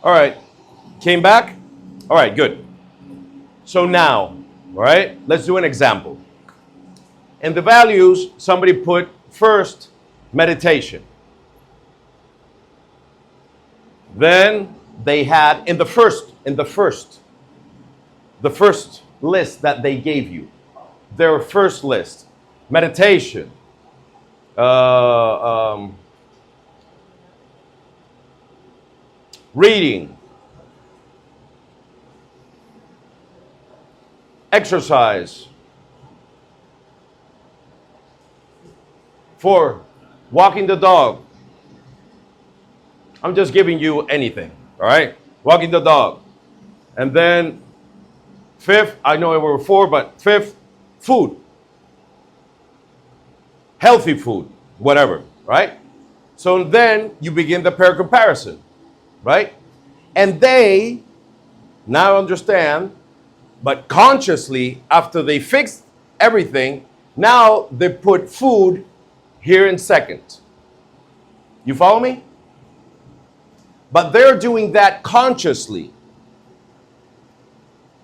All right. Came back? All right, good. So now, all right, let's do an example. In the values, somebody put first meditation. Then they had the first list that they gave you, their first list, meditation, reading, exercise, 4, walking the dog. I'm just giving you anything, all right? Walking the dog. And then 5th, I know it were 4, but 5th, food. Healthy food, whatever, right? So then you begin the pair comparison, right? And they now understand, but consciously, after they fixed everything, now they put food here in second. You follow me? But they're doing that consciously.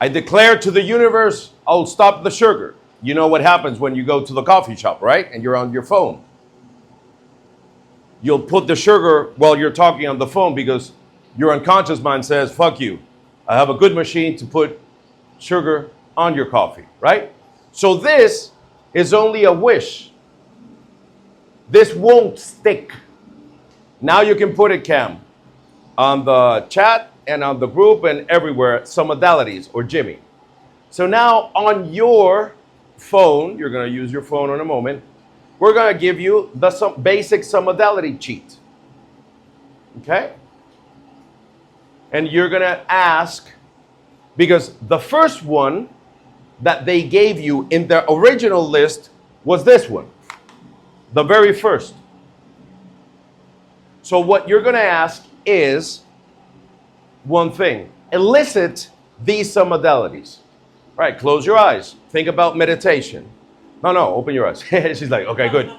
I declare to the universe, I'll stop the sugar. You know what happens when you go to the coffee shop, right? And you're on your phone. You'll put the sugar while you're talking on the phone because your unconscious mind says, fuck you. I have a good machine to put sugar on your coffee, right? So this is only a wish. This won't stick. Now you can put it, Cam, on the chat and on the group and everywhere, some modalities, or Jimmy. So now on your phone, you're going to use your phone in a moment, we're going to give you the basic some modality cheat. Okay? And you're going to ask, because the first one that they gave you in the original list was this one, the very first. So what you're going to ask is one thing. Elicit these some modalities. All right, close your eyes. Think about meditation. No, open your eyes. She's like, okay, good.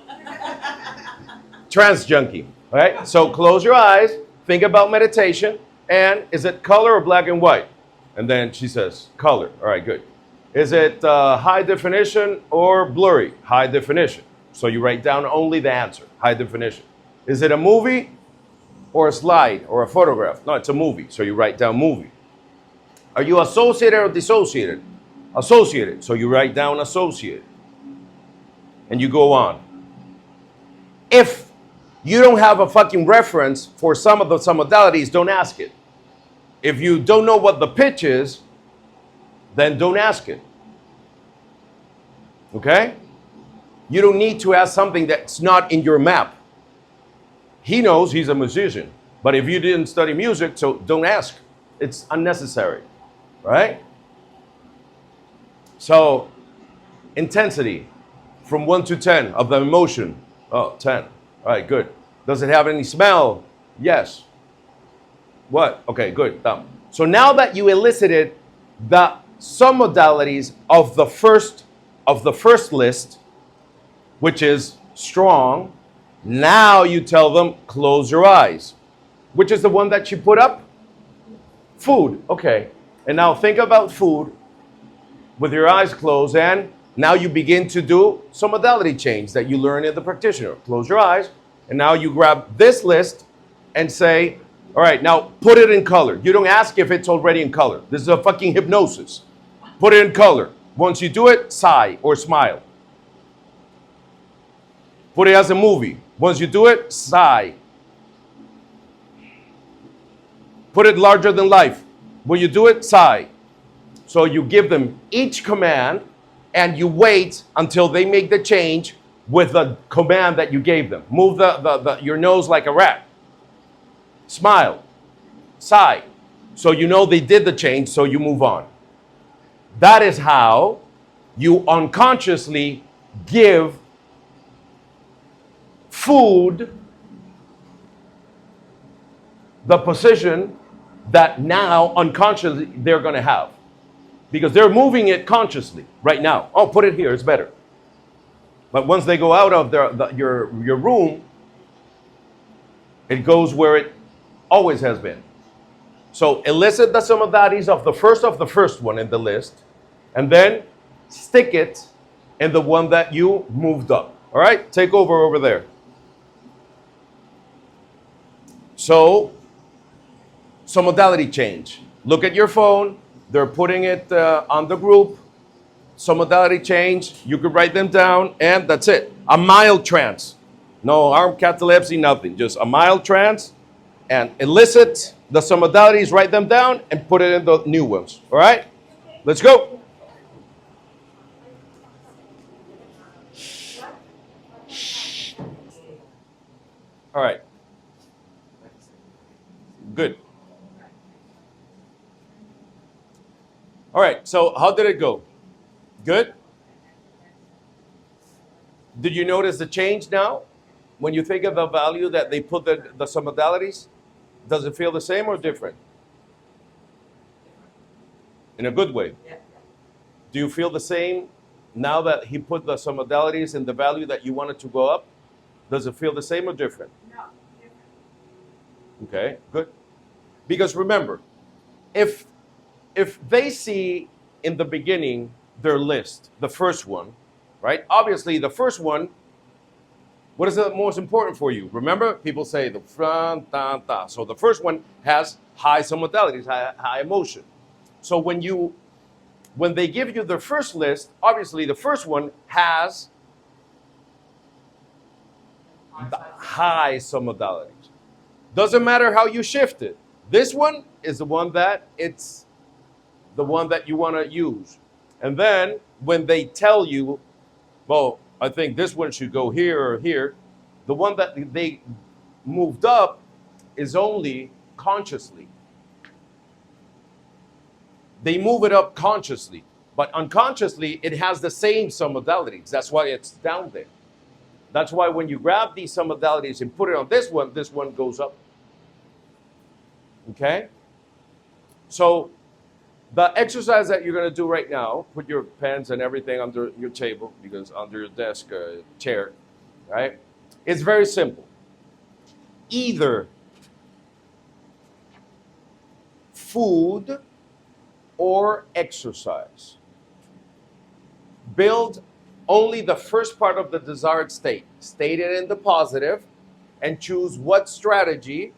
Trance junkie. All right, so close your eyes. Think about meditation. And is it color or black and white? And then she says, color. All right, good. Is it high definition or blurry? High definition. So you write down only the answer, high definition. Is it a movie or a slide or a photograph? No, it's a movie. So you write down movie. Are you associated or dissociated? Associated. So you write down associated. And you go on. If you don't have a fucking reference for some of the some modalities, don't ask it. If you don't know what the pitch is, then don't ask it. Okay? You don't need to ask something that's not in your map. He knows he's a musician. But if you didn't study music, so don't ask. It's unnecessary. Right? So, intensity from 1 to 10 of the emotion. Oh, 10. All right, good. Does it have any smell? Yes. What? Okay, good. So now that you elicited the some modalities of the first list, which is strong, now you tell them close your eyes. Which is the one that you put up? Food. Okay. And now think about food with your eyes closed, and now you begin to do some modality change that you learn in the practitioner. Close your eyes, and now you grab this list and say, all right, now put it in color. You don't ask if it's already in color. This is a fucking hypnosis. Put it in color. Once you do it, sigh or smile. Put it as a movie. Once you do it, sigh. Put it larger than life. When you do it, sigh. So you give them each command and you wait until they make the change with the command that you gave them. Move your nose like a rat. Smile. Sigh. So you know they did the change, so you move on. That is how you unconsciously give food the position that now unconsciously they're going to have. Because they're moving it consciously right now. Oh, put it here, it's better. But once they go out of your room, it goes where it always has been. So elicit the sum of daddies of the first one in the list, and then stick it in the one that you moved up. All right, take over there. So, some modality change. Look at your phone. They're putting it on the group. Some modality change. You could write them down, and that's it. A mild trance. No arm catalepsy, nothing. Just a mild trance, and elicit the some modalities, write them down, and put it in the new ones. All right? Let's go. All right. Good. All right. So how did it go? Good? Did you notice the change now? When you think of the value that they put the some modalities, does it feel the same or different? In a good way. Do you feel the same now that he put the some modalities in the value that you wanted to go up? Does it feel the same or different? No, different. Okay, good. Because remember, if they see in the beginning their list, the first one, right? Obviously, the first one, what is the most important for you? Remember, people say the front, ta, ta. So the first one has high some modalities, high emotion. So when they give you the first list, obviously the first one has the high some modalities. Doesn't matter how you shift it. This one is the one that you want to use. And then when they tell you, well, I think this one should go here or here, the one that they moved up is only consciously. They move it up consciously, but unconsciously it has the same some modalities. That's why it's down there. That's why when you grab these some modalities and put it on this one goes up. Okay? So the exercise that you're going to do right now, put your pens and everything under your table, because under your desk, chair, right? It's very simple. Either food or exercise. Build only the first part of the desired state. State it in the positive and choose what strategy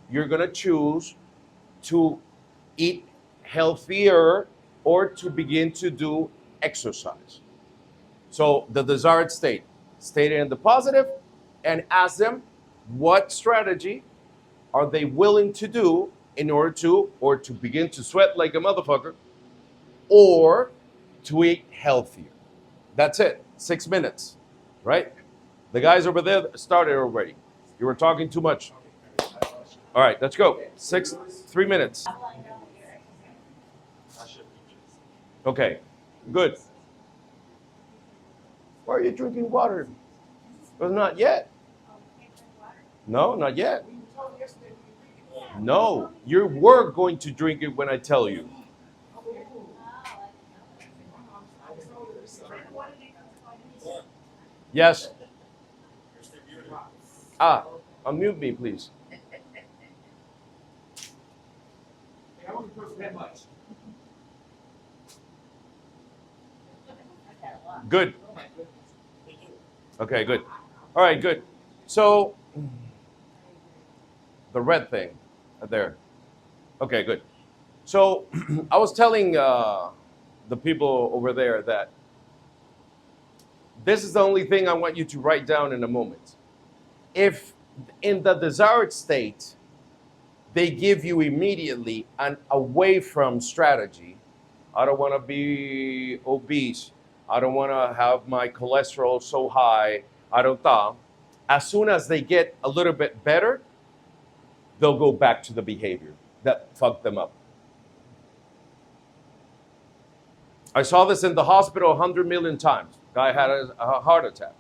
you're going to choose to eat healthier or to begin to do exercise. So the desired state, state it in the positive and ask them what strategy are they willing to do in order to, or to begin to sweat like a motherfucker, or to eat healthier. That's it. 6 minutes, right? The guys over there started already. You were talking too much. All right, let's go. 3 minutes. Okay, good. Why are you drinking water? Well, not yet. No, not yet. No, you were going to drink it when I tell you. Yes. Unmute me, please. Good. Okay, good. All right, good. So, the red thing there. Okay, good. So, I was telling the people over there that this is the only thing I want you to write down in a moment. If in the desired state, they give you immediately an away from strategy, I don't want to be obese, I don't want to have my cholesterol so high, I don't know. As soon as they get a little bit better, they'll go back to the behavior that fucked them up. I saw this in the hospital 100 million times. Guy had a heart attack.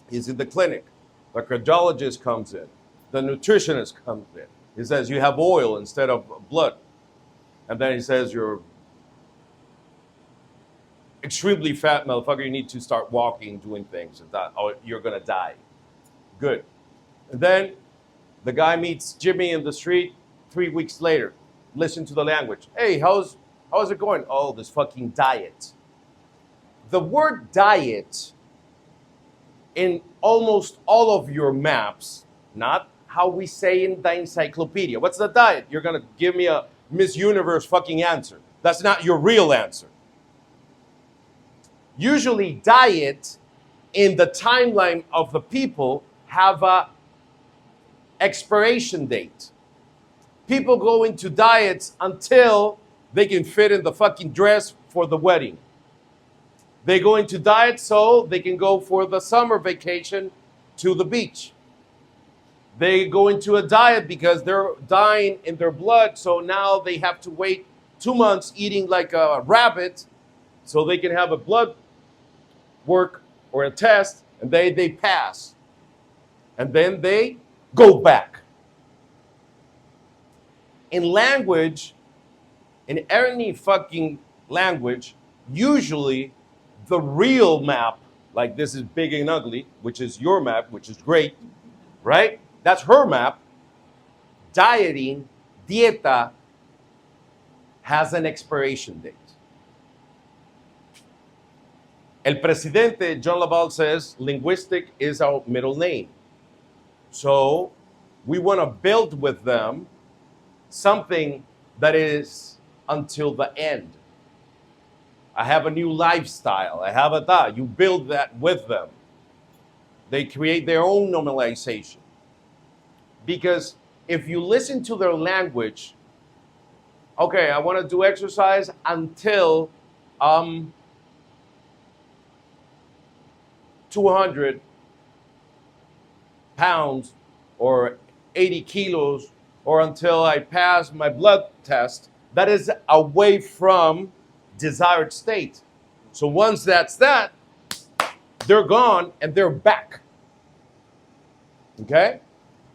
He's in the clinic. The cardiologist comes in. The nutritionist comes in. He says, you have oil instead of blood. And then he says, you're extremely fat motherfucker. You need to start walking, doing things, or you're going to die. Good. And then the guy meets Jimmy in the street 3 weeks later, listen to the language. Hey, how's it going? Oh, this fucking diet. The word diet in almost all of your maps, not how we say in the encyclopedia. What's the diet? You're gonna give me a Miss Universe fucking answer. That's not your real answer. Usually diet in the timeline of the people have a expiration date. People go into diets until they can fit in the fucking dress for the wedding. They go into diet so they can go for the summer vacation to the beach. They go into a diet because they're dying in their blood, so now they have to wait 2 months eating like a rabbit so they can have a blood work or a test, and they pass. And then they go back. In language, in any fucking language, usually the real map, like this is big and ugly, which is your map, which is great, right? That's her map. Dieting, dieta, has an expiration date. El presidente, John Laval, says linguistic is our middle name. So we want to build with them something that is until the end. I have a new lifestyle. I have a that. You build that with them. They create their own normalization. Because if you listen to their language, okay, I want to do exercise until 200 pounds or 80 kilos, or until I pass my blood test, that is away from desired state. So once that's that, they're gone and they're back. Okay?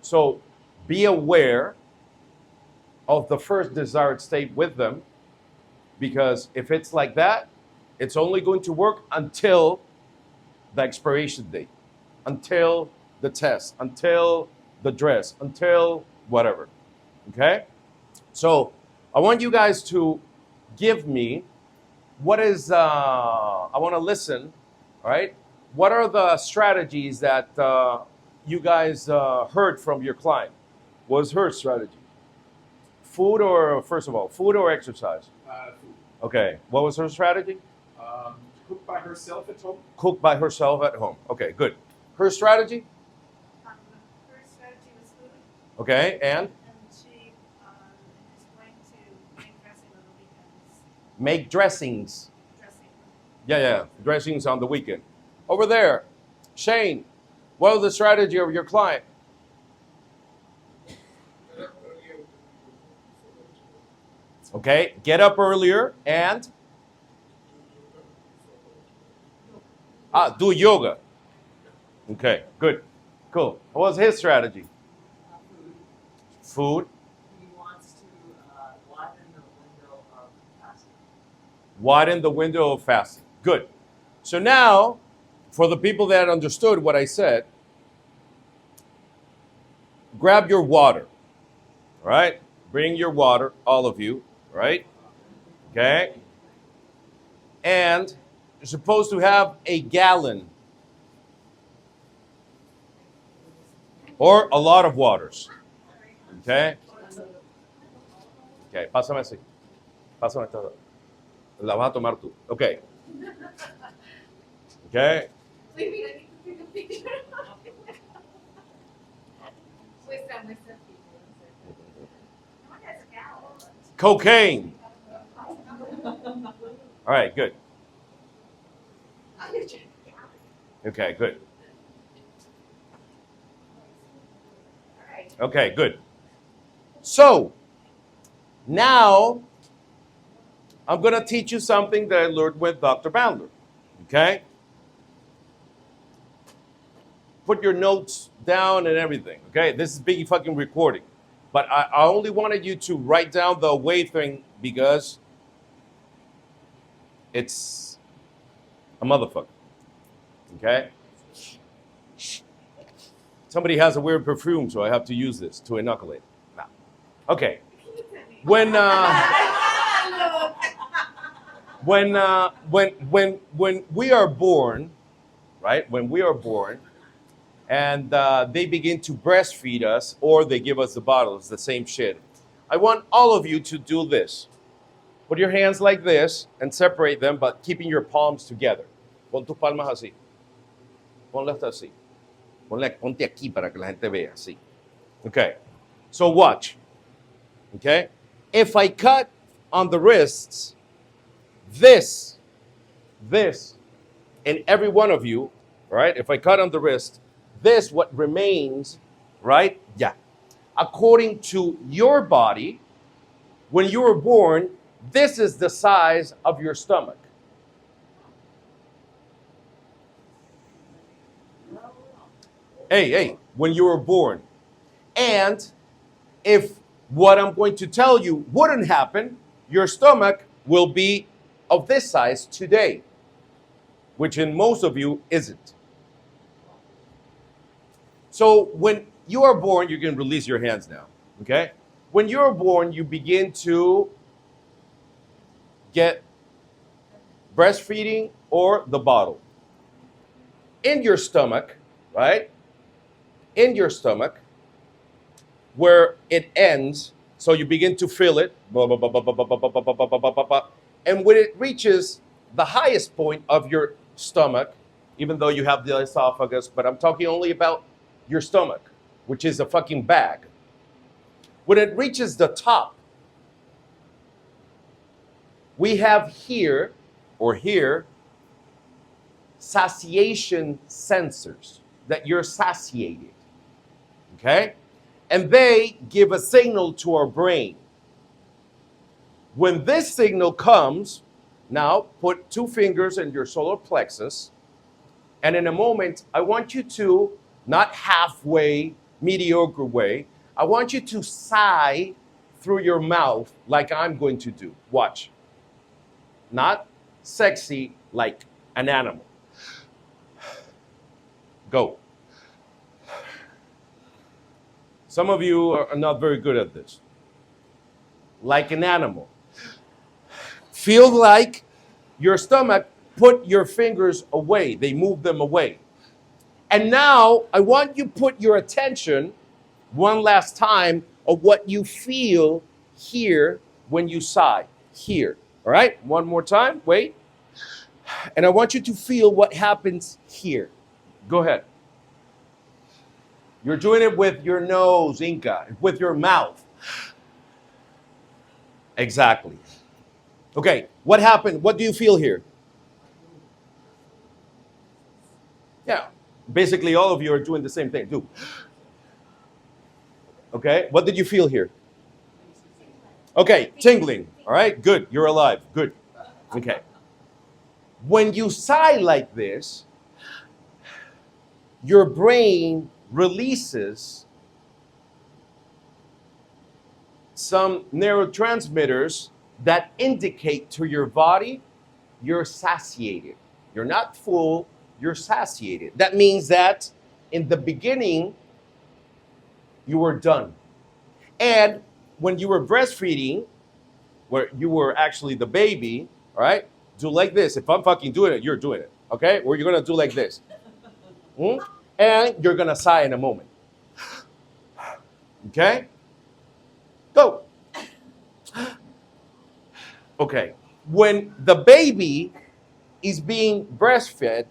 So be aware of the first desired state with them, because if it's like that, it's only going to work until the expiration date, until the test, until the dress, until whatever. Okay? So I want you guys to give me what is, I want to listen, all right? What are the strategies that you guys heard from your client? What was her strategy? Food or, first of all, food or exercise? Food. Okay. What was her strategy? Cook by herself at home. Cook by herself at home. Okay, good. Her strategy? Her strategy was food. Okay, and? And she is going to make dressing on the weekends. Make dressings. Dressing. Yeah. Dressings on the weekend. Over there, Shane, what was the strategy of your client? Okay, get up earlier and do yoga. Okay, good. Cool. What was his strategy? Food. He wants to widen the window of fasting. Widen the window of fasting. Good. So now, for the people that understood what I said, grab your water. All right? Bring your water, all of you. Right? Okay? And you're supposed to have a gallon or a lot of waters. Okay? Okay, pásame así. Pásame esta. La vas a tomar tú. Okay. Okay? Wait, I need to take a picture. Muestra. Cocaine. All right, good. Okay, good. Okay, good. So, now I'm going to teach you something that I learned with Dr. Bandler. Okay? Put your notes down and everything. Okay? This is big fucking recording. But I only wanted you to write down the way thing because it's a motherfucker. Okay? Somebody has a weird perfume, so I have to use this to inoculate. Now, okay. When when we are born, right? When we are born, and they begin to breastfeed us, or they give us the bottle, it's the same shit. I want all of you to do this. Put your hands like this and separate them, but keeping your palms together. Pon tus palmas así. Ponlas así. Ponte aquí para que la gente vea así. Okay. So watch. Okay. If I cut on the wrists, this, and every one of you, right? If I cut on the wrist, this what remains, right? Yeah. According to your body, when you were born, this is the size of your stomach. Hey, when you were born. And if what I'm going to tell you wouldn't happen, your stomach will be of this size today, which in most of you isn't. So when you are born, you can release your hands now, okay? When you're born, you begin to get breastfeeding or the bottle. In your stomach, right? In your stomach, where it ends, so you begin to feel it, and when it reaches the highest point of your stomach, even though you have the esophagus, but I'm talking only about your stomach, which is a fucking bag. When it reaches the top, we have here, or here, satiation sensors, that you're satiated, okay? And they give a signal to our brain. When this signal comes, now put 2 fingers in your solar plexus, and in a moment, I want you to, not halfway, mediocre way, I want you to sigh through your mouth like I'm going to do. Watch. Not sexy like an animal. Go. Some of you are not very good at this. Like an animal. Feel like your stomach put your fingers away. They move them away. And now I want you to put your attention one last time of what you feel here when you sigh. Here. All right? One more time. Wait. And I want you to feel what happens here. Go ahead. You're doing it with your nose, Inca, with your mouth. Exactly. Okay, what happened? What do you feel here? Yeah, basically all of you are doing the same thing. Do. Okay, what did you feel here? Okay, tingling. All right, good. You're alive. Good. Okay. When you sigh like this, your brain releases some neurotransmitters that indicate to your body you're satiated. You're not full, you're satiated. That means that in the beginning, you were done. And when you were breastfeeding, where you were actually the baby, all right, do like this. If I'm fucking doing it, you're doing it, okay? Or you're gonna do like this. And you're gonna sigh in a moment. Okay? Go. Okay. When the baby is being breastfed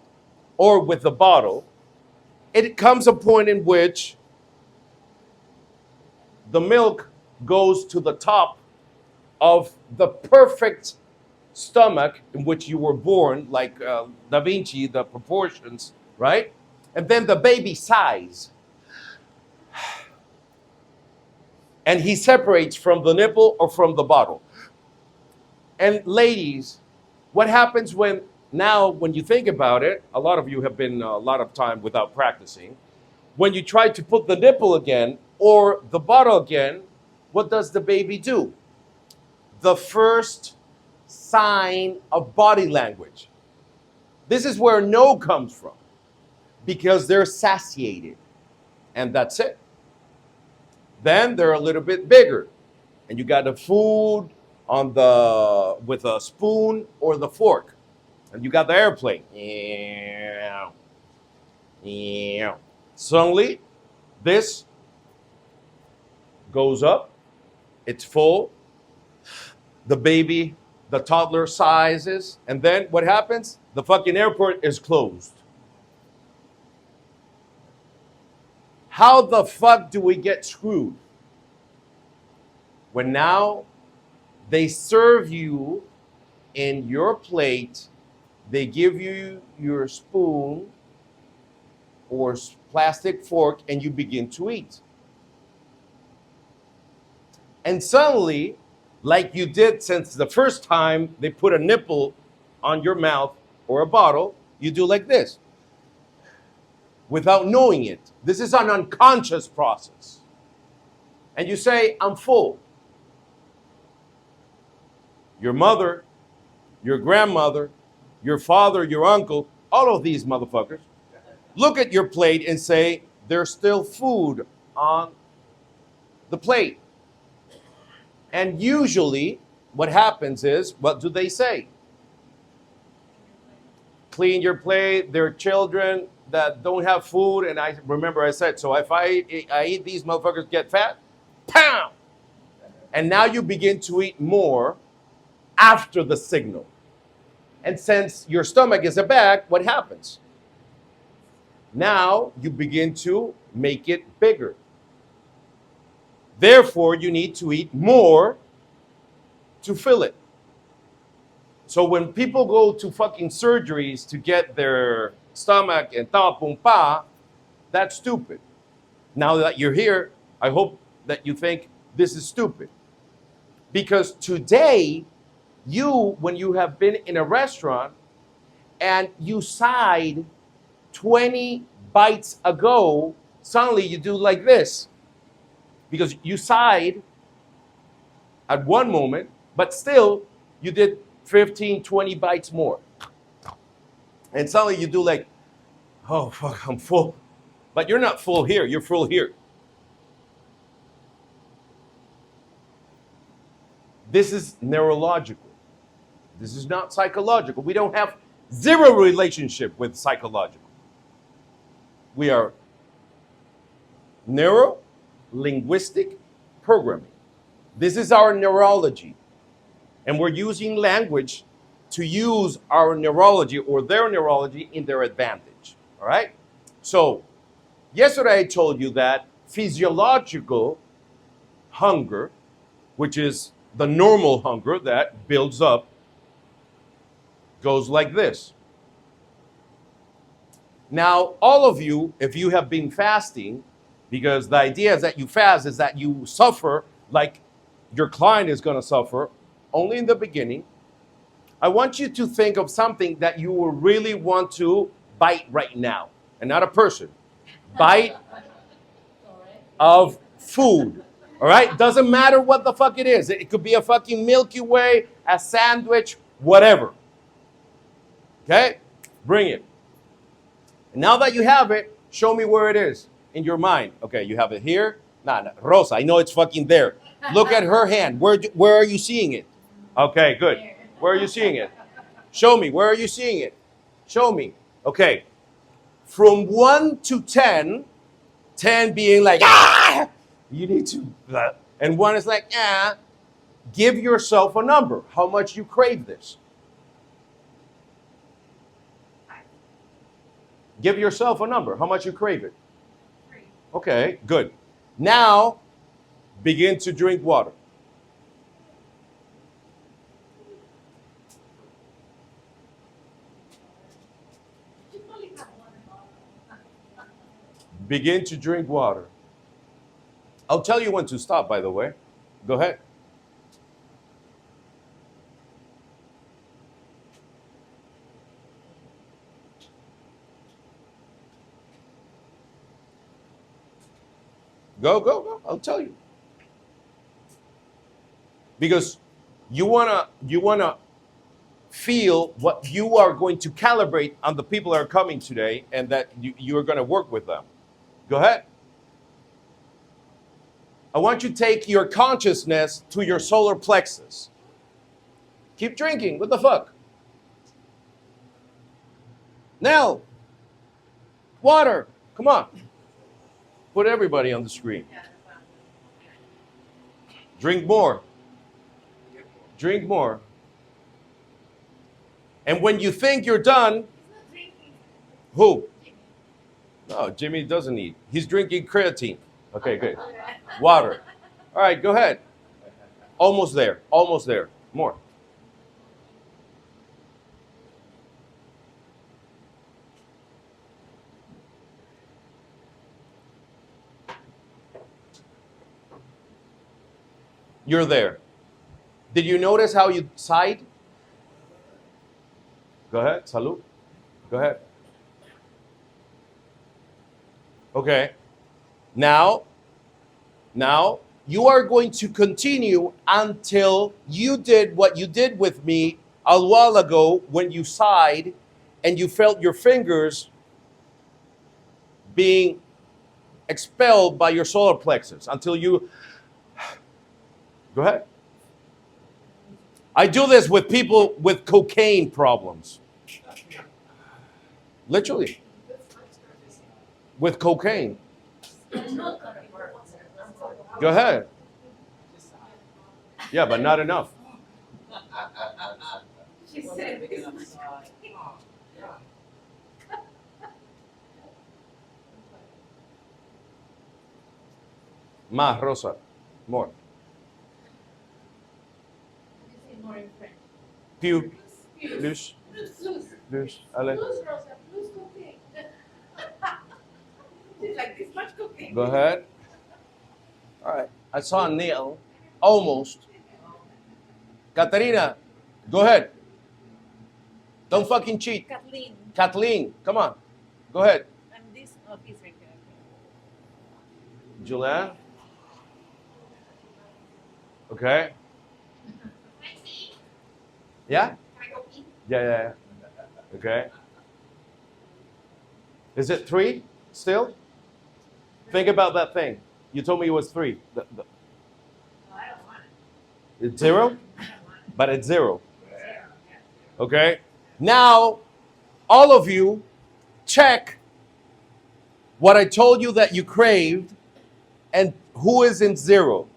or with the bottle, it comes a point in which the milk goes to the top of the perfect stomach in which you were born, like Da Vinci, the proportions, right? And then the baby sighs. And he separates from the nipple or from the bottle. And ladies, what happens when you think about it, a lot of you have been a lot of time without practicing. When you try to put the nipple again or the bottle again, what does the baby do? The first sign of body language. This is where no comes from, because they're satiated, and that's it. Then they're a little bit bigger, and you got the food on the with a spoon or the fork, and you got the airplane. Yeah. Yeah. Suddenly, this goes up. It's full. The baby, the toddler sizes, and then what happens? The fucking airport is closed. How the fuck do we get screwed? When now they serve you in your plate, they give you your spoon or plastic fork, and you begin to eat. And suddenly, like you did since the first time they put a nipple on your mouth or a bottle, you do like this without knowing it. This is an unconscious process. And you say, I'm full. Your mother, your grandmother, your father, your uncle, all of these motherfuckers look at your plate and say, there's still food on the plate. And usually what happens is, what do they say? Clean your plate. There are children that don't have food. And I remember I said, so if I eat these motherfuckers get fat, pow! And now you begin to eat more after the signal. And since your stomach is a bag, what happens? Now you begin to make it bigger. Therefore, you need to eat more to fill it. So when people go to fucking surgeries to get their stomach and tapumpa, that's stupid. Now that you're here, I hope that you think this is stupid. Because today, when you have been in a restaurant and you sighed 20 bites ago, suddenly you do like this. Because you sighed at one moment, but still you did 15, 20 bites more. And suddenly you do like, oh, fuck, I'm full. But you're not full here, you're full here. This is neurological. This is not psychological. We don't have zero relationship with psychological. We are neuro-linguistic programming. This is our neurology. And we're using language to use our neurology or their neurology in their advantage. All right? So, yesterday I told you that physiological hunger, which is the normal hunger that builds up, goes like this. Now, all of you, if you have been fasting, because the idea is that you fast is that you suffer like your client is going to suffer only in the beginning. I want you to think of something that you will really want to bite right now, and not a person. Bite of food. All right? Doesn't matter what the fuck it is. It could be a fucking Milky Way, a sandwich, whatever. Okay? Bring it. And now that you have it, show me where it is in your mind. Okay, you have it here. Nah, Rosa, I know it's fucking there. Look at her hand. Where are you seeing it? Okay, good. Where are you seeing it? Show me. Where are you seeing it? Show me. Okay. From 1 to 10, 10 being like, ah! You need to, and 1 is like, ah. Give yourself a number. How much you crave this. Give yourself a number. How much you crave it. 3. Okay, good. Now, begin to drink water. Begin to drink water. I'll tell you when to stop, by the way. Go ahead. Go. I'll tell you. Because you wanna feel what you are going to calibrate on the people that are coming today, and that you are going to work with them. Go ahead. I want you to take your consciousness to your solar plexus. Keep drinking. What the fuck? Nell, water. Come on. Put everybody on the screen. Drink more. Drink more. And when you think you're done, who? No, Jimmy doesn't eat. He's drinking creatine. Okay, good. Water. All right, go ahead. Almost there. Almost there. More. You're there. Did you notice how you sighed? Go ahead. Salud. Go ahead. Okay. Now, you are going to continue until you did what you did with me a while ago when you sighed and you felt your fingers being expelled by your solar plexus until you... Go ahead. I do this with people with cocaine problems. Literally. With cocaine. Go ahead. Yeah, but not enough. She said, Más, Rosa. More. more in French. Pew. Plus. Plus. Plus. Plus. Allez. Plus, Rosa. Plus cocaine. She's like this much cocaine. Go ahead. All right. I saw Neil. Almost. Katerina, go ahead. Don't fucking cheat. Kathleen. Kathleen, come on. Go ahead. And this, oh, this right here. Julian. Okay. Yeah? Yeah. Okay. Is it 3 still? Think about that thing. You told me it was 3. No, I don't want it. It's 0? I don't want it. But it's 0. Zero, yeah. Okay? Now, all of you, check what I told you that you craved and who is in 0.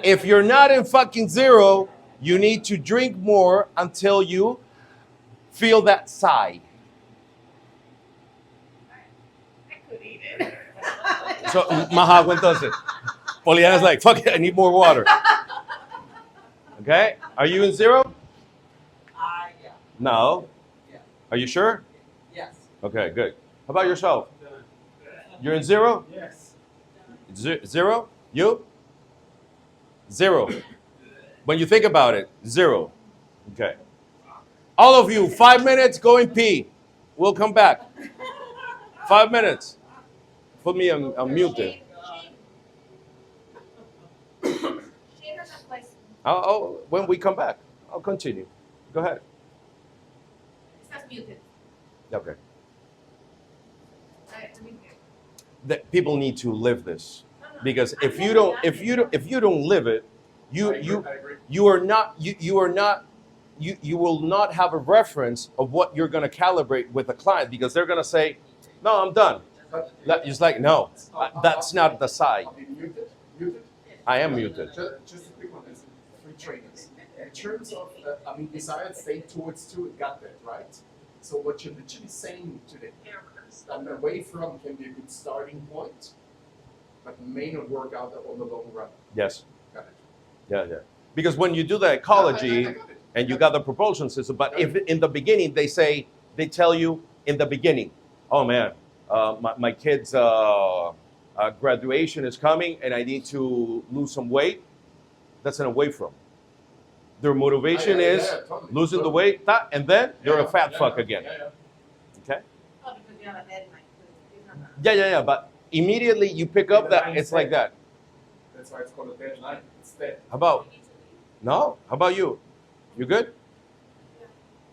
If you're not in fucking 0, you need to drink more until you feel that sigh. I could eat it. So, Mahago entonces. Poliana's like, fuck it, I need more water. Okay? Are you in 0? Yeah. No. Yeah. Are you sure? Yes. Okay, good. How about yourself? You're in 0? Yes. 0? You? 0. When you think about it, 0. Okay. All of you, 5 minutes, go and pee. We'll come back. 5 minutes. Put me on mute there. She has a question. When we come back, I'll continue. Go ahead. Estás muted. Okay. I mean, That people need to live this, no. because I'm if you living don't that. if you don't live it, I agree. you will not have a reference of what you're going to calibrate with a client, because they're going to say, no, I'm done. It's like, no, that's not the side. Are you muted? Muted? I am muted. Just a quick one. There's 3 trainers. In terms of, besides stay towards 2, it got that, right? So what you're literally saying to the stand away from can be a good starting point, but may not work out on the long run. Yes. Got it. Yeah. Because when you do the ecology I got it. and you got the propulsion system, but if in the beginning they tell you in the beginning, oh man, my kid's graduation is coming and I need to lose some weight, that's an away from. Their motivation is totally. losing the weight, and then they're a fat fuck again. Yeah. Okay? Oh, because you have a deadline. You have a- Yeah. But immediately you pick up that it's like that. That's why it's called a deadline. It's dead. How about no? How about you? You good?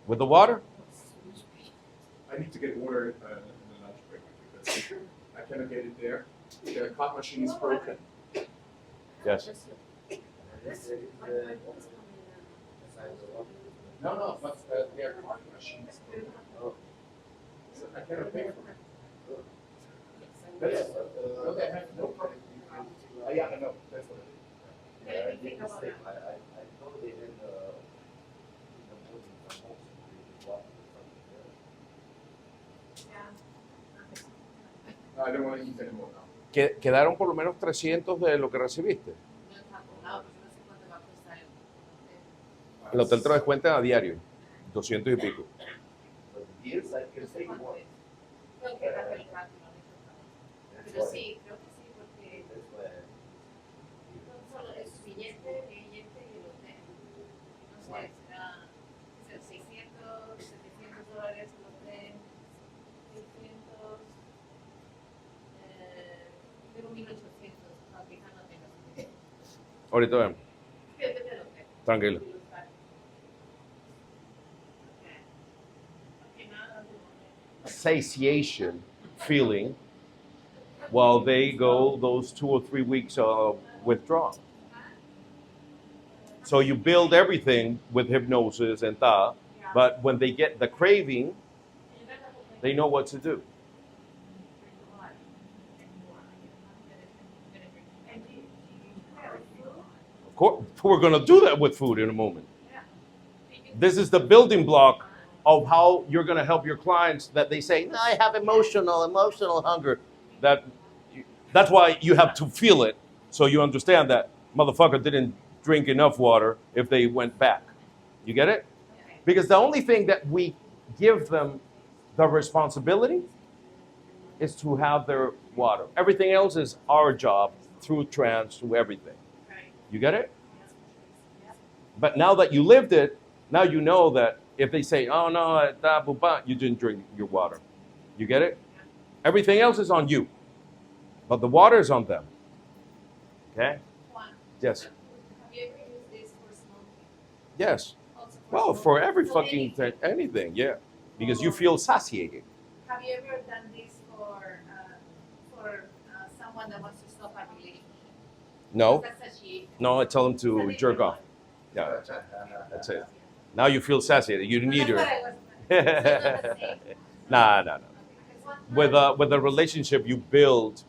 With the water? I need to get water in the lunch break. cannot get it there. The card machine is broken. Yes. No, but their card machine is broken. So I cannot pay for it. That's, no, they have no problem. Yeah, I know. That's what it is. No, I don't want to eat anymore now. Quedaron por lo menos 300 de lo que recibiste. El hotel te lo descuentan a diario, 200 y pico. Pero sí, creo que sí, porque solo es su billete, el billete y el hotel. No sé, será 600, $700 el hotel, 600, tengo 1800, aplicando tengo. Ahorita vemos. Depende del hotel. Tranquilo. Satiation feeling while they go those 2 or 3 weeks of withdrawal. So you build everything with hypnosis and that, but when they get the craving, they know what to do. Of course, we're going to do that with food in a moment. This is the building block of how you're going to help your clients that they say, no, I have emotional hunger. That's why you have to feel it so you understand that motherfucker didn't drink enough water if they went back. You get it? Because the only thing that we give them the responsibility is to have their water. Everything else is our job through trance, through everything. You get it? But now that you lived it, now you know that if they say, oh no, you didn't drink your water. You get it? Everything else is on you. But the water is on them. Okay? Yes. Have you ever used this for smoking? Yes. Also Well, for smoking? every So fucking thing, anything, yeah. Because you feel satiated. Have you ever done this for someone that wants to stop a relationship? No, That's satiation. no, I tell them It's to a different jerk off. one. Yeah, that's it. Now you feel satiated. You need That's her. what I was. It's not the same. Nah. Because one- With a relationship, you build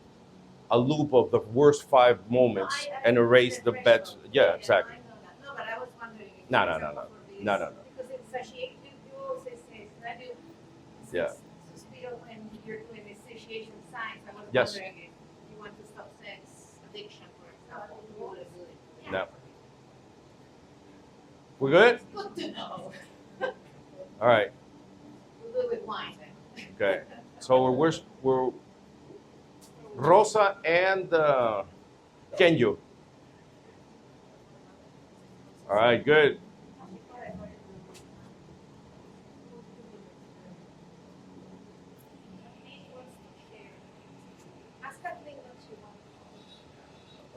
a loop of the worst 5 moments No, I and erase the threshold. best. Yeah, exactly. I know that. No, but I was wondering. If No, for no, example, no. for this- No, no, no. Because it's satiation. You also say, that you. Yeah. Suspiro when you're doing the satiation signs. I was Yes. wondering if you want to stop sex addiction, for example. You would do it. Yeah. No. We good? Good to know. All right. We'll do it with wine then. Okay. So we're Rosa and Kenyo. All right, good. Ask Kathleen what she wants.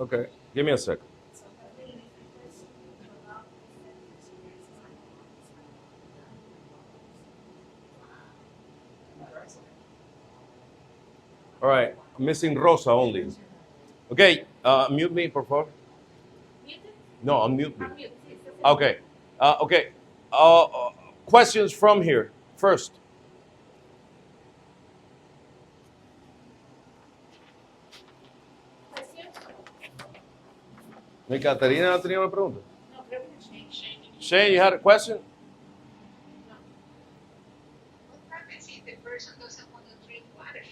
Okay. Give me a second. So Kathleen, if you just allow All right. I'm missing Rosa only. Okay. Mute me, por favor. Mute it? No, unmute me. Unmute, please. Okay. Okay. Questions from here first. Question? Mi Caterina no tenía una pregunta. No, creo que Shane. Shane, you had a question? What happens if the person doesn't want to drink water?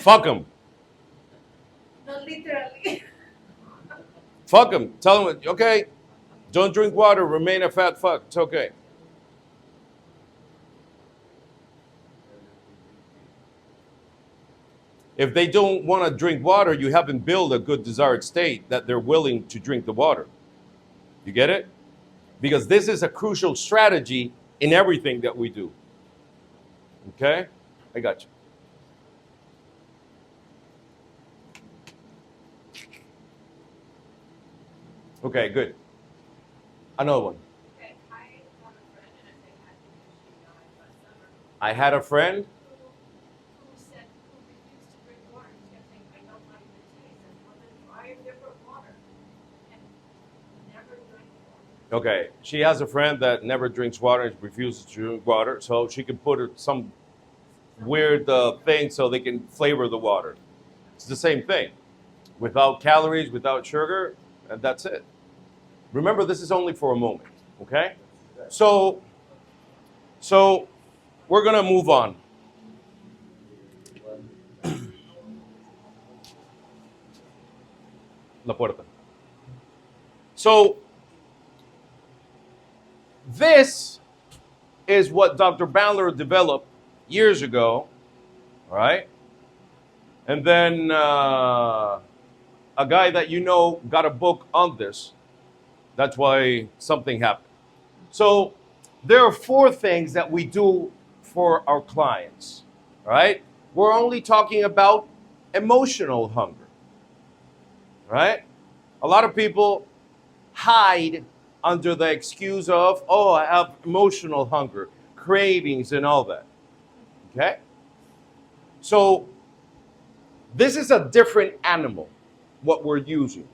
Fuck him. Not literally. Fuck him. Tell him, okay, don't drink water, remain a fat fuck. It's okay. If they don't want to drink water, you haven't built a good desired state that they're willing to drink the water. You get it? Because this is a crucial strategy in everything that we do. Okay? I got you. Okay, good. Another one. Okay, I have a friend, and I think I think she died last summer, I had a friend. who said, who refused to drink water. She had Okay, she has a friend that never drinks water and refuses to drink water, so she can put some weird thing so they can flavor the water. It's the same thing, without calories, without sugar, and that's it. Remember, this is only for a moment. Okay, so we're gonna move on. La puerta. So this is what Dr. Bandler developed years ago, all right? And then a guy that you know got a book on this. That's why something happened. So there are 4 things that we do for our clients, all right? We're only talking about emotional hunger, right? A lot of people hide under the excuse of, oh, I have emotional hunger, cravings, and all that. Okay? So, this is a different animal, what we're using.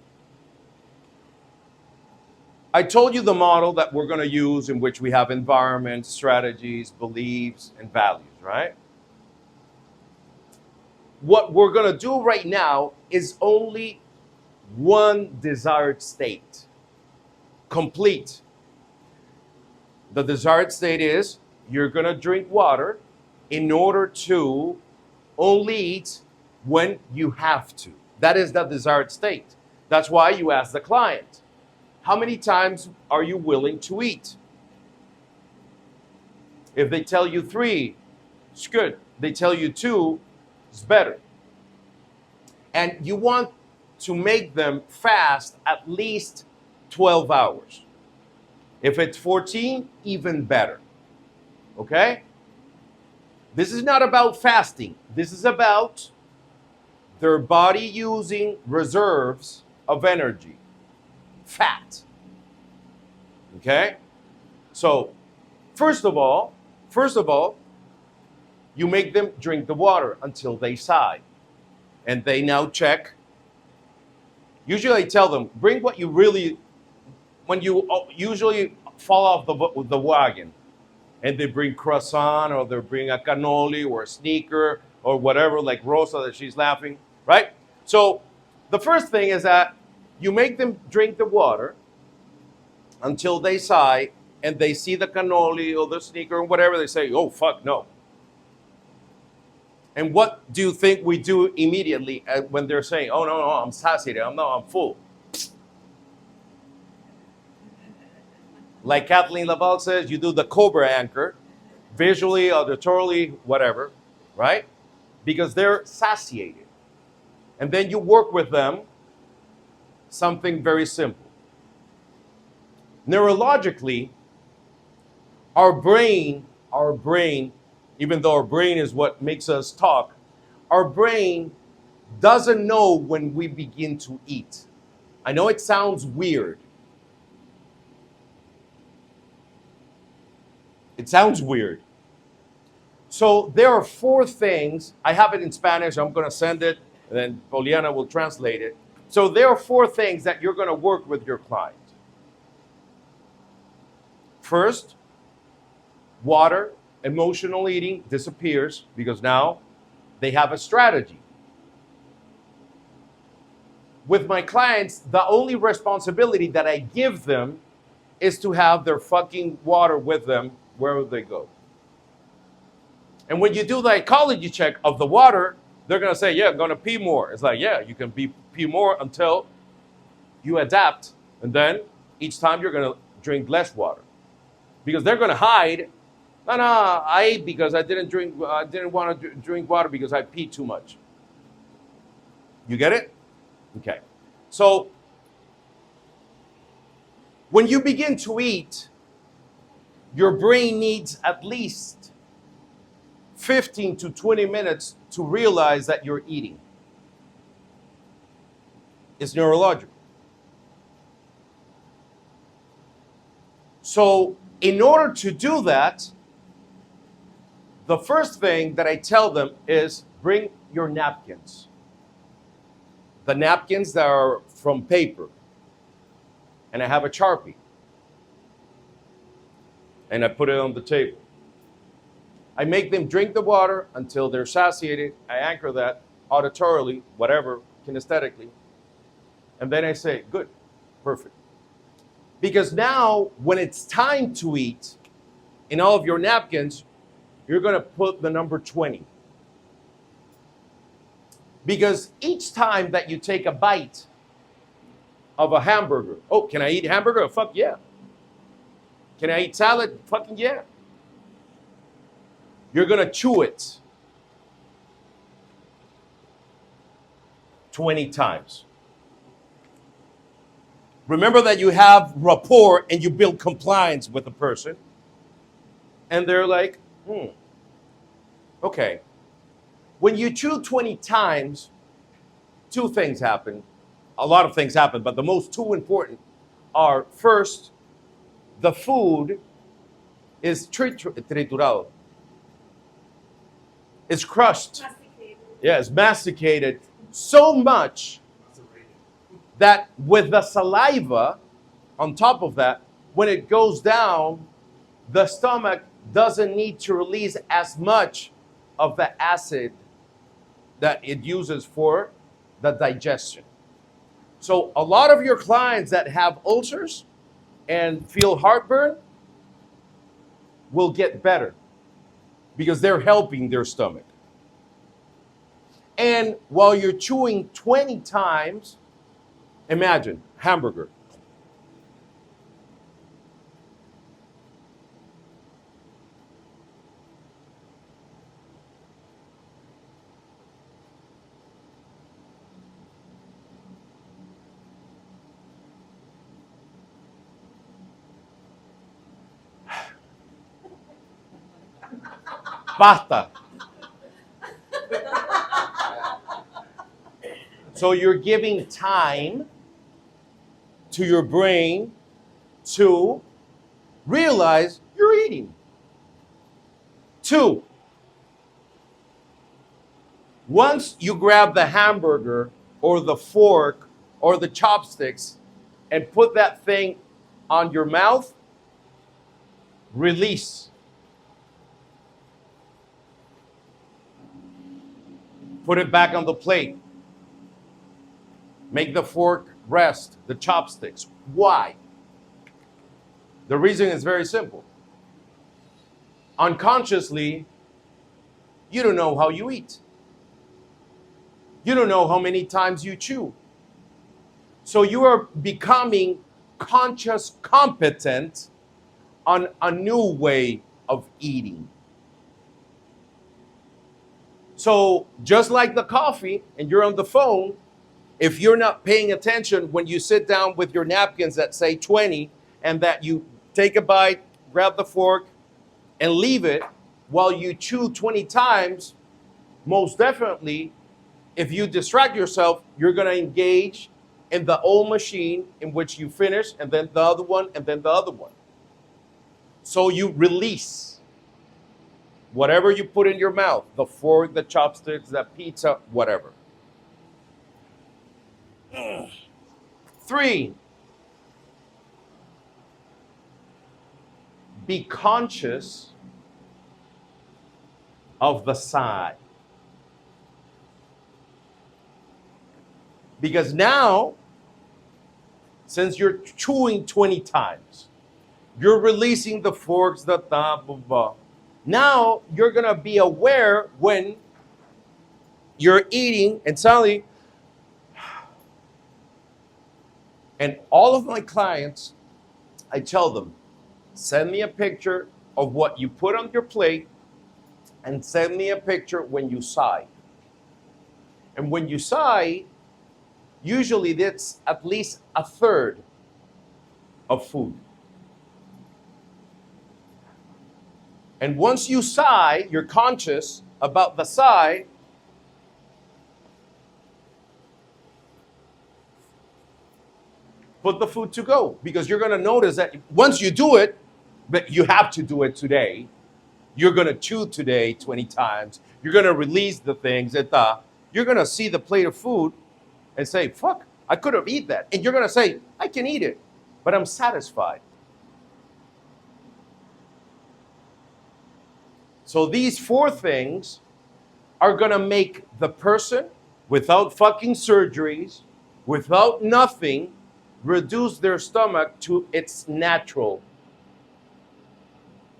I told you the model that we're going to use, in which we have environment, strategies, beliefs, and values, right? What we're going to do right now is only one desired state. Complete. The desired state is you're going to drink water in order to only eat when you have to. That is the desired state. That's why you ask the client, how many times are you willing to eat? If they tell you 3, it's good. They tell you 2, it's better. And you want to make them fast at least 12 hours. If it's 14, even better. Okay? This is not about fasting. This is about their body using reserves of energy, fat. Okay? So, first of all, you make them drink the water until they sigh. And they now check. Usually I tell them, bring what you really, when you usually fall off the wagon, and they bring croissant, or they bring a cannoli or a sneaker or whatever, like Rosa that she's laughing, right? So the first thing is that you make them drink the water until they sigh, and they see the cannoli or the sneaker or whatever, they say, oh, fuck, no. And what do you think we do immediately when they're saying, oh, no, I'm satiated, I'm full? Like Kathleen Laval says, you do the Cobra anchor, visually, auditorily, whatever, right? Because they're satiated. And then you work with them something very simple. Neurologically, our brain, even though our brain is what makes us talk, our brain doesn't know when we begin to eat. I know it sounds weird. It sounds weird. So there are 4 things. I have it in Spanish. I'm going to send it, and then Poliana will translate it. So there are 4 things that you're going to work with your client. First, water, emotional eating disappears because now they have a strategy. With my clients, the only responsibility that I give them is to have their fucking water with them wherever they go. And when you do the ecology check of the water, they're going to say, yeah, I'm going to pee more. It's like, yeah, you can pee more until you adapt. And then each time you're going to drink less water. Because they're going to hide. No, I ate because I didn't want to drink water because I peed too much. You get it? Okay. So when you begin to eat, your brain needs at least 15 to 20 minutes to realize that you're eating. It's neurological. So in order to do that, the first thing that I tell them is bring your napkins. The napkins that are from paper. And I have a Sharpie. and I put it on the table. I make them drink the water until they're satiated. I anchor that auditorily, whatever, kinesthetically. And then I say, good, perfect. Because now, when it's time to eat, in all of your napkins, you're going to put the number 20. Because each time that you take a bite of a hamburger, oh, can I eat hamburger? Fuck yeah. Can I eat salad? Fucking yeah. You're going to chew it 20 times. Remember that you have rapport and you build compliance with the person. And they're like, okay. When you chew 20 times, two things happen. A lot of things happen, but the most two important are, first, the food is triturado. It's crushed. Masticated. Yeah, it's masticated so much that with the saliva on top of that, when it goes down, the stomach doesn't need to release as much of the acid that it uses for the digestion. So a lot of your clients that have ulcers and feel heartburn will get better because they're helping their stomach. And while you're chewing 20 times, imagine hamburger. Pasta. So you're giving time to your brain to realize you're eating. 2, once you grab the hamburger or the fork or the chopsticks and put that thing on your mouth, release. Put it back on the plate. Make the fork rest, the chopsticks. Why? The reason is very simple. Unconsciously, you don't know how you eat. You don't know how many times you chew. So you are becoming conscious competent on a new way of eating. So just like the coffee and you're on the phone, if you're not paying attention when you sit down with your napkins that say 20 and that you take a bite, grab the fork, and leave it while you chew 20 times, most definitely, if you distract yourself, you're going to engage in the old machine in which you finish and then the other one and then the other one. So you release whatever you put in your mouth, the fork, the chopsticks, the pizza, whatever. 3, be conscious of the side. Because now, since you're chewing 20 times, you're releasing the forks, the blah, blah, blah. Now you're going to be aware when you're eating and suddenly, and all of my clients, I tell them, send me a picture of what you put on your plate and send me a picture when you sigh. And when you sigh, usually that's at least a third of food. And once you sigh, you're conscious about the sigh. Put the food to go, because you're going to notice that once you do it, but you have to do it today. You're going to chew today 20 times. You're going to release the things. You're going to see the plate of food and say, fuck, I could have eaten that. And you're going to say, I can eat it, but I'm satisfied. So these 4 things are gonna make the person, without fucking surgeries, without nothing, reduce their stomach to its natural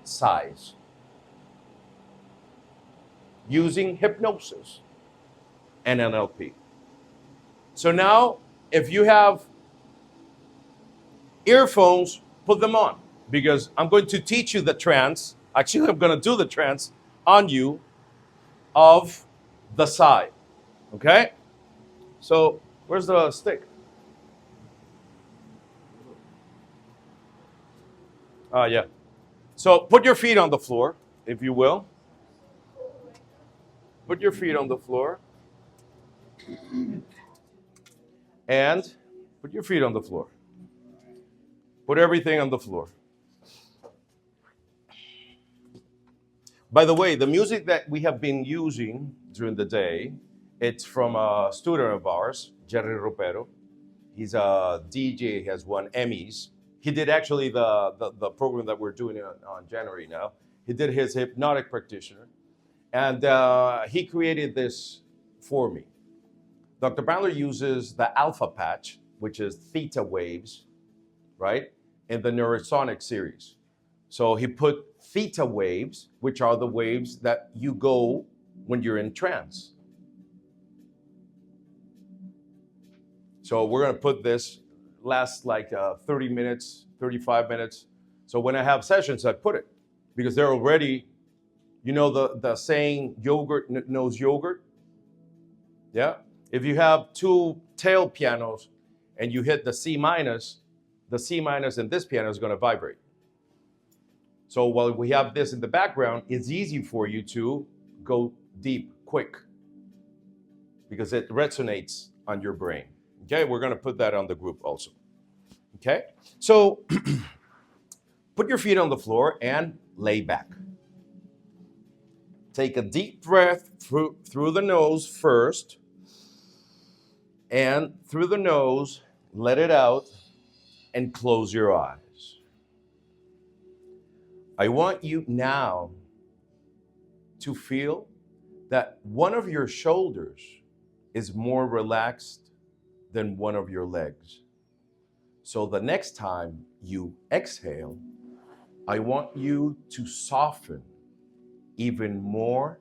size using hypnosis and NLP. So now, if you have earphones, put them on, because I'm going to teach you the trance. Actually, I'm going to do the trance on you of the side. Okay? So, where's the stick? Yeah. So, put your feet on the floor, if you will. Put your feet on the floor. And put your feet on the floor. Put everything on the floor. By the way, the music that we have been using during the day, it's from a student of ours, Jerry Ropero. He's a DJ, he has won Emmys. He did actually the program that we're doing on January now. He did his hypnotic practitioner. And he created this for me. Dr. Bandler uses the alpha patch, which is theta waves, right, in the Neurosonic series. So he put theta waves, which are the waves that you go when you're in trance. So we're going to put this, last like 30 minutes, 35 minutes. So when I have sessions, I put it, because they're already, you know, the saying, yogurt knows yogurt. Yeah. If you have 2 tail pianos and you hit the C minus in this piano is going to vibrate. So while we have this in the background, it's easy for you to go deep, quick, because it resonates on your brain. Okay, we're going to put that on the group also. Okay, so put your feet on the floor and lay back. Take a deep breath through the nose first, and through the nose, let it out, and close your eyes. I want you now to feel that one of your shoulders is more relaxed than one of your legs. So the next time you exhale, I want you to soften even more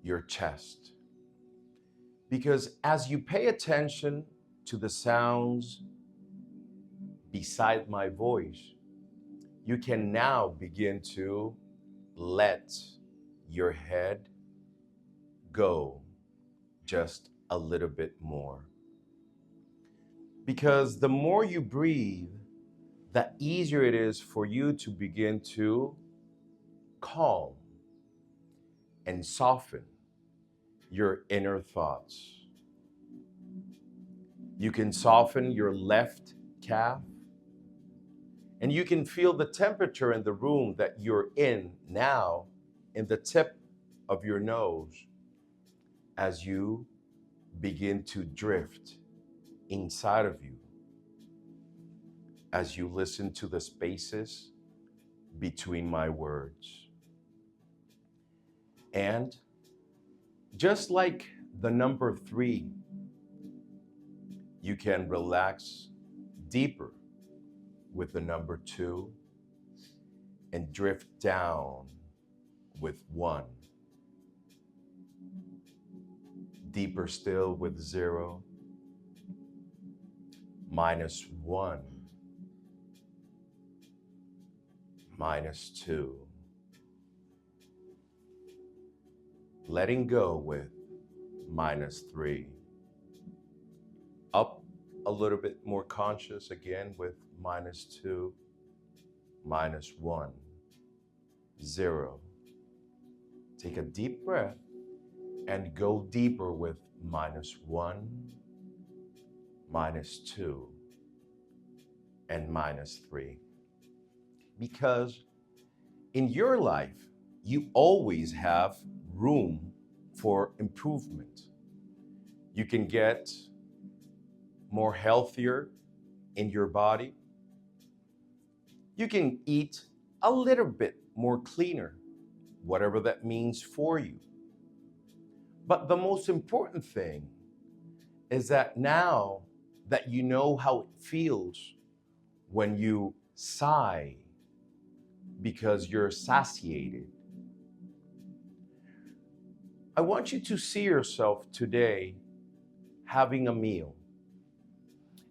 your chest. Because as you pay attention to the sounds beside my voice, you can now begin to let your head go just a little bit more. Because the more you breathe, the easier it is for you to begin to calm and soften your inner thoughts. You can soften your left calf, and you can feel the temperature in the room that you're in now in the tip of your nose as you begin to drift inside of you, as you listen to the spaces between my words. And just like the number 3, you can relax deeper with the number 2 and drift down with 1. Deeper still with 0, -1, -2. Letting go with -3. Up a little bit more conscious again with -2, -1, 0. Take a deep breath and go deeper with -1, -2, and -3. Because in your life, you always have room for improvement. You can get more healthier in your body. You can eat a little bit more cleaner, whatever that means for you. But the most important thing is that now that you know how it feels when you sigh because you're satiated, I want you to see yourself today having a meal.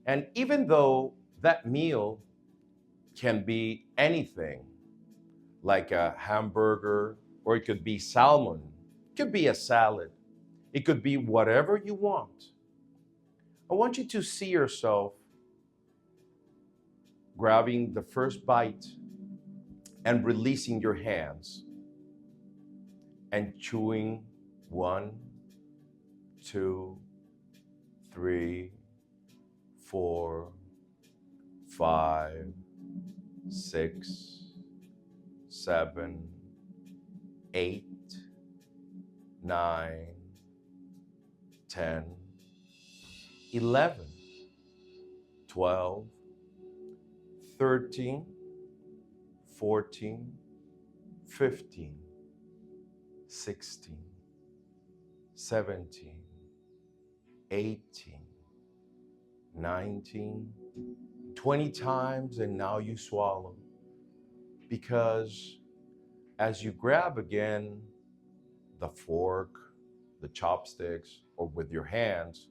And even though that meal can be anything, like a hamburger, or it could be salmon, it could be a salad, it could be whatever you want. I want you to see yourself grabbing the first bite and releasing your hands and chewing 1, 2, 3, 4, 5, 6, 7, 8, 9, 10, 11, 12, 13, 14, 15, 16, 17, 18, 19, 20 times, and now you swallow. Because as you grab again the fork, the chopsticks, or with your hands,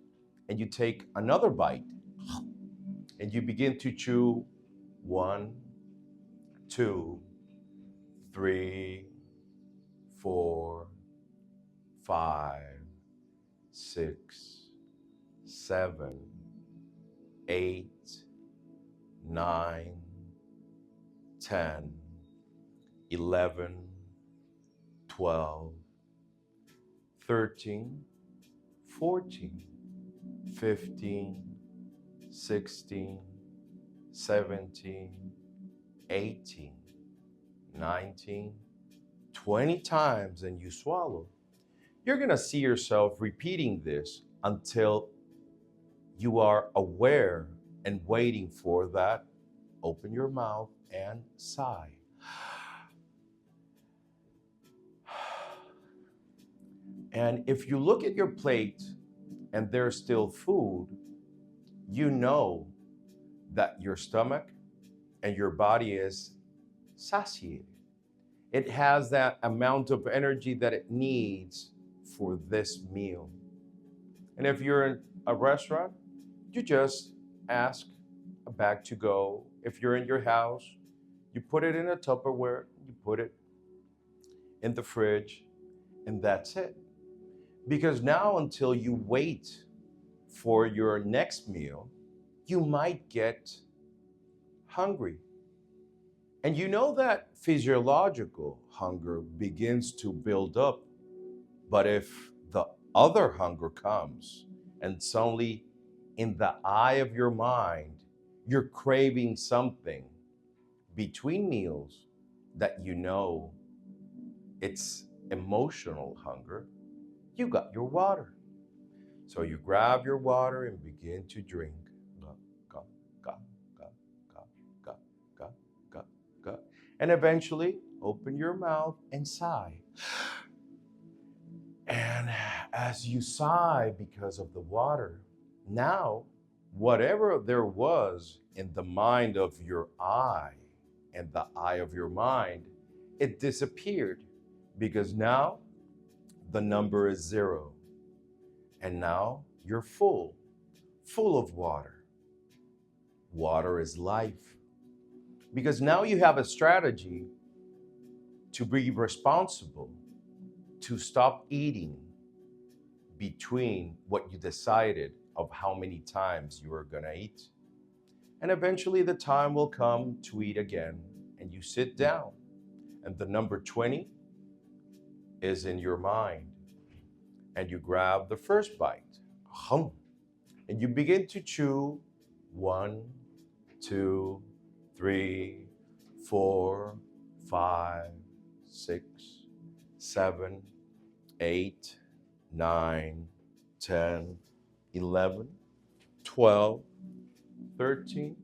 and you take another bite, and you begin to chew 1, 2, 3, 4, 5, 6, 7, 8, 9, 10, 11, 12, 13, 14, 15, 16, 17, 18, 19, 20 times, and you swallow. You're going to see yourself repeating this until you are aware and waiting for that. Open your mouth and sigh. And if you look at your plate and there's still food, you know that your stomach and your body is satiated. It has that amount of energy that it needs for this meal. And if you're in a restaurant, you just ask a bag to go. If you're in your house, you put it in a Tupperware, you put it in the fridge, and that's it. Because now, until you wait for your next meal, you might get hungry. And you know that physiological hunger begins to build up. But if the other hunger comes and suddenly in the eye of your mind, you're craving something between meals that you know it's emotional hunger, you got your water. So you grab your water and begin to drink. Go, go, go, go, go, go, go, go, go. And eventually open your mouth and sigh. And as you sigh because of the water, now whatever there was in the mind of your eye and the eye of your mind, it disappeared because now the number is 0. And now you're full of water. Water is life. Because now you have a strategy to be responsible, to stop eating between what you decided of how many times you are gonna eat. And eventually the time will come to eat again, and you sit down, and the number 20 is in your mind. And you grab the first bite, and you begin to chew 1, 2, 3, 4, 5, 6, 7, 8, 9, 10, 11, 12, 13,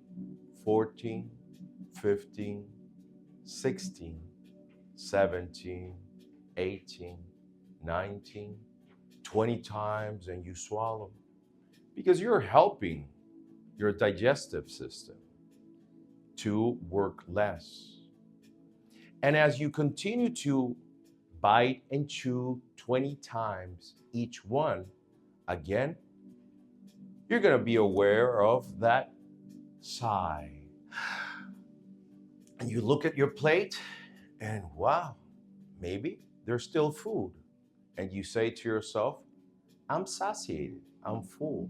14, 15, 16, 17, 18, 19, 20 times, and you swallow. Because you're helping your digestive system to work less. And as you continue to bite and chew 20 times each one, again, you're going to be aware of that sigh. And you look at your plate and wow, maybe there's still food. And you say to yourself, I'm satiated, I'm full.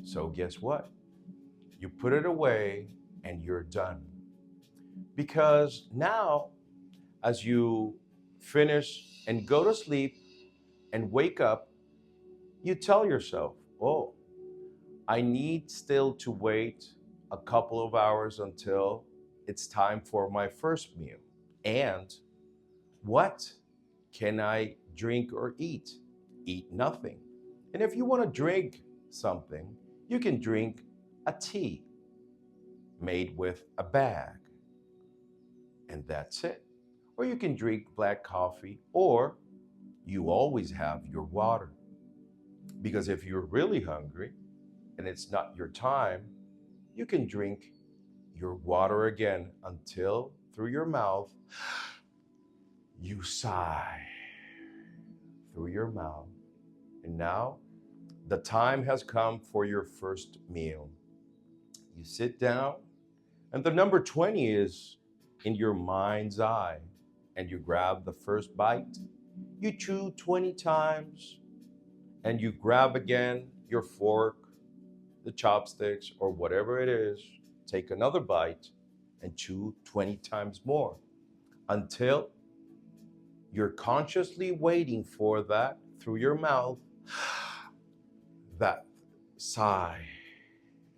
So guess what? You put it away and you're done. Because now, as you finish and go to sleep and wake up, you tell yourself, oh, I need still to wait a couple of hours until it's time for my first meal. And what can I drink or eat? Eat nothing. And if you want to drink something, you can drink a tea made with a bag. And that's it. Or you can drink black coffee, or you always have your water. Because if you're really hungry and it's not your time, you can drink your water again until through your mouth you sigh through your mouth. And now the time has come for your first meal. You sit down, and the number 20 is in your mind's eye, and you grab the first bite. You chew 20 times, and you grab again your fork, the chopsticks, or whatever it is. Take another bite and chew 20 times more until you're consciously waiting for that through your mouth, that sigh.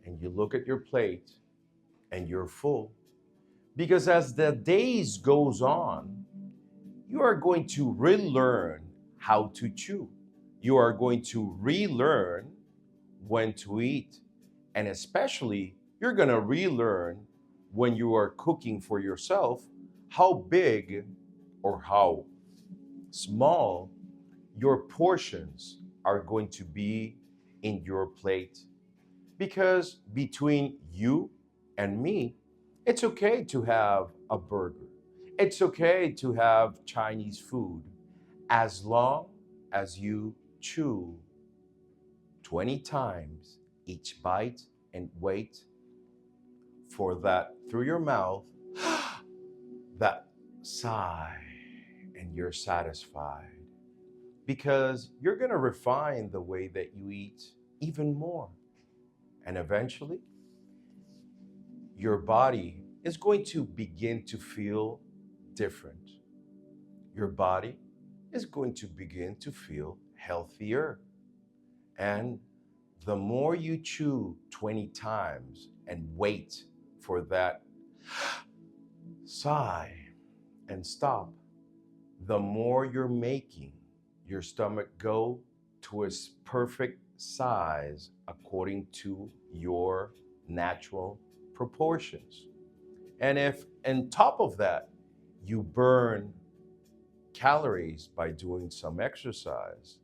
And you look at your plate and you're full. Because as the days goes on, you are going to relearn how to chew. You are going to relearn when to eat. And especially, you're going to relearn when you are cooking for yourself how big or how small your portions are going to be in your plate. Because between you and me, it's okay to have a burger. It's okay to have Chinese food as long as you chew 20 times each bite and wait for that through your mouth, that sigh, and you're satisfied. Because you're going to refine the way that you eat even more. And eventually, your body is going to begin to feel different. Your body is going to begin to feel healthier. And the more you chew 20 times and wait for that sigh and stop, the more you're making your stomach go to its perfect size according to your natural proportions. And if on top of that, you burn calories by doing some exercise,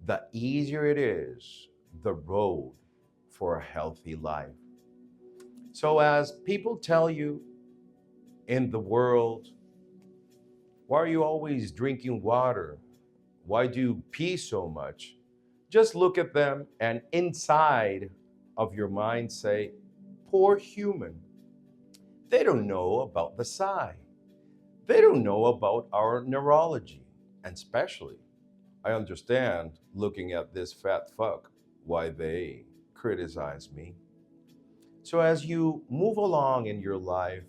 the easier it is the road for a healthy life. So as people tell you in the world, why are you always drinking water? Why do you pee so much? Just look at them and inside of your mind say, poor human. They don't know about the sigh. They don't know about our neurology. And especially, I understand looking at this fat fuck why they criticize me. So as you move along in your life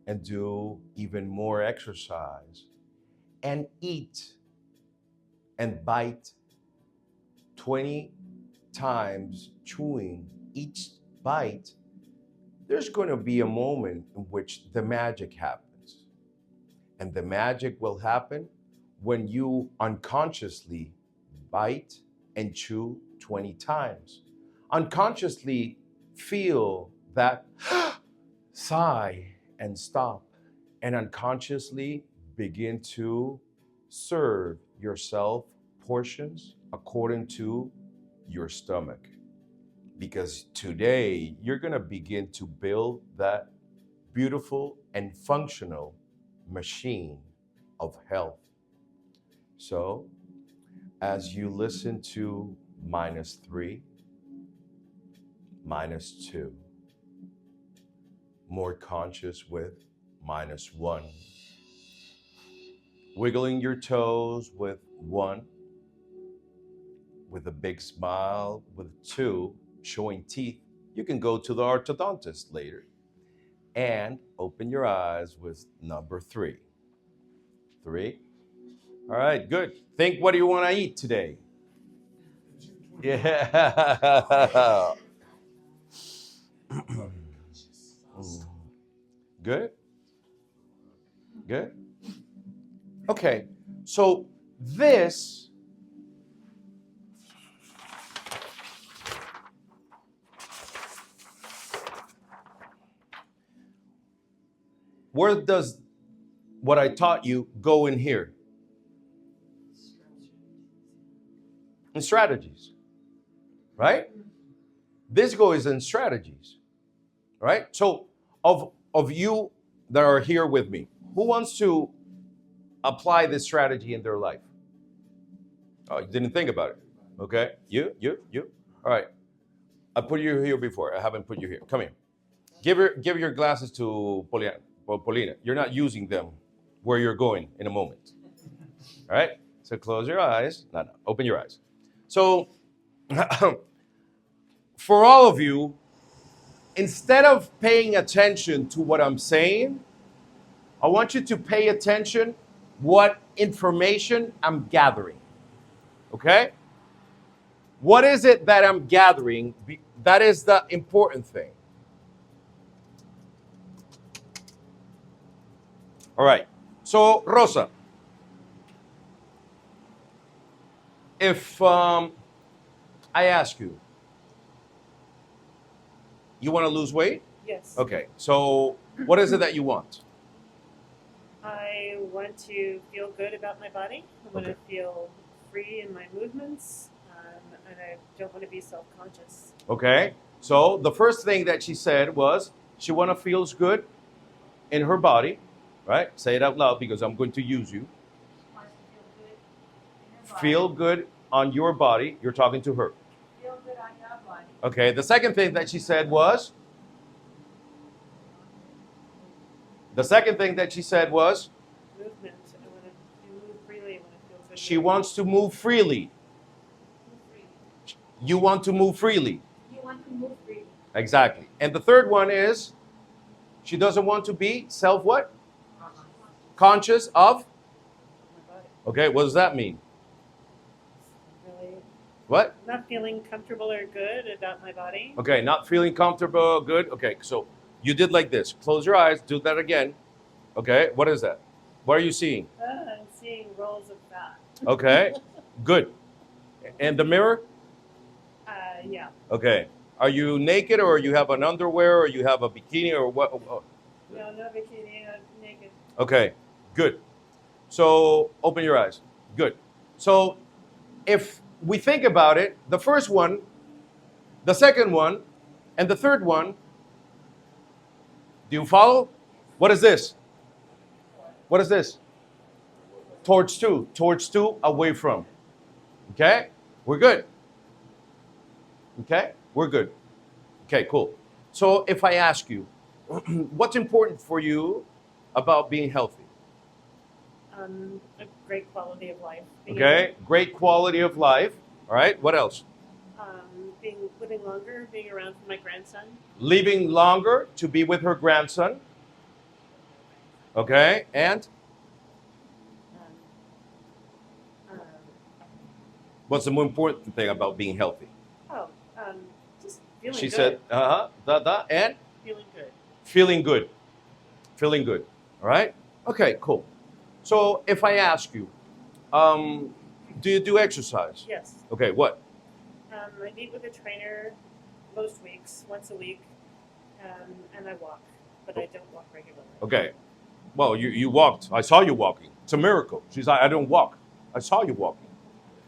and do even more exercise and eat and bite 20 times chewing each bite, there's going to be a moment in which the magic happens. And the magic will happen when you unconsciously bite and chew 20 times. Unconsciously feel that sigh and stop. And unconsciously begin to serve yourself portions according to your stomach. Because today you're going to begin to build that beautiful and functional machine of health. So, as you listen to -3, -2, more conscious with -1, wiggling your toes with 1, with a big smile with 2, showing teeth. You can go to the orthodontist later. And open your eyes with number 3. 3. All right, good. Think, what do you want to eat today? Yeah. Good. Good. Okay. So this where does what I taught you go in here? In strategies. Right? This goes in strategies. Right? So of you that are here with me, who wants to apply this strategy in their life? Oh, you didn't think about it. Okay. You. All right. I put you here before. I haven't put you here. Come here. Give your glasses to Paulina. You're not using them where you're going in a moment. All right? So close your eyes. No. Open your eyes. So for all of you, instead of paying attention to what I'm saying, I want you to pay attention what information I'm gathering. Okay? What is it that I'm gathering? That is the important thing. All right. So, Rosa, if I ask you, you want to lose weight? Yes. Okay. So, what is it that you want? I want to feel good about my body. I want Okay. to feel free in my movements, and I don't want to be self-conscious. Okay. So, the first thing that she said was she want to feel good in her body, right? Say it out loud because I'm going to use you. Wants to feel good in her body. Feel good on your body. You're talking to her. Feel good on your body. Okay. The second thing that she said was Movement. I want to move freely. I want to feel good. She wants to move freely. Move freely. You want to move freely. You want to move freely. Exactly. And the third one is she doesn't want to be self what? Conscious of? my body. Okay, what does that mean? Really What? not feeling comfortable or good about my body. Okay, not feeling comfortable, good. Okay, so you did like this. Close your eyes, do that again. Okay, what is that? What are you seeing? I'm seeing rolls of fat. Okay, good. And the mirror? Yeah. Okay. Are you naked or you have an underwear or you have a bikini or what? No bikini, naked. Okay, good. So open your eyes. Good. So if we think about it, the first one, the second one, and the third one, do you follow? What is this? What is this? Towards 2. Towards 2, away from. Okay? We're good. Okay? We're good. Okay, cool. So if I ask you, what's important for you about being healthy? A great quality of life. Okay? Great quality of life. All right? What else? Living longer, being around for my grandson. Living longer to be with her grandson. Okay? And what's the more important thing about being healthy? Just feeling She good. said, and Feeling good. feeling good. Feeling good. All right? Okay, cool. So if I ask you, do you do exercise? Yes. Okay, what? I meet with a trainer most weeks, once a week, and I walk, but I don't walk regularly. Okay. Well, you walked. I saw you walking. It's a miracle. She's like, I don't walk. I saw you walking.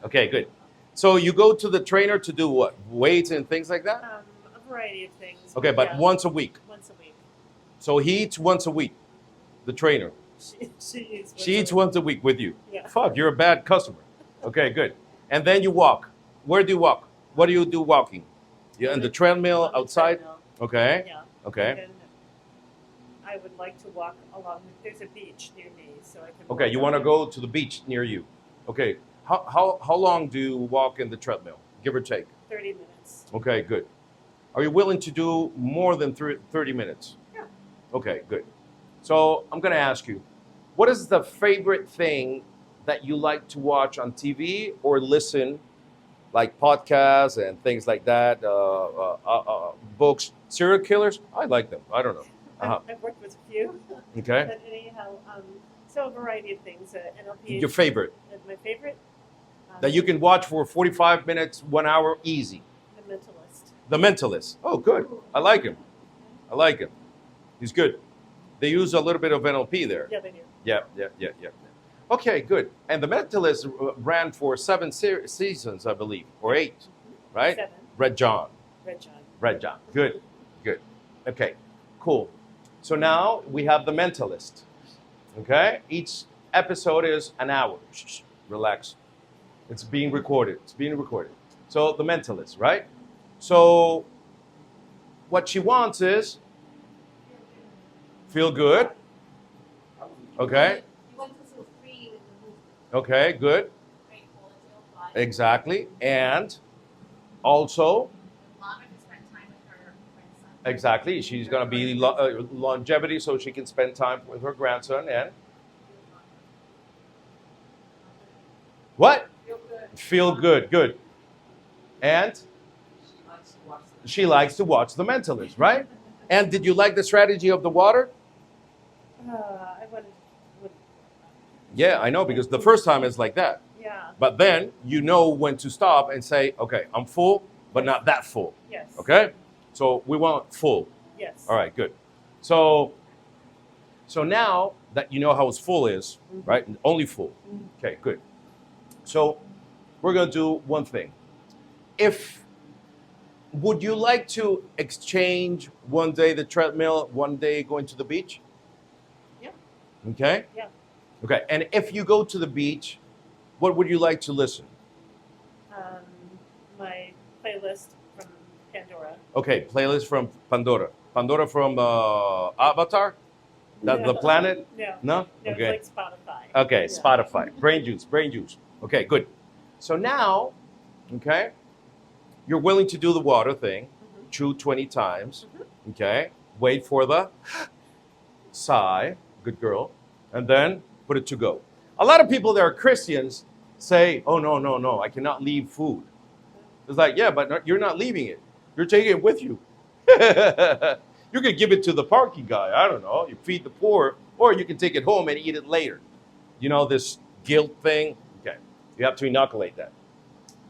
Okay, good. So you go to the trainer to do what? Weights and things like that? A variety of things. Okay, but yeah, once a week. once a week. So he eats once a week, the trainer. She eats once a week with you. Yeah. Fuck, you're a bad customer. Okay, good. And then you walk. Where do you walk? What do you do walking? Yeah, in the treadmill On the outside? treadmill, Okay, Yeah. okay. And then I would like to walk along. There's a beach near me, so I can. Okay, walk you up want to there. go to the beach near you. Okay, how long do you walk in the treadmill, give or take? 30 minutes. Okay, good. Are you willing to do more than 30 minutes? Yeah. Okay, good. So I'm going to ask you, what is the favorite thing that you like to watch on TV or listen, like podcasts and things like that, books? Serial killers? I like them. I don't know. Uh-huh. I've worked with a few. Okay. But anyhow, so a variety of things. NLP. Your favorite My favorite. that you can watch for 45 minutes, 1 hour, easy. The Mentalist. The Mentalist. Oh, good. I like him. I like him. He's good. They use a little bit of NLP there. Yeah, they do. Yeah. Okay, good. And The Mentalist ran for 7 seasons, I believe, or 8, right? 7. Red John. Red John. Good. Okay, cool. So now we have The Mentalist. Okay? Each episode is an hour. Shh, relax. It's being recorded. So The Mentalist, right? So what she wants is feel good. Okay? You want to feel free with the movement, Okay, good. great quality of life. Exactly. And also, Mama can spend time with her grandson. exactly, she's going to be longevity so she can spend time with her grandson and what? Feel good. Feel good, good. And She likes to watch the she likes to watch The Mentalist, right? And did you like the strategy of the water? I would. Yeah, I know, because the first time it's like that. Yeah. But then you know when to stop and say, okay, I'm full, but not that full. Yes. Okay? So we want full. Yes. All right, good. So now that you know how full is, right? Only full. Okay, good. So we're going to do one thing. Would you like to exchange one day the treadmill, one day going to the beach? Yeah. Okay? Yeah. Okay, and if you go to the beach, what would you like to listen? My playlist from Pandora. Okay, playlist from Pandora. Pandora from Avatar? The No. planet? No. No? No, Okay. it's like Spotify. Okay, Yeah. Spotify. Brain juice. Okay, good. So now, okay, you're willing to do the water thing, chew 20 times, okay, wait for the sigh, good girl, and then put it to go. A lot of people that are Christians say, oh, no, I cannot leave food. It's like, yeah, but you're not leaving it. You're taking it with you. You can give it to the parking guy. I don't know. You feed the poor, or you can take it home and eat it later. You know, this guilt thing. Okay. You have to inoculate that.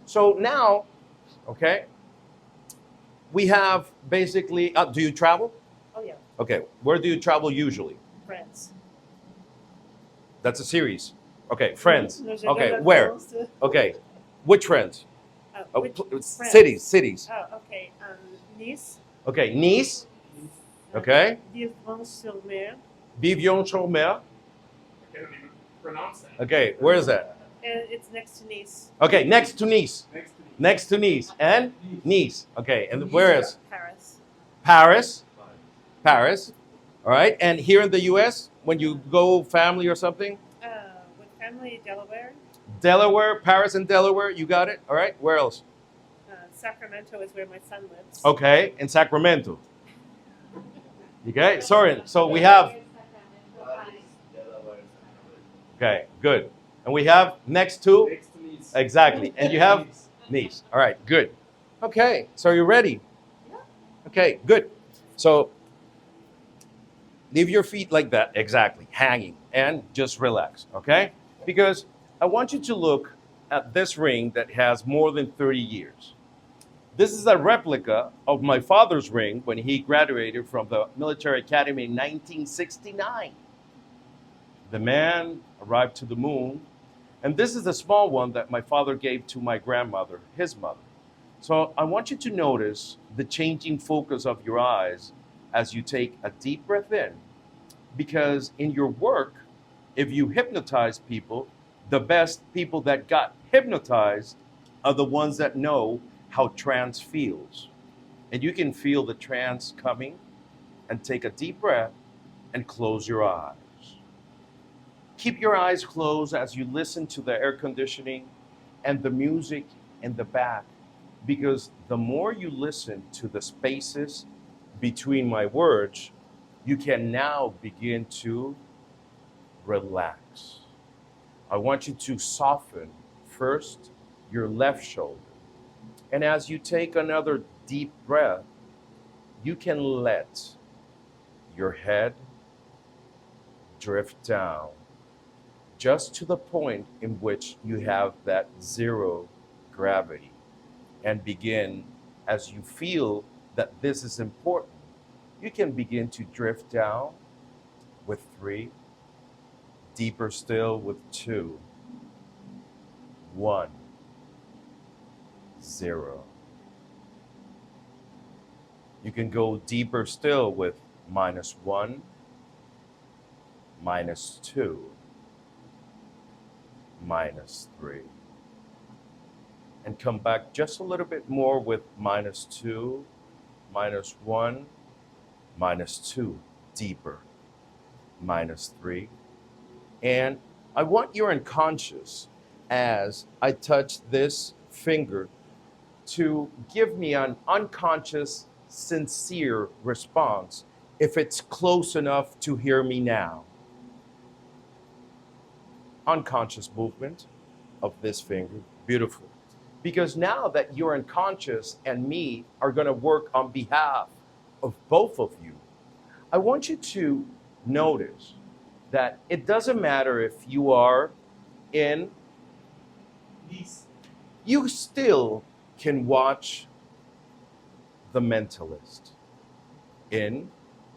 So now, okay, we have basically, do you travel? Oh yeah, Okay. Where do you travel usually? Friends. That's a series. Okay. Friends. No, Okay. no, no, Where? no, no. Okay. Which friends? Oh, Which friends? Cities. Oh, okay. Nice. Okay. Nice. Okay. Villefranche-sur-Mer. Vivion-sur-Mer. Can you pronounce that? Okay. Where is that? And it's next to Nice. Okay. Next to Nice. Next to me. Next to Nice. And Nice. Okay. And where is? Paris. Paris. All right. And here in the U.S., when you go family or something, With family, Delaware. Delaware, Paris and Delaware, you got it. All right. Where else? Sacramento is where my son lives. Okay. In Sacramento. Okay. Sorry. So we have. Okay. Good. And we have next to. Next to me. Exactly. And you have Nice. All right. Good. Okay. So you're ready. Yeah. Okay. Good. So leave your feet like that. Exactly. Hanging. And just relax. Okay. Because I want you to look at this ring that has more than 30 years. This is a replica of my father's ring when he graduated from the military academy in 1969. The man arrived to the moon, and this is the small one that my father gave to my grandmother, his mother. So I want you to notice the changing focus of your eyes as you take a deep breath in, because in your work, if you hypnotize people, the best people that got hypnotized are the ones that know how trance feels. And you can feel the trance coming and take a deep breath and close your eyes. Keep your eyes closed as you listen to the air conditioning and the music in the back, because the more you listen to the spaces between my words, you can now begin to relax. I want you to soften first your left shoulder. And as you take another deep breath, you can let your head drift down just to the point in which you have that zero gravity, and begin, as you feel that this is important, you can begin to drift down with 3, deeper still with 2, 1, 0. You can go deeper still with -1, -2, -3. And come back just a little bit more with -2, -1, -2, deeper, -3. And I want your unconscious, as I touch this finger, to give me an unconscious, sincere response if it's close enough to hear me now. Unconscious movement of this finger. Beautiful. Because now that your unconscious and me are going to work on behalf of both of you, I want you to notice that it doesn't matter if you are in, you still can watch The Mentalist in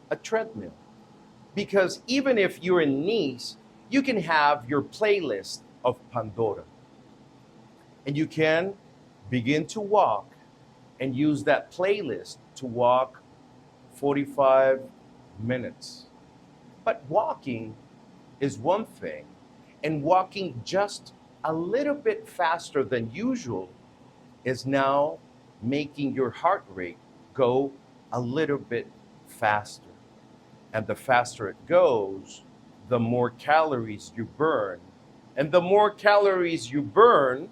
a treadmill. Because even if you're in Nice, you can have your playlist of Pandora. And you can begin to walk and use that playlist to walk 45 minutes. But walking is one thing, and walking just a little bit faster than usual is now making your heart rate go a little bit faster. And the faster it goes, the more calories you burn. And the more calories you burn,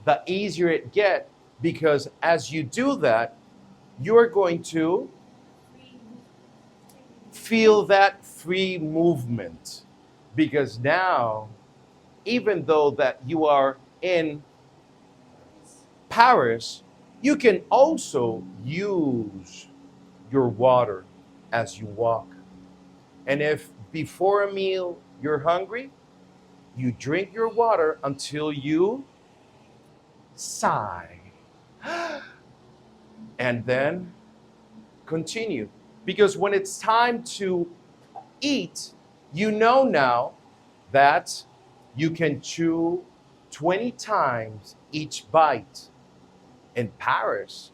the easier it gets, because as you do that, you're going to feel that free movement. Because now, even though that you are in Paris, you can also use your water as you walk. And if before a meal you're hungry, you drink your water until you sigh. And then continue. Because when it's time to eat, you know now that you can chew 20 times each bite. In Paris,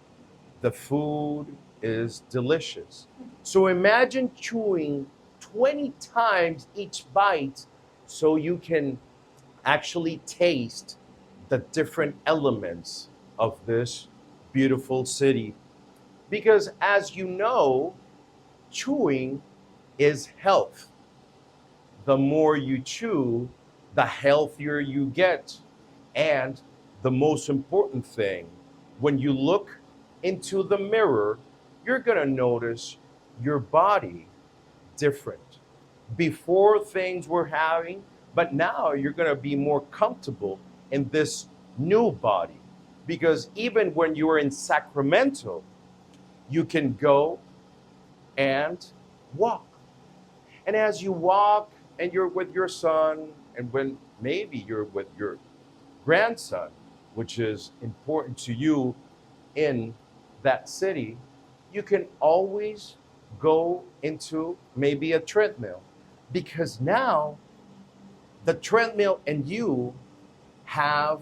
the food is delicious. So imagine chewing 20 times each bite so you can actually taste the different elements of this beautiful city. Because as you know, chewing is health. The more you chew, the healthier you get. And the most important thing, when you look into the mirror, you're going to notice your body different. Before things were having, but now you're going to be more comfortable in this new body. Because even when you were in Sacramento, you can go and walk. And as you walk and you're with your son, and when maybe you're with your grandson, which is important to you in that city, you can always go into maybe a treadmill. Because now the treadmill and you have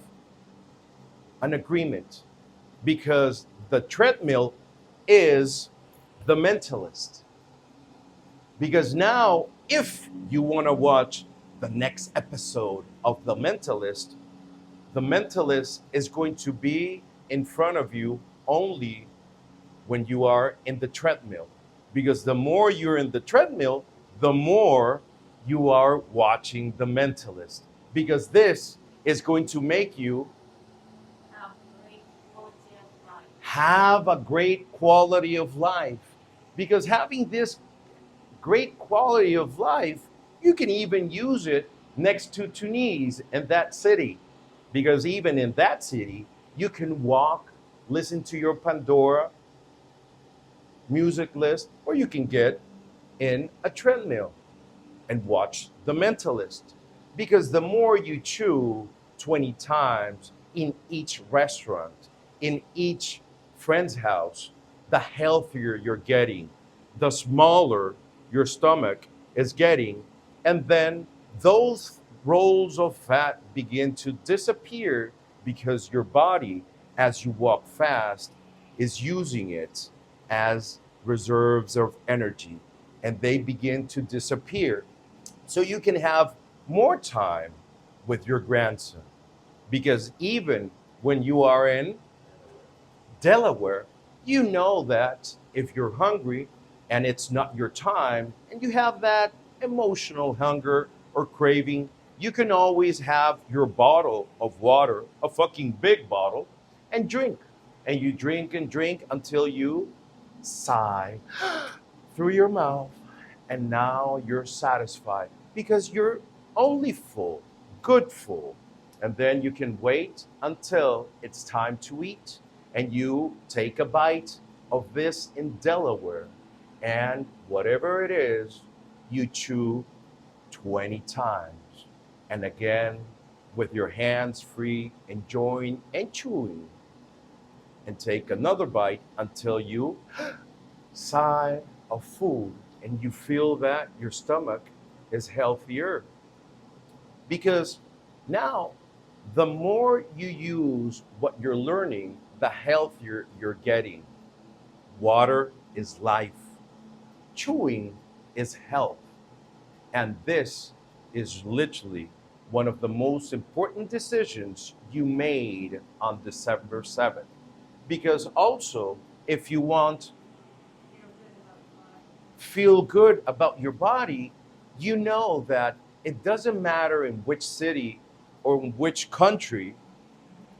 an agreement. Because the treadmill is the mentalist. Because now, if you want to watch the next episode of the mentalist is going to be in front of you only when you are in the treadmill. Because the more you're in the treadmill, the more you are watching the mentalist. Because this is going to make you Have a great quality of life. have a great quality of life. Because having this great quality of life, you can even use it next to Tunis in that city. Because even in that city, you can walk, listen to your Pandora music list, or you can get in a treadmill and watch The Mentalist. Because the more you chew 20 times in each restaurant, in each friend's house, the healthier you're getting, the smaller your stomach is getting. And then those rolls of fat begin to disappear because your body, as you walk fast, is using it as reserves of energy and they begin to disappear. So you can have more time with your grandson. Because even when you are in Delaware, you know that if you're hungry and it's not your time and you have that emotional hunger or craving, you can always have your bottle of water, a fucking big bottle, and drink. And you drink and drink until you sigh through your mouth, and now you're satisfied because you're only full, good full. And then you can wait until it's time to eat, and you take a bite of this in Delaware, and whatever it is, you chew 20 times. And again, with your hands free, enjoying and chewing, and take another bite until you sigh of food and you feel that your stomach is healthier. Because now, the more you use what you're learning, the healthier you're getting. Water is life, chewing is health. And this is literally one of the most important decisions you made on December 7th. Because also, if you want feel good about your body, you know that it doesn't matter in which city or in which country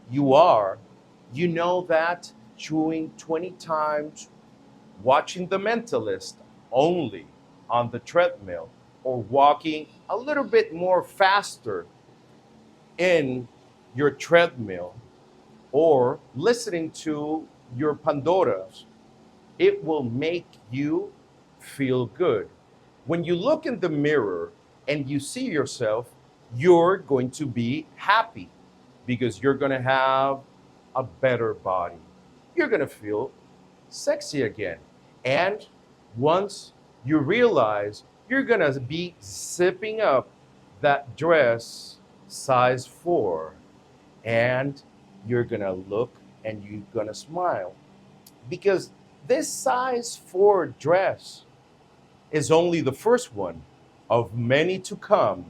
you are, you know that chewing 20 times, watching The Mentalist only on the treadmill, or walking a little bit more faster in your treadmill, or listening to your Pandoras, it will make you feel good. When you look in the mirror and you see yourself, you're going to be happy because you're going to have a better body. You're going to feel sexy again. And once you realize you're going to be zipping up that dress size 4, and you're going to look and you're going to smile because this size 4 dress is only the first one of many to come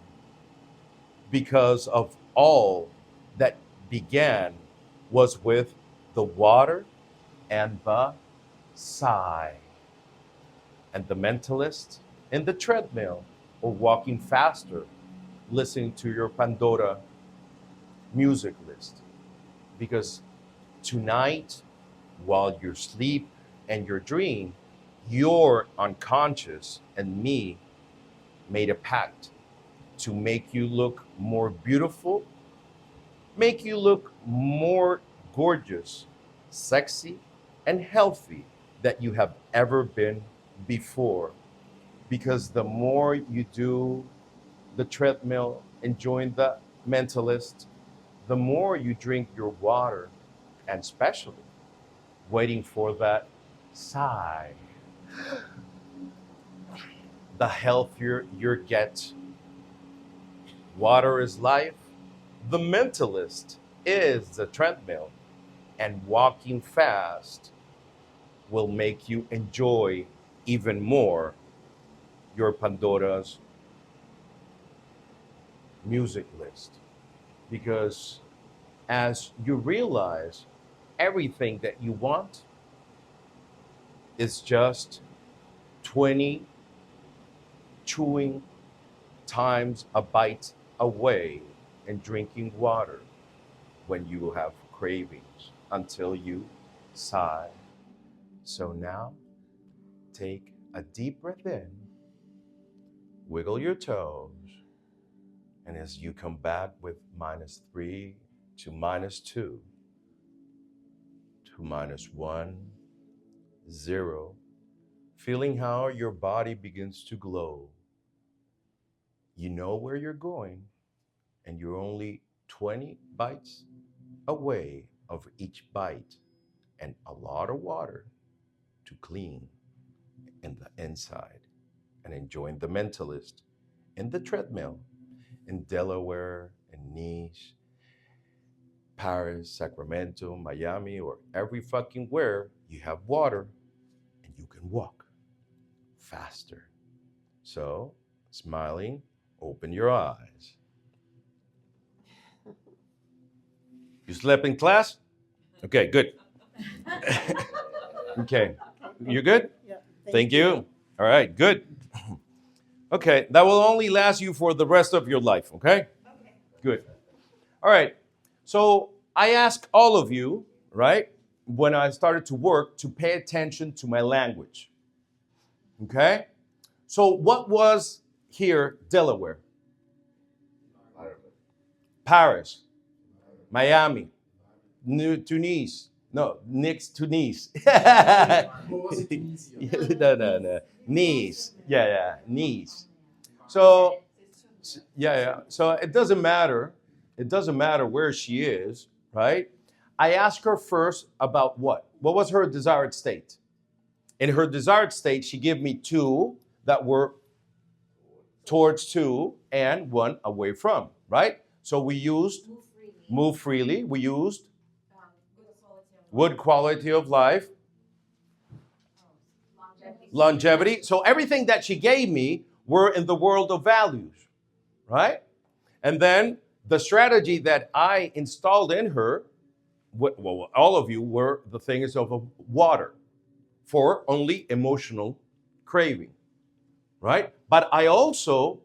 because of all that began was with the water and the sigh. And the mentalist in the treadmill or walking faster, listening to your Pandora music list. Because tonight, while you sleep and your dream, your unconscious and me made a pact to make you look more beautiful, make you look more gorgeous, sexy, and healthy that you have ever been before. Because the more you do the treadmill, enjoying the mentalist, the more you drink your water, and especially waiting for that sigh. the healthier you get. Water is life. The mentalist is the treadmill, and walking fast will make you enjoy even more your Pandora's music list. Because as you realize everything that you want is just 20 chewing times a bite away and drinking water when you have cravings until you sigh. So now take a deep breath in, wiggle your toes, and as you come back with -3 to -2 to -1, 0, feeling how your body begins to glow. You know where you're going, and you're only 20 bites away of each bite, and a lot of water to clean in the inside, and enjoying the mentalist in the treadmill in Delaware, in Nice, Paris, Sacramento, Miami, or every fucking where you have water and you can walk faster. So, smiling, open your eyes. You slept in class? Okay, good. Okay, you good? Yeah. Thank you. All right, good. Okay, that will only last you for the rest of your life, okay? Good. All right, so I ask all of you, right, when I started to work, to pay attention to my language, okay? So what was here, Delaware, Paris, Miami, Tunis, no, next to Nice. What was it, Tunisia? No. Nice. Yeah, Nice. So, yeah. So it doesn't matter. It doesn't matter where she is, right? I asked her first about what? What was her desired state? In her desired state, she gave me 2 that were towards 2 and 1 away from, right? So we used move freely. We used good quality of life, longevity. So everything that she gave me were in the world of values, right? And then the strategy that I installed in her, well, all of you, were the things of water for only emotional craving, right? But I also,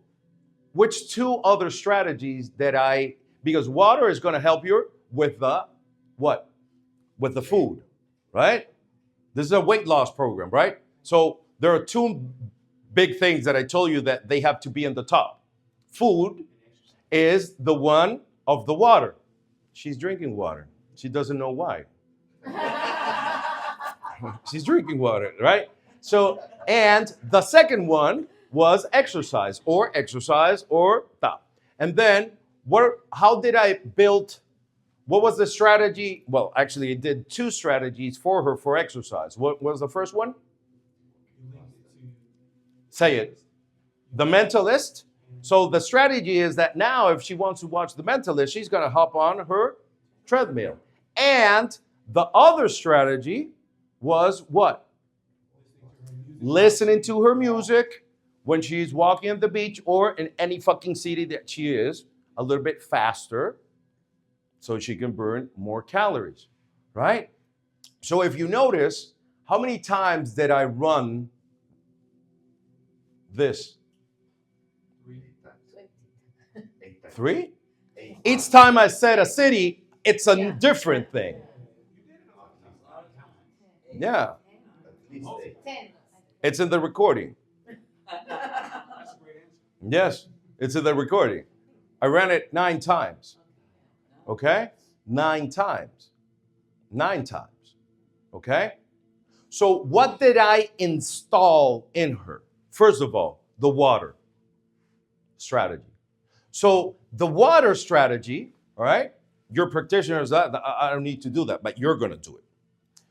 which 2 other strategies that because water is going to help you with the what? With the food, right? This is a weight loss program, right? So there are 2 big things that I told you that they have to be in the top. Food is the one of the water. She's drinking water. She doesn't know why. She's drinking water, right? So, and the second one was exercise or that. And then how did I build, what was the strategy? Well, actually, I did 2 strategies for her for exercise. What was the first one? Say it. The Mentalist. So the strategy is that now if she wants to watch The Mentalist, she's going to hop on her treadmill. And the other strategy was what? Listening to her music when she's walking on the beach or in any fucking city that she is, a little bit faster so she can burn more calories, right? So if you notice, how many times did I run this? 3? Each time I said a city, it's a different thing. Yeah. 10. It's in the recording. Yes, it's in the recording. I ran it 9 times. Okay? 9 times. 9 times. Okay? So what did I install in her? First of all, the water strategy. So the water strategy, all right? Your practitioners, I don't need to do that, but you're going to do it.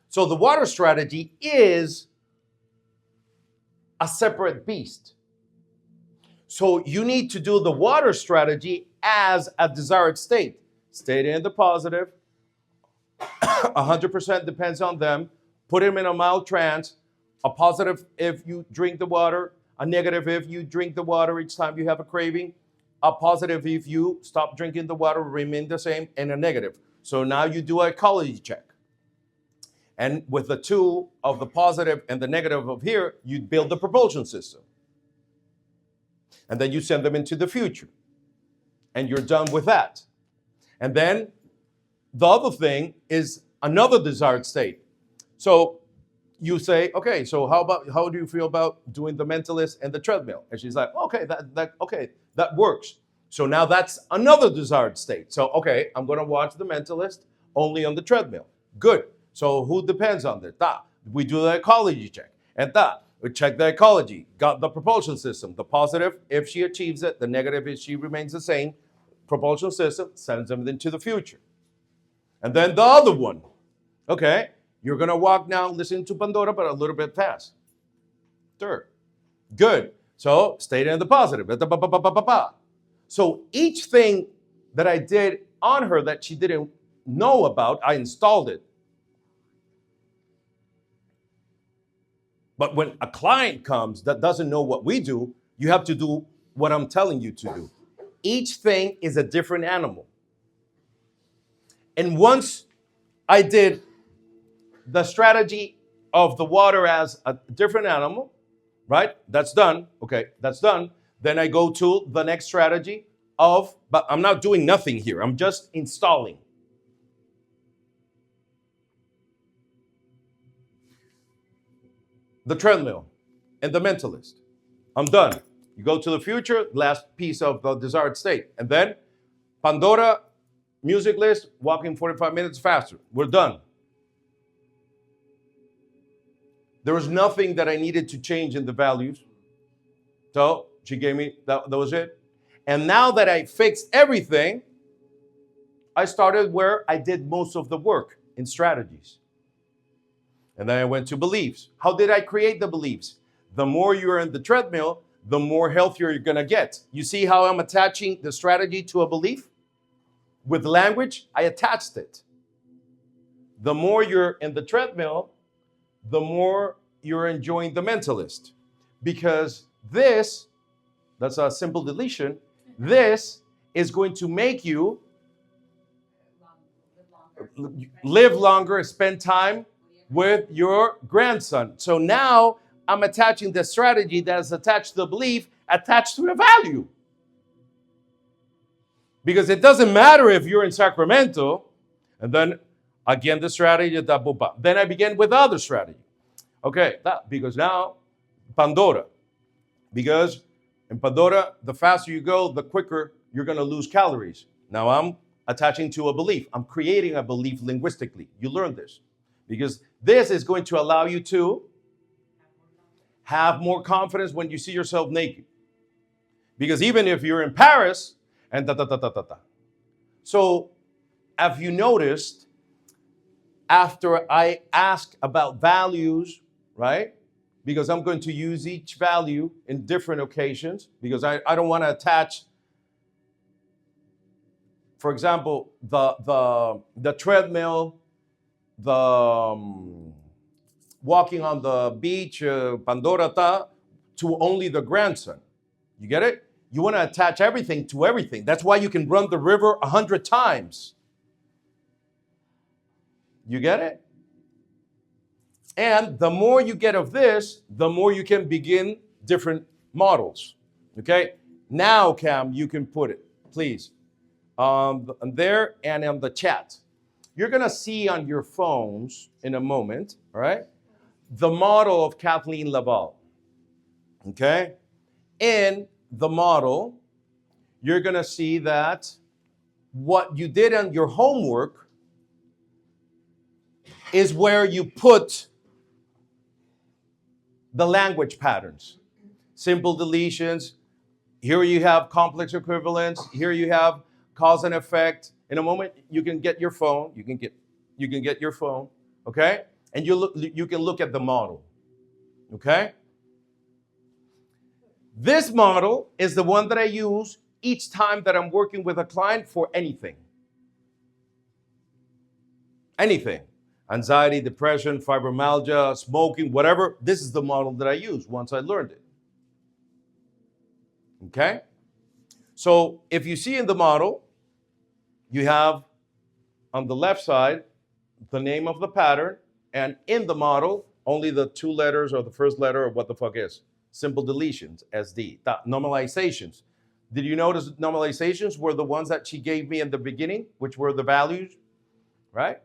So the water strategy is a separate beast. So you need to do the water strategy as a desired state. Stay in the positive. 100% depends on them. Put them in a mild trance. A positive if you drink the water. A negative if you drink the water each time you have a craving. A positive if you stop drinking the water, remain the same, and a negative. So now you do a ecology check. And with the two of the positive and the negative of here, you build the propulsion system. And then you send them into the future. And you're done with that. And then the other thing is another desired state. So you say, okay, so how do you feel about doing the mentalist and the treadmill? And she's like, okay, that works. So now that's another desired state. So, okay, I'm going to watch the mentalist only on the treadmill. Good. So who depends on this? We do the ecology check. And we check the ecology. Got the propulsion system. The positive, if she achieves it. The negative, if she remains the same. Propulsion system sends them into the future. And then the other one. Okay, you're going to walk now listening to Pandora, but a little bit fast. Third. Good. So stay in the positive. So each thing that I did on her that she didn't know about, I installed it. But when a client comes that doesn't know what we do, you have to do what I'm telling you to do. Each thing is a different animal. And once I did the strategy of the water as a different animal, right? That's done. Okay, that's done. Then I go to the next strategy but I'm not doing nothing here. I'm just installing. The treadmill and the mentalist. I'm done. You go to the future, last piece of the desired state. And then Pandora, music list, walking 45 minutes faster. We're done. There was nothing that I needed to change in the values. So she gave me, that was it. And now that I fixed everything, I started where I did most of the work in strategies. And then I went to beliefs. How did I create the beliefs? The more you're in the treadmill, the more healthier you're going to get. You see how I'm attaching the strategy to a belief? With language, I attached it. The more you're in the treadmill, the more you're enjoying the mentalist. Because that's a simple deletion, this is going to make you live longer, spend time with your grandson. So now I'm attaching the strategy that is attached to the belief, attached to the value. Because it doesn't matter if you're in Sacramento, and then again the strategy, then I begin with other strategy. Okay, because now Pandora. Because in Pandora, the faster you go, the quicker you're going to lose calories. Now I'm attaching to a belief. I'm creating a belief linguistically. You learn this. Because this is going to allow you to have more confidence when you see yourself naked. Because even if you're in Paris, and So, have you noticed, after I ask about values, right? Because I'm going to use each value in different occasions, because I don't want to attach, for example, the treadmill, the walking on the beach, Pandora, to only the grandson. You get it? You want to attach everything to everything. That's why you can run the river 100 times. You get it? And the more you get of this, the more you can begin different models. Okay? Now, Cam, you can put it, please, there and on the chat. You're going to see on your phones in a moment, all right, the model of Kathleen Laval. Okay? In the model, you're going to see that what you did on your homework is where you put the language patterns. Simple deletions. Here you have complex equivalence. Here you have cause and effect. In a moment, you can get your phone. You can get your phone, okay? And you can look at the model, okay? This model is the one that I use each time that I'm working with a client for anything. Anything. Anxiety, depression, fibromyalgia, smoking, whatever. This is the model that I use once I learned it. Okay? So if you see in the model, you have on the left side the name of the pattern, and in the model, only the two letters or the first letter of what the fuck is. Simple deletions, SD. Normalizations. Did you notice normalizations were the ones that she gave me in the beginning, which were the values, right?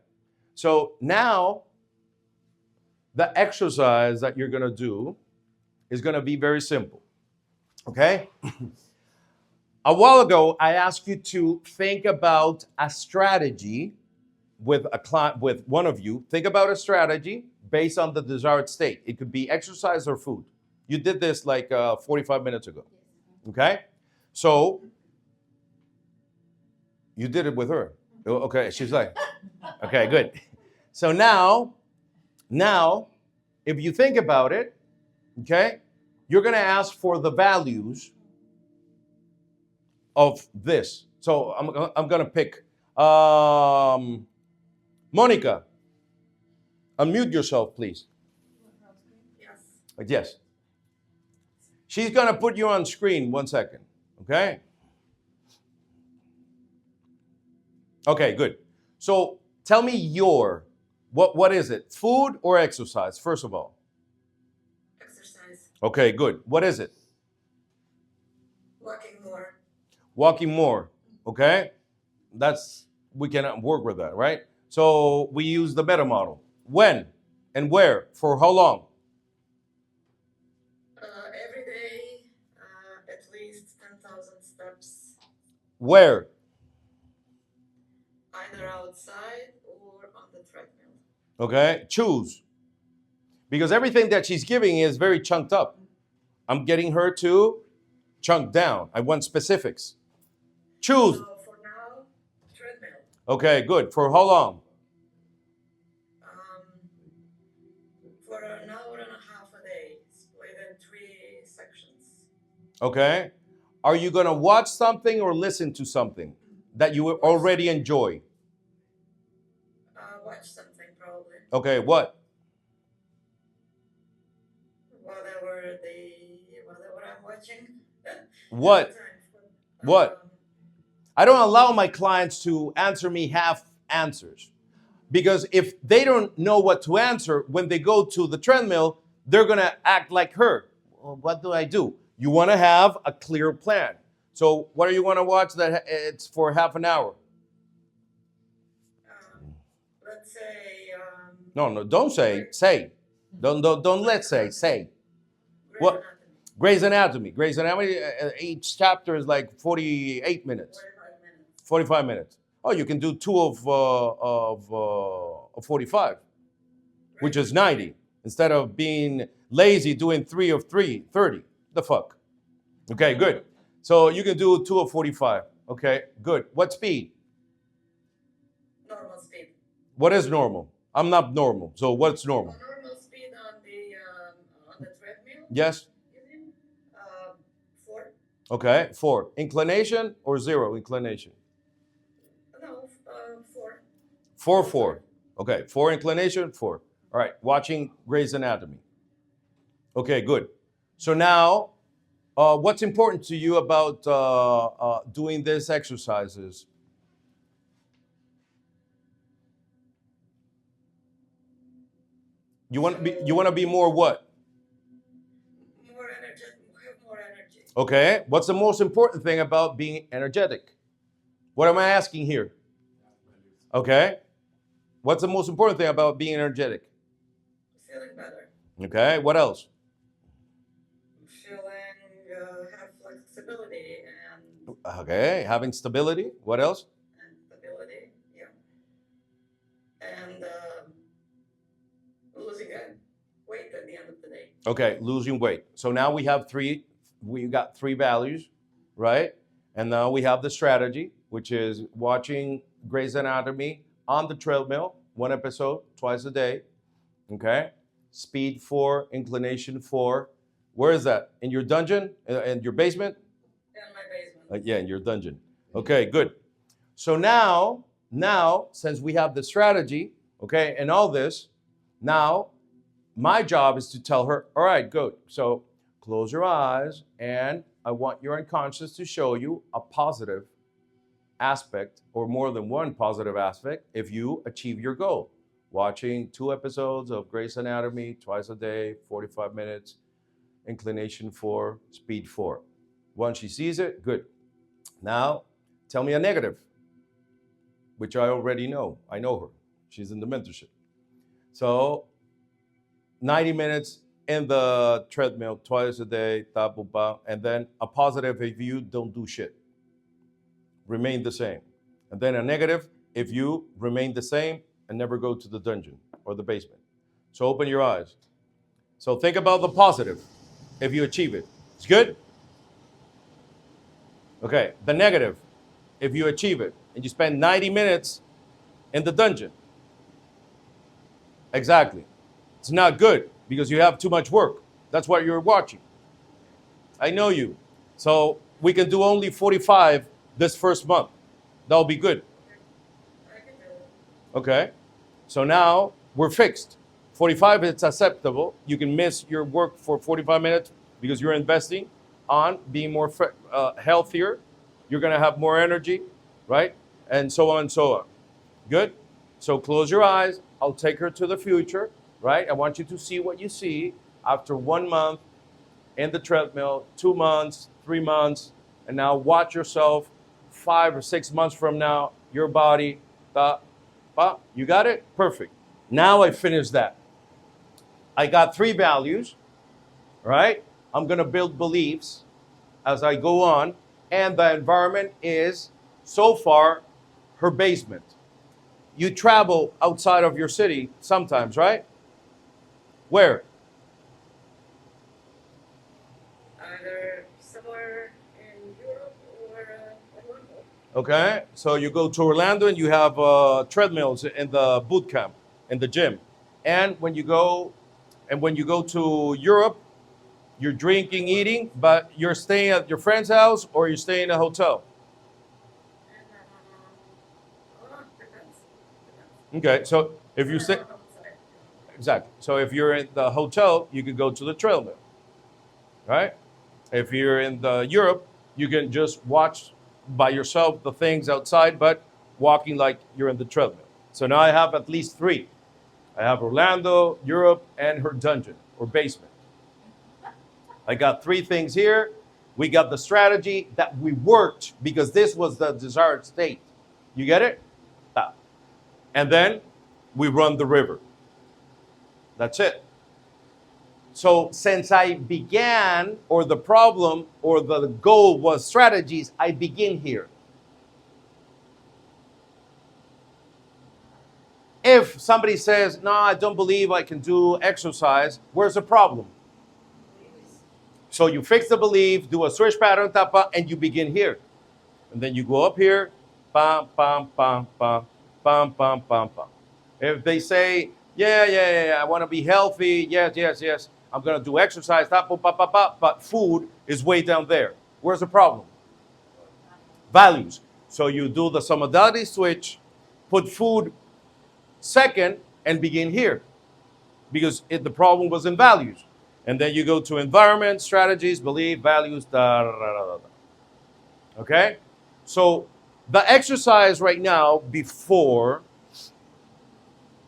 So now, the exercise that you're gonna do is gonna be very simple, okay? A while ago, I asked you to think about a strategy with a client, with one of you. Think about a strategy based on the desired state. It could be exercise or food. You did this like 45 minutes ago, okay? So, you did it with her. Okay, she's like, okay, good. So now, if you think about it, okay, you're gonna ask for the values of this. So I'm gonna pick Monica. Unmute yourself, please. Yes. She's gonna put you on screen 1 second. Okay. Okay, good. So tell me what is it? Food or exercise? First of all. Exercise. Okay, good. What is it? Walking more. Walking more. Okay. We can work with that, right? So we use the meta model. When and where? For how long? Every day, at least 10,000 steps. Where? Either outside or on the treadmill. Okay. Choose. Because everything that she's giving is very chunked up. I'm getting her to chunk down. I want specifics. Choose. So for now, treadmill. Okay, good. For how long? For an hour and a half a day, split in 3 sections. Okay. Are you going to watch something or listen to something that you already enjoy? Watch something probably. Okay, what? Whatever I'm watching. What? What? I don't allow my clients to answer me half answers. Because if they don't know what to answer, when they go to the treadmill, they're going to act like her. Well, what do I do? You want to have a clear plan. So what do you want to watch that it's for half an hour? Let's say. No, don't say. Say. Don't let's say. Say. Grey's What? Anatomy. Grey's Anatomy. Grey's Anatomy, each chapter is like 48 minutes. 45 minutes. 45 minutes. Oh, you can do 2 of 45, which is 90. Instead of being lazy, doing 3 of 30. The fuck? Okay, good. So you can do 2 of 45. Okay, good. What speed? Normal speed. What is normal? I'm not normal. So what's normal? Normal speed on the treadmill. Yes? You mean? 4. Okay, 4. Inclination or 0 inclination? No, 4. 4. Okay, 4 inclination, 4. All right, watching Grey's Anatomy. Okay, good. So now, what's important to you about doing these exercises? You want to be more what? More energy. Have more energy. Okay, what's the most important thing about being energetic? What am I asking here? Okay, what's the most important thing about being energetic? Feeling better. Okay, what else? Have flexibility and Okay, having stability. What else? stability. Yeah. And losing weight at the end of the day. Okay, losing weight. So now we got 3 values, right? And now we have the strategy, which is watching Grey's Anatomy on the treadmill, 1 episode, twice a day. Okay? Speed 4, inclination 4, Where is that? In your dungeon? In your basement? in my basement. Yeah, in your dungeon. Okay, good. So now, since we have the strategy, okay, and all this, now my job is to tell her, all right, good. So close your eyes, and I want your unconscious to show you a positive aspect, or more than one positive aspect, if you achieve your goal. Watching 2 episodes of Grey's Anatomy twice a day, 45 minutes, inclination 4, speed 4. Once she sees it, good. Now, tell me a negative, which I already know. I know her. She's in the mentorship. So, 90 minutes in the treadmill twice a day, and then a positive if you don't do shit. Remain the same. And then a negative if you remain the same and never go to the dungeon or the basement. So open your eyes. So think about the positive if you achieve it. It's good? Okay, the negative if you achieve it and you spend 90 minutes in the dungeon. Exactly. It's not good because you have too much work. That's what you're watching. I know you. So we can do only 45 this first month. That'll be good. I can do it. Okay. So now we're fixed. 45, it's acceptable. You can miss your work for 45 minutes because you're investing on being more healthier. You're going to have more energy, right? And so on and so on. Good? So close your eyes. I'll take her to the future, right? I want you to see what you see after 1 month in the treadmill, 2 months, 3 months, and now watch yourself 5 or 6 months from now, your body, you got it? Perfect. Now I finished that. I got 3 values, right? I'm going to build beliefs as I go on, and the environment is, so far, her basement. You travel outside of your city sometimes, right? Where? Either somewhere in Europe or Orlando. Okay, so you go to Orlando and you have treadmills in the boot camp, in the gym. And when you go to Europe, you're drinking, eating, but you're staying at your friend's house or you're staying in a hotel. And depends. Okay, so if you stay, exactly. So if you're in the hotel, you can go to the treadmill, right? If you're in the Europe, you can just watch by yourself the things outside, but walking like you're in the treadmill. So now I have at least 3. I have Orlando, Europe, and her dungeon or basement. I got 3 things here. We got the strategy that we worked because this was the desired state. You get it? And then we run the river. That's it. So since I began, or the problem or the goal was strategies, I begin here. If somebody says, no, I don't believe I can do exercise, where's the problem? So you fix the belief, do a switch pattern, tapa, and you begin here. And then you go up here, pam, pam, pam, pam, pam, pam, pam, pam. If they say, yeah, I want to be healthy, yes, I'm going to do exercise, tapa, pa, pa, pa, but food is way down there. Where's the problem? Values. So you do the submodality switch, put food second, and begin here. Because the problem was in values. And then you go to environment, strategies, belief, values, Okay? So the exercise right now, before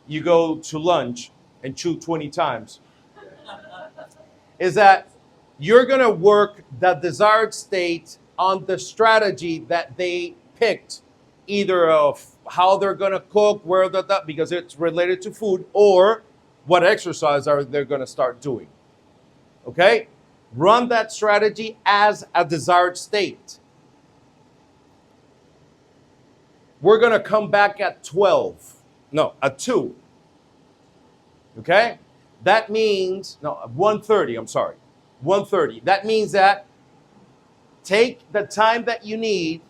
you go to lunch and chew 20 times, is that you're going to work the desired state on the strategy that they picked, either of how they're going to cook, where because it's related to food, or what exercise are they going to start doing. Okay? Run that strategy as a desired state. We're going to come back at 2. Okay? That means, 1:30, I'm sorry. 1:30. That means that take the time that you need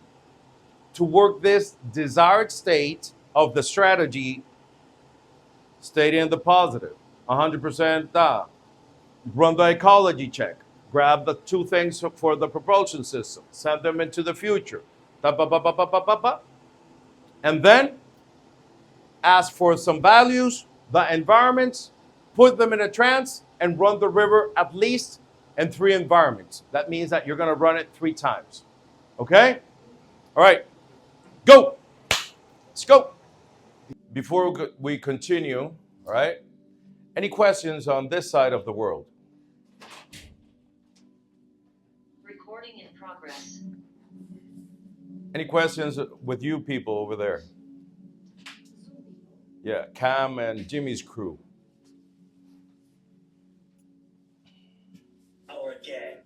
to work this desired state of the strategy, stay in the positive, 100% Run the ecology check. grab the two things for the propulsion system, send them into the future, da, ba, ba, ba, ba, ba, ba, ba. And then ask for some values, the environments, put them in a trance, and run the river at least in 3 environments. That means that you're going to run it 3 times. Okay? All right. Go. Let's go. Before we continue, all right? Any questions on this side of the world? Recording in progress. Any questions with you people over there? Yeah, Cam and Jimmy's crew. Our gang.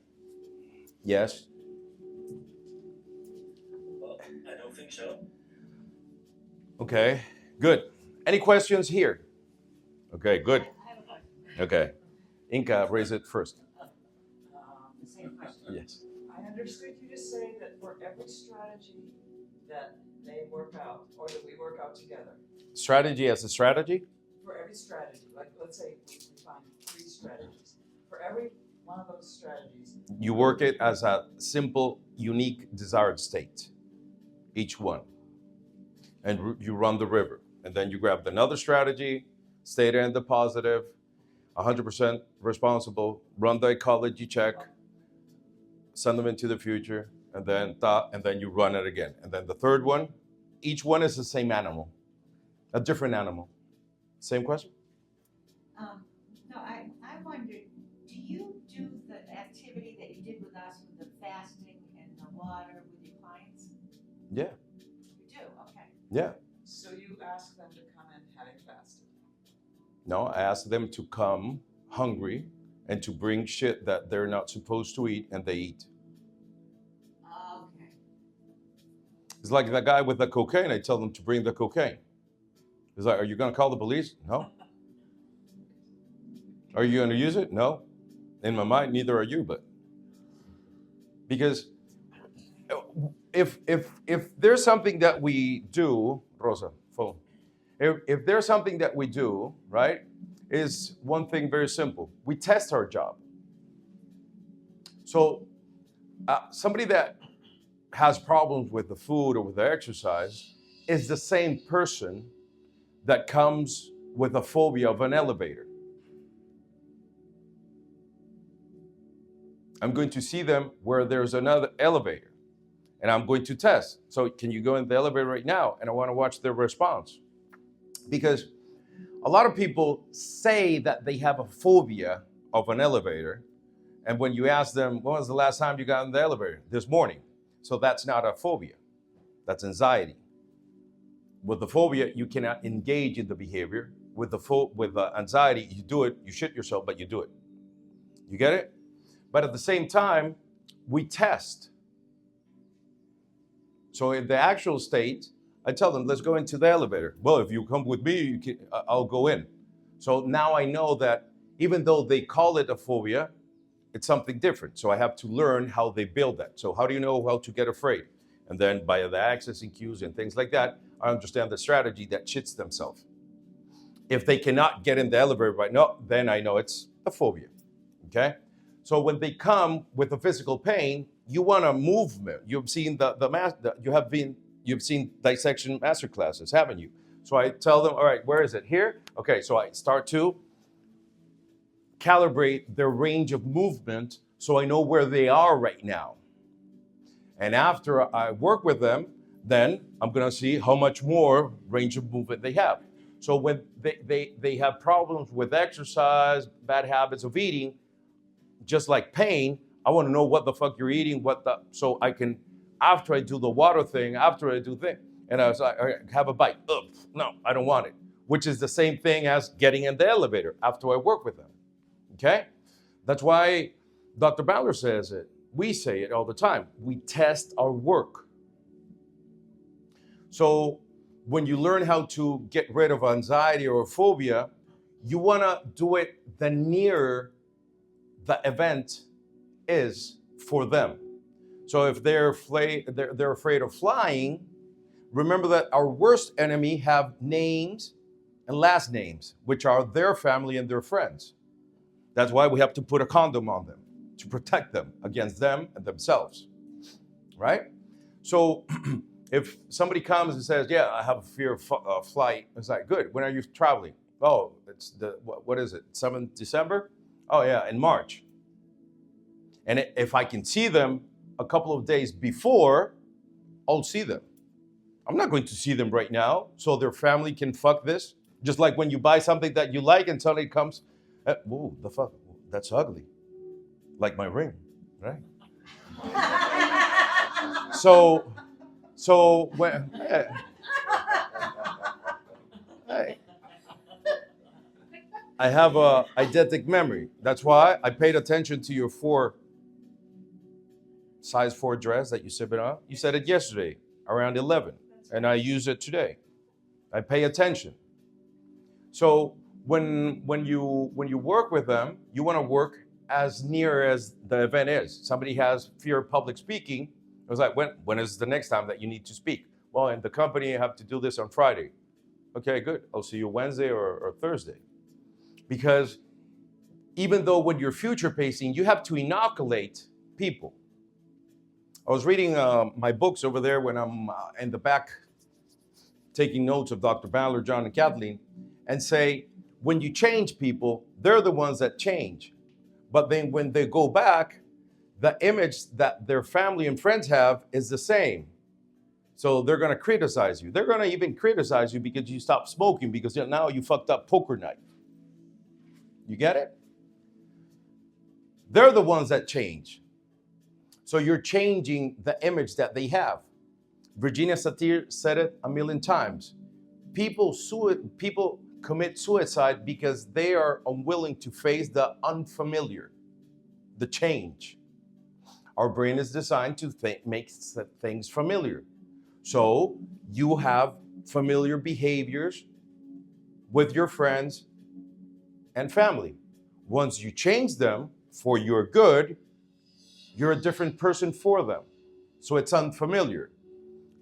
Yes. Well, I don't think so. Okay, good. Any questions here? Okay, good. I have a question. Okay. Inca, raise it first. The same question. Yes. I understood you to say that for every strategy that they work out, or that we work out together, Strategy as a strategy? for every strategy, like let's say we find 3 strategies. For every one of those strategies, You work it as a simple, unique, desired state. Each one. And you run the river. And then you grab another strategy, stay there in the positive, 100% responsible, run the ecology check, send them into the future, and then you run it again. And then the third one, each one is the same animal, a different animal. Same question? No, I wondered, do you do the activity that you did with us with the fasting and the water with your clients? Yeah. You do, okay. Yeah. so you ask them to come in having fasted. No, I ask them to come hungry and to bring shit that they're not supposed to eat and they eat. Okay. It's like that guy with the cocaine. I tell them to bring the cocaine. He's like, are you going to call the police? No. Are you going to use it? No. In my mind, neither are you, but because if there's something that we do, Rosa, phone. If there's something that we do, right, is one thing very simple. We test our job. So somebody that has problems with the food or with the exercise is the same person that comes with a phobia of an elevator. I'm going to see them where there's another elevator and I'm going to test. So can you go in the elevator right now? And I want to watch their response. Because a lot of people say that they have a phobia of an elevator. And when you ask them, when was the last time you got in the elevator? This morning. So that's not a phobia. That's anxiety. With the phobia, you cannot engage in the behavior. With the anxiety, you do it, you shit yourself, but you do it. You get it? But at the same time, we test. So in the actual state, I tell them, let's go into the elevator. Well, if you come with me, I'll go in. So now I know that even though they call it a phobia, it's something different. So I have to learn how they build that. So how do you know how to get afraid? And then by the accessing cues and things like that, I understand the strategy that shits themselves. If they cannot get in the elevator right now, then I know it's a phobia. Okay? So when they come with a physical pain, you want a movement. You've seen you've seen dissection master classes, haven't you? So I tell them, all right, where is it? Here? Okay, so I start to calibrate their range of movement so I know where they are right now. And after I work with them, then I'm gonna see how much more range of movement they have. So when they have problems with exercise, bad habits of eating, just like pain, I want to know what the fuck you're eating, so I can, after I do the water thing, after I do thing, and I was like, all right, have a bite. Ugh, no, I don't want it. Which is the same thing as getting in the elevator after I work with them. Okay? That's why Dr. Ballard says it. We say it all the time. We test our work. So when you learn how to get rid of anxiety or phobia, you want to do it the nearer the event is for them. So if they're afraid of flying, remember that our worst enemy have names and last names, which are their family and their friends. That's why we have to put a condom on them to protect them against them and themselves, right? So if somebody comes and says, yeah, I have a fear of flight, it's like, good. When are you traveling? Oh, it's what is it, 7th December? Oh, yeah, in March. And if I can see them a couple of days before, I'll see them. I'm not going to see them right now so their family can fuck this. Just like when you buy something that you like and suddenly it comes, whoa, the fuck, that's ugly. Like my ring, right? So when, hey, I have a eidetic memory. That's why I paid attention to your size 4 dress that you said it on. You said it yesterday around 11, and I use it today. I pay attention. So when you work with them, you want to work as near as the event is. Somebody has fear of public speaking. I was like, when is the next time that you need to speak? Well, in the company, you have to do this on Friday. Okay, good. I'll see you Wednesday or Thursday. Because even though when you're future pacing, you have to inoculate people. I was reading my books over there when I'm in the back taking notes of Dr. Bandler, John, and Kathleen, and say, when you change people, they're the ones that change. But then when they go back, the image that their family and friends have is the same. So they're going to criticize you. They're going to even criticize you because you stopped smoking because now you fucked up poker night. You get it? They're the ones that change. So you're changing the image that they have. Virginia Satir said it a million times. People commit suicide because they are unwilling to face the unfamiliar, the change. Our brain is designed to make things familiar. So you have familiar behaviors with your friends and family. Once you change them for your good, you're a different person for them. So it's unfamiliar.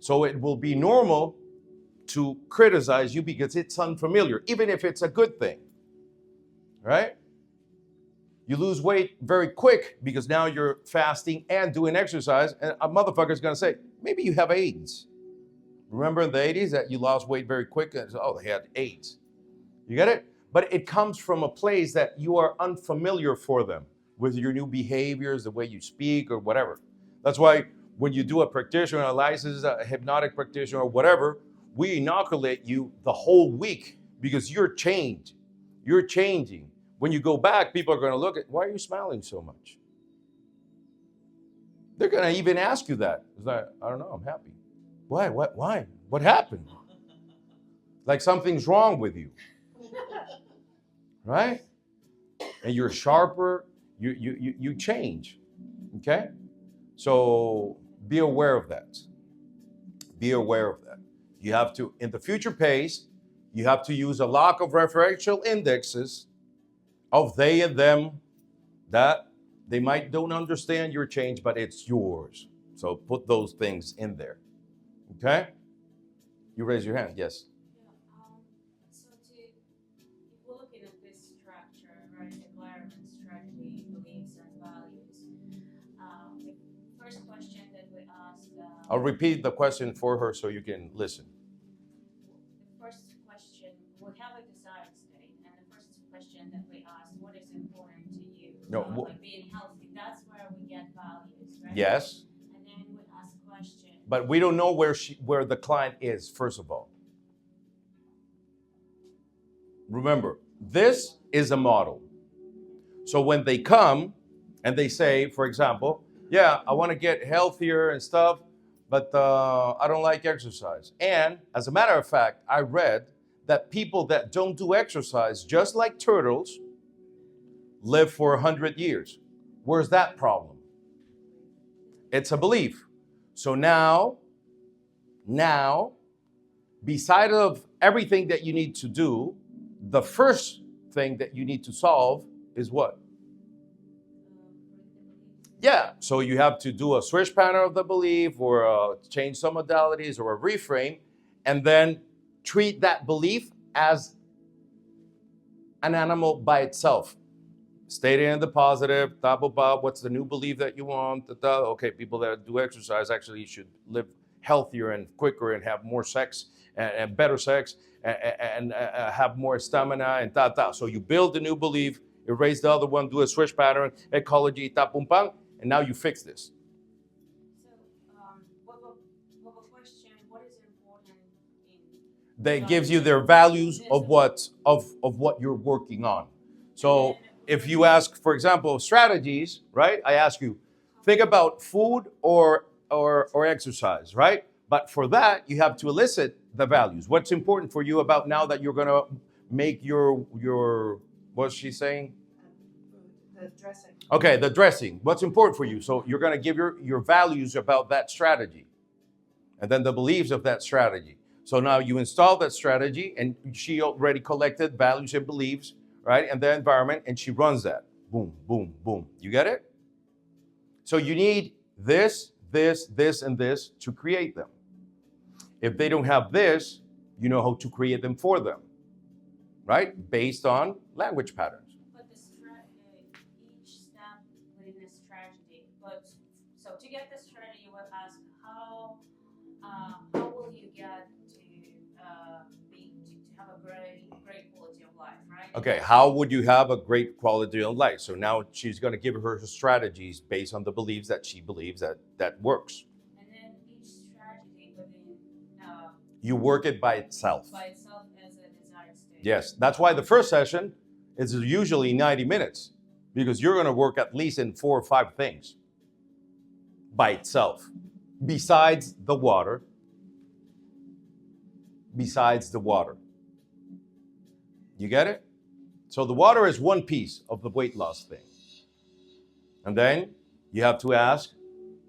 So it will be normal to criticize you because it's unfamiliar, even if it's a good thing, right? You lose weight very quick because now you're fasting and doing exercise, and a motherfucker's gonna say, maybe you have AIDS. Remember in the 80s that you lost weight very quick? And oh, they had AIDS. You get it? But it comes from a place that you are unfamiliar for them with your new behaviors, the way you speak or whatever. That's why when you do a practitioner, a licensed a hypnotic practitioner or whatever, we inoculate you the whole week because you're changed. You're changing. When you go back, people are going to look at, why are you smiling so much? They're going to even ask you that. It's like, I don't know, I'm happy. Why? Why? What happened? Like something's wrong with you. Right? And you're sharper, you change. Okay? So be aware of that. Be aware of that. You have to, in the future pace, you have to use a lot of referential indexes of they and them that they might don't understand your change, but it's yours. So put those things in there. Okay? You raise your hand, yes. So if we're looking at this structure, right, environment, strategy, beliefs, and values, the first question that we ask... I'll repeat the question for her so you can listen. The first question, we have a desired state, and the first question that we ask, what is important to you? No, like being healthy, that's where we get values, right? Yes. And then we ask questions. But we don't know where the client is, first of all. Remember, this is a model. So when they come and they say, for example, yeah, I want to get healthier and stuff, but I don't like exercise. And as a matter of fact, I read that people that don't do exercise, just like turtles, live for 100 years. Where's that problem? It's a belief. So now, beside of everything that you need to do, the first thing that you need to solve is what? Yeah, so you have to do a switch pattern of the belief or change some modalities or a reframe, and then treat that belief as an animal by itself. Stay in the positive. Blah, blah, blah. What's the new belief that you want? Okay, people that do exercise actually should live healthier and quicker and have more sex and better sex and have more stamina and ta. So you build the new belief, erase the other one, do a switch pattern, ecology, ta pum pam, and now you fix this. So, what a question, what is important in That gives you their values of what you're working on. So if you ask, for example, strategies, right? I ask you, think about food or exercise, right? But for that, you have to elicit the values. What's important for you about now that you're gonna make your what's she saying? The dressing. Okay, the dressing. What's important for you? So you're gonna give your values about that strategy, and then the beliefs of that strategy. So now you install that strategy, and she already collected values and beliefs, right? And the environment, and she runs that. Boom, boom, boom. You get it? So you need this, and this to create them. If they don't have this, you know how to create them for them, right? Based on language patterns. But each step within the strategy. But so to get the strategy, you would ask how will you get to have a great quality of life, right? Okay, how would you have a great quality of life? So now she's going to give her strategies based on the beliefs that she believes that works. And then each strategy within you work it by itself. As a desired state. Yes, that's why the first session is usually 90 minutes, because you're going to work at least in 4 or 5 things by itself, besides the water. You get it? So the water is one piece of the weight loss thing. And then you have to ask,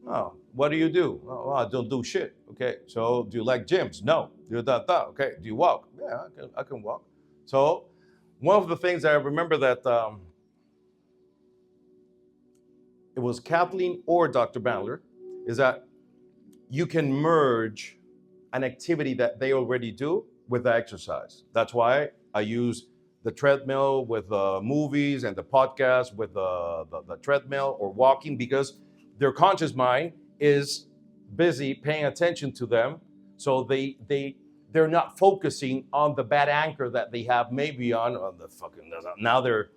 oh, what do you do? Oh, I don't do shit. Okay, so do you like gyms? No. Okay, do you walk? Yeah, I can walk. So one of the things I remember that it was Kathleen or Dr. Bandler, is that you can merge an activity that they already do with the exercise. That's why I use the treadmill with movies and the podcast with the treadmill or walking, because their conscious mind is busy paying attention to them. So they're not focusing on the bad anchor that they have maybe on the fucking, now they're,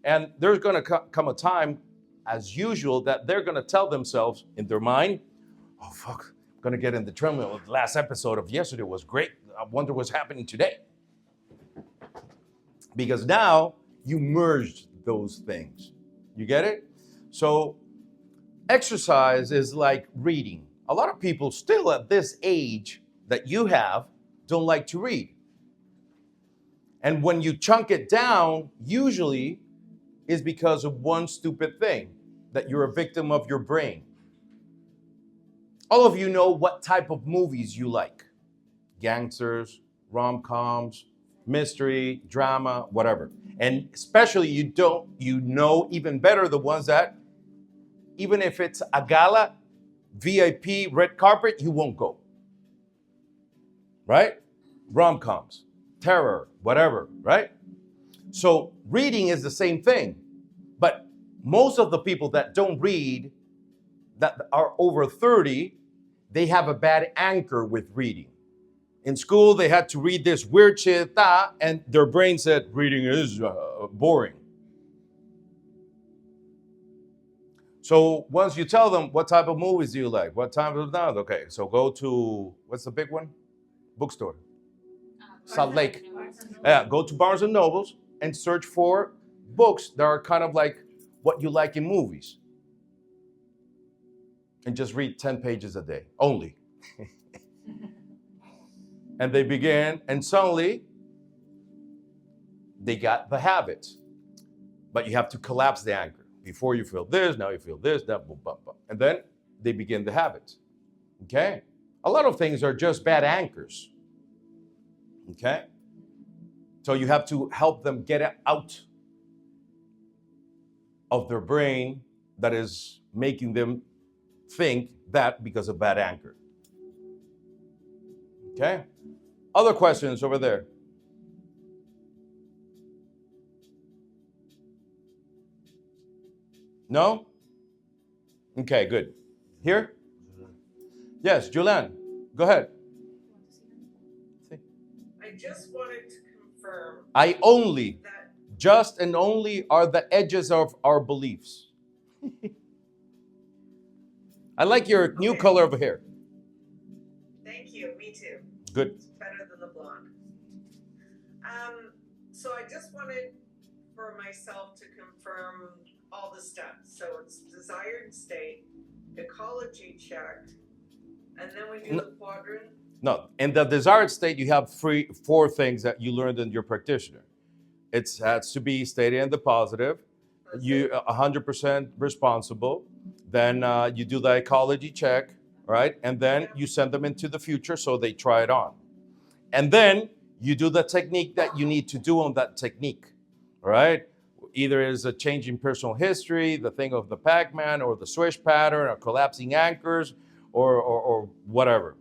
and there's gonna come a time, as usual, that they're gonna tell themselves in their mind, oh fuck, I'm gonna get in the treadmill. The last episode of yesterday was great. I wonder what's happening today. Because now you merged those things. You get it? So exercise is like reading. A lot of people still at this age that you have don't like to read. And when you chunk it down, usually is because of one stupid thing, that you're a victim of your brain. All of you know what type of movies you like. Gangsters, rom-coms, mystery, drama, whatever. And especially you know even better the ones that, even if it's a gala, VIP, red carpet, you won't go. Right? Rom-coms, terror, whatever, right? So reading is the same thing. But most of the people that don't read, that are over 30, they have a bad anchor with reading. In school, they had to read this weird shit, and their brain said, reading is boring. So once you tell them, what type of movies do you like? What type of that? Okay, so go to, what's the big one? Bookstore. Salt Lake. Yeah, go to Barnes and Nobles and search for books that are kind of like what you like in movies. And just read 10 pages a day, only. And they began, and suddenly, they got the habit. But you have to collapse the anchor. Before you feel this, now you feel this, that, boom, boom, boom. And then they begin the habit. Okay? A lot of things are just bad anchors. Okay? So you have to help them get out of their brain that is making them think that because of bad anchor. Okay? Other questions over there? No? Okay, good. Here? Yes, Julian, go ahead. I just wanted to confirm I only, that, just and only are the edges of our beliefs. I like your new Okay. color of hair. thank you, me too. Good. It's better than the blonde. So I just wanted for myself to confirm all the steps. So it's desired state, ecology check, and then we do No. the quadrant. No, in the desired state, you have four things that you learned in your practitioner. It has to be stated in the positive. You 100% responsible. Then you do the ecology check, right? And then you send them into the future so they try it on. And then you do the technique that you need to do on that technique, right? Either is a change in personal history, the thing of the Pac-Man, or the swish pattern, or collapsing anchors, or whatever.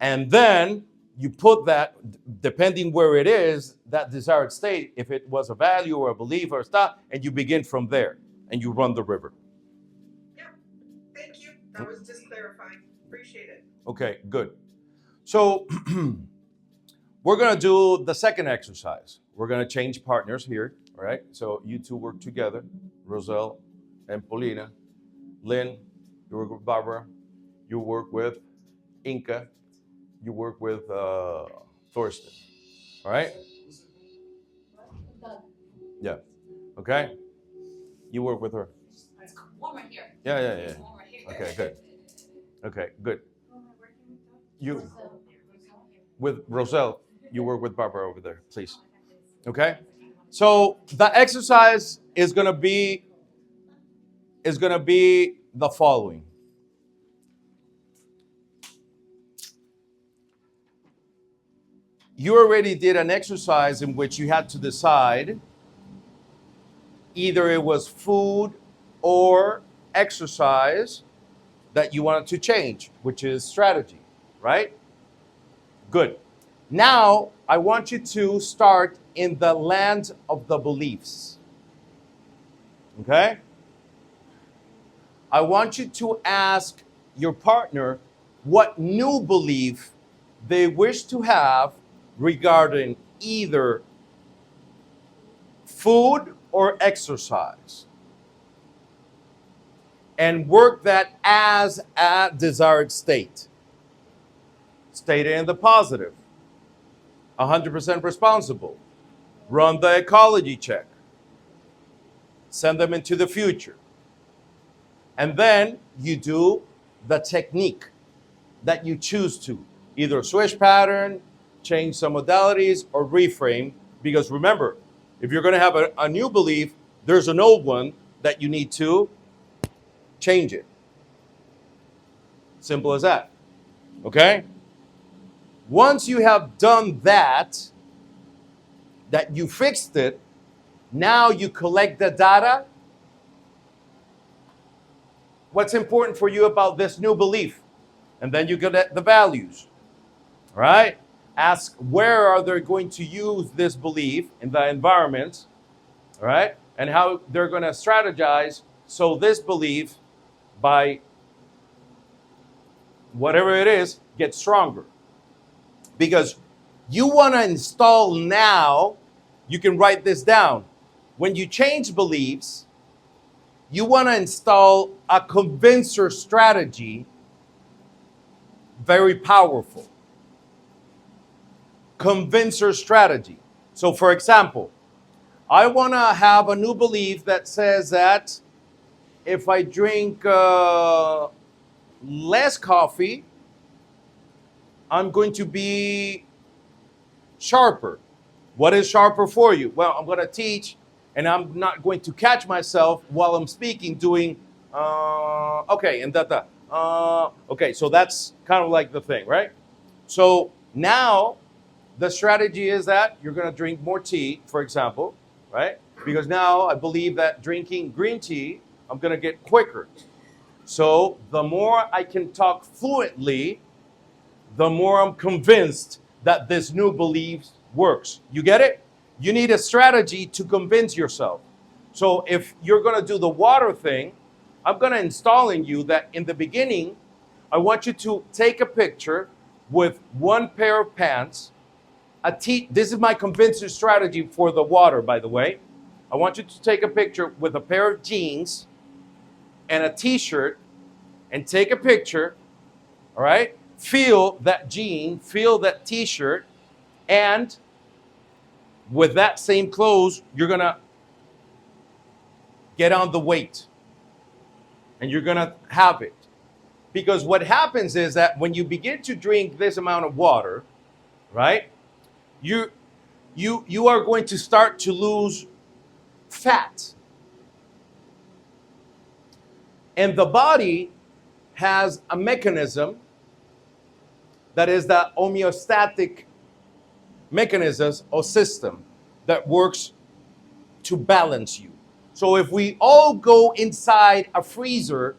And then you put that, depending where it is, that desired state, if it was a value or a belief or a stuff, and you begin from there and you run the river. Yeah, thank you. That was just clarifying. Appreciate it. Okay, good. So we're going to do the second exercise. We're going to change partners here, all right? So you two work together, Roselle and Paulina. Lynn, you work with Barbara. You work with Inca. You work with Thorsten. All right? Yeah. Okay? You work with her. One right here. Yeah. One right here. Okay, good. Okay, good. You with Roselle, you work with Barbara over there, please. Okay? So the exercise is gonna be the following. You already did an exercise in which you had to decide either it was food or exercise that you wanted to change, which is strategy, right? Good. Now, I want you to start in the land of the beliefs. Okay? I want you to ask your partner what new belief they wish to have regarding either food or exercise, and work that as a desired state. State it in the positive. 100% responsible. Run the ecology check. Send them into the future. And then you do the technique that you choose to. Either switch pattern, change some modalities, or reframe. Because remember, if you're going to have a new belief, there's an old one that you need to change it. Simple as that. Okay? Once you have done that you fixed it, now you collect the data. What's important for you about this new belief? And then you get the values. All right? Ask where are they going to use this belief in the environment, all right? And how they're going to strategize so this belief, by whatever it is, gets stronger. Because you want to install now, you can write this down. When you change beliefs, you want to install a convincer strategy, very powerful. Convincer strategy. So for example, I want to have a new belief that says that if I drink less coffee, I'm going to be sharper. What is sharper for you? Well, I'm going to teach, and I'm not going to catch myself while I'm speaking doing, okay, and okay, so that's kind of like the thing, right? So now the strategy is that you're going to drink more tea, for example, right? Because now I believe that drinking green tea, I'm going to get quicker. So the more I can talk fluently, the more I'm convinced that this new belief works. You get it? You need a strategy to convince yourself. So if you're going to do the water thing, I'm going to install in you that in the beginning, I want you to take a picture with one pair of pants, this is my convincing strategy for the water, by the way. I want you to take a picture with a pair of jeans and a t-shirt and take a picture, all right? Feel that jean, feel that t-shirt, and with that same clothes, you're going to get on the weight and you're going to have it. Because what happens is that when you begin to drink this amount of water, right, you are going to start to lose fat. And the body has a mechanism that is the homeostatic mechanism or system that works to balance you. So if we all go inside a freezer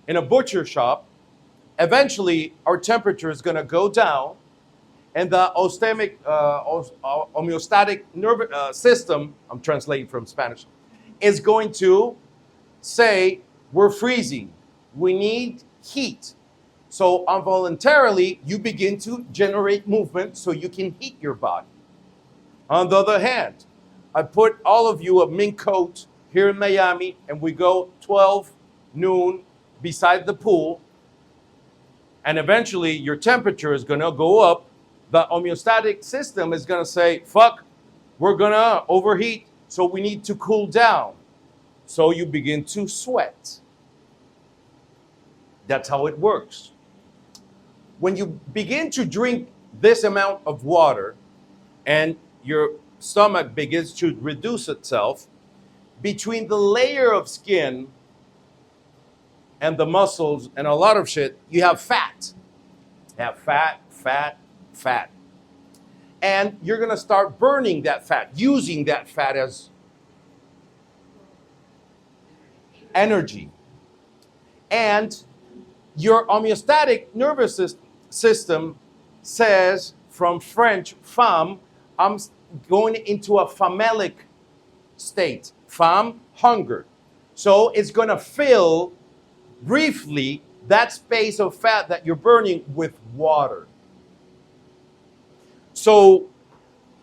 in a butcher shop, eventually our temperature is going to go down and the homeostatic nervous system, I'm translating from Spanish, is going to say, we're freezing. We need heat. So involuntarily, you begin to generate movement so you can heat your body. On the other hand, I put all of you a mink coat here in Miami, and we go 12 noon beside the pool, and eventually your temperature is going to go up. The homeostatic system is going to say, fuck, we're going to overheat, so we need to cool down. So you begin to sweat. That's how it works. When you begin to drink this amount of water and your stomach begins to reduce itself, between the layer of skin and the muscles and a lot of shit, you have fat. You have fat, fat, fat. And you're going to start burning that fat, using that fat as energy. And your homeostatic nervous system says, from French, femme, I'm going into a famelic state. Femme, hunger. So it's going to fill briefly that space of fat that you're burning with water. So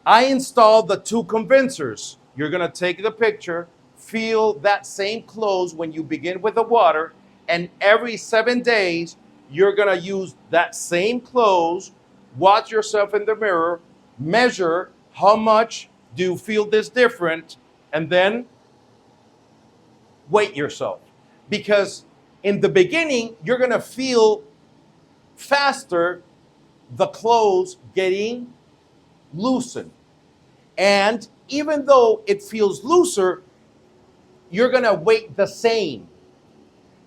I installed the two convincers. You're going to take the picture, feel that same clothes when you begin with the water, and every 7 days, you're going to use that same clothes, watch yourself in the mirror, measure how much do you feel this different, and then weight yourself. Because in the beginning, you're going to feel faster the clothes getting loosened. And even though it feels looser, you're going to weight the same.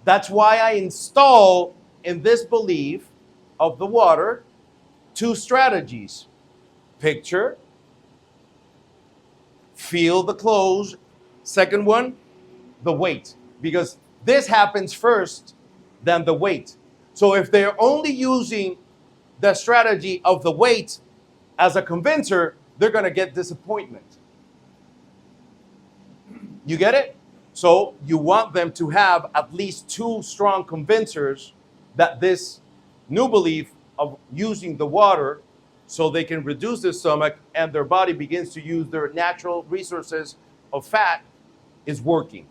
That's why I install in this belief of the water 2 strategies. Picture, feel the clothes. Second one, the weight. Because this happens first than the weight. So if they're only using the strategy of the weight as a convincer, they're going to get disappointment. You get it? So you want them to have at least 2 strong convincers that this new belief of using the water so they can reduce their stomach and their body begins to use their natural resources of fat is working.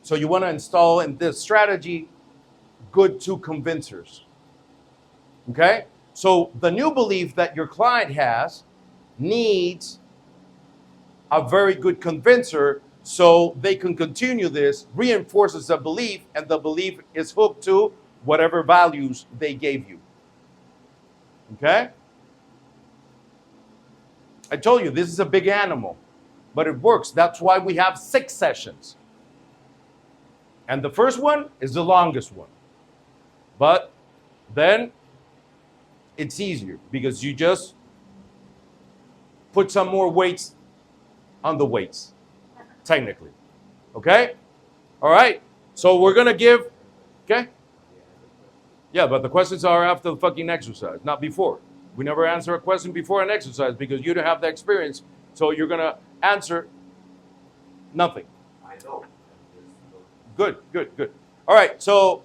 So you want to install in this strategy good 2 convincers. Okay? So the new belief that your client has needs a very good convincer so they can continue this, reinforces the belief, and the belief is hooked to whatever values they gave you. Okay? I told you, this is a big animal, but it works. That's why we have 6 sessions. And the first one is the longest one. But then it's easier because you just put some more weights on the weights, technically. Okay? All right. So we're going to give, okay? Yeah, but the questions are after the fucking exercise, not before. We never answer a question before an exercise because you don't have the experience. So you're going to answer Nothing. I know. Good, good, good. All right, so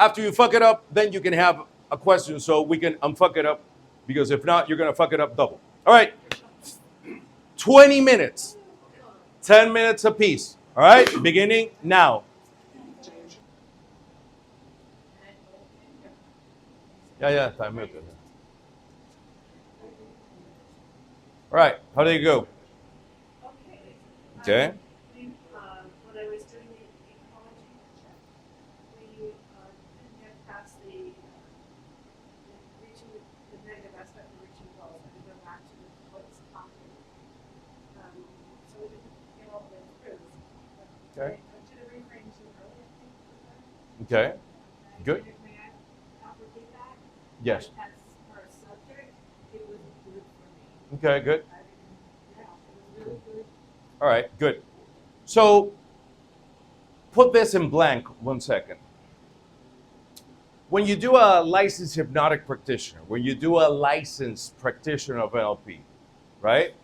after you fuck it up, then you can have a question so we can unfuck it up, because if not, you're gonna fuck it up double. All right, 20 minutes, 10 minutes apiece. All right, beginning now. Yeah, time it. All right, how did it go? Okay. When I was doing the ecology check, we didn't get past the reaching the negative aspect of reaching goals. I had to go back to what's happening. So we didn't get all the way through. Okay. I did a reframe too early, I think. Okay. Good. May I repeat that? Yes. As for a subject, it was good for me. Okay, good. Yeah, it was really good. All right, good. So put this in blank 1 second. When you do a licensed hypnotic practitioner, when you do a licensed practitioner of NLP, right?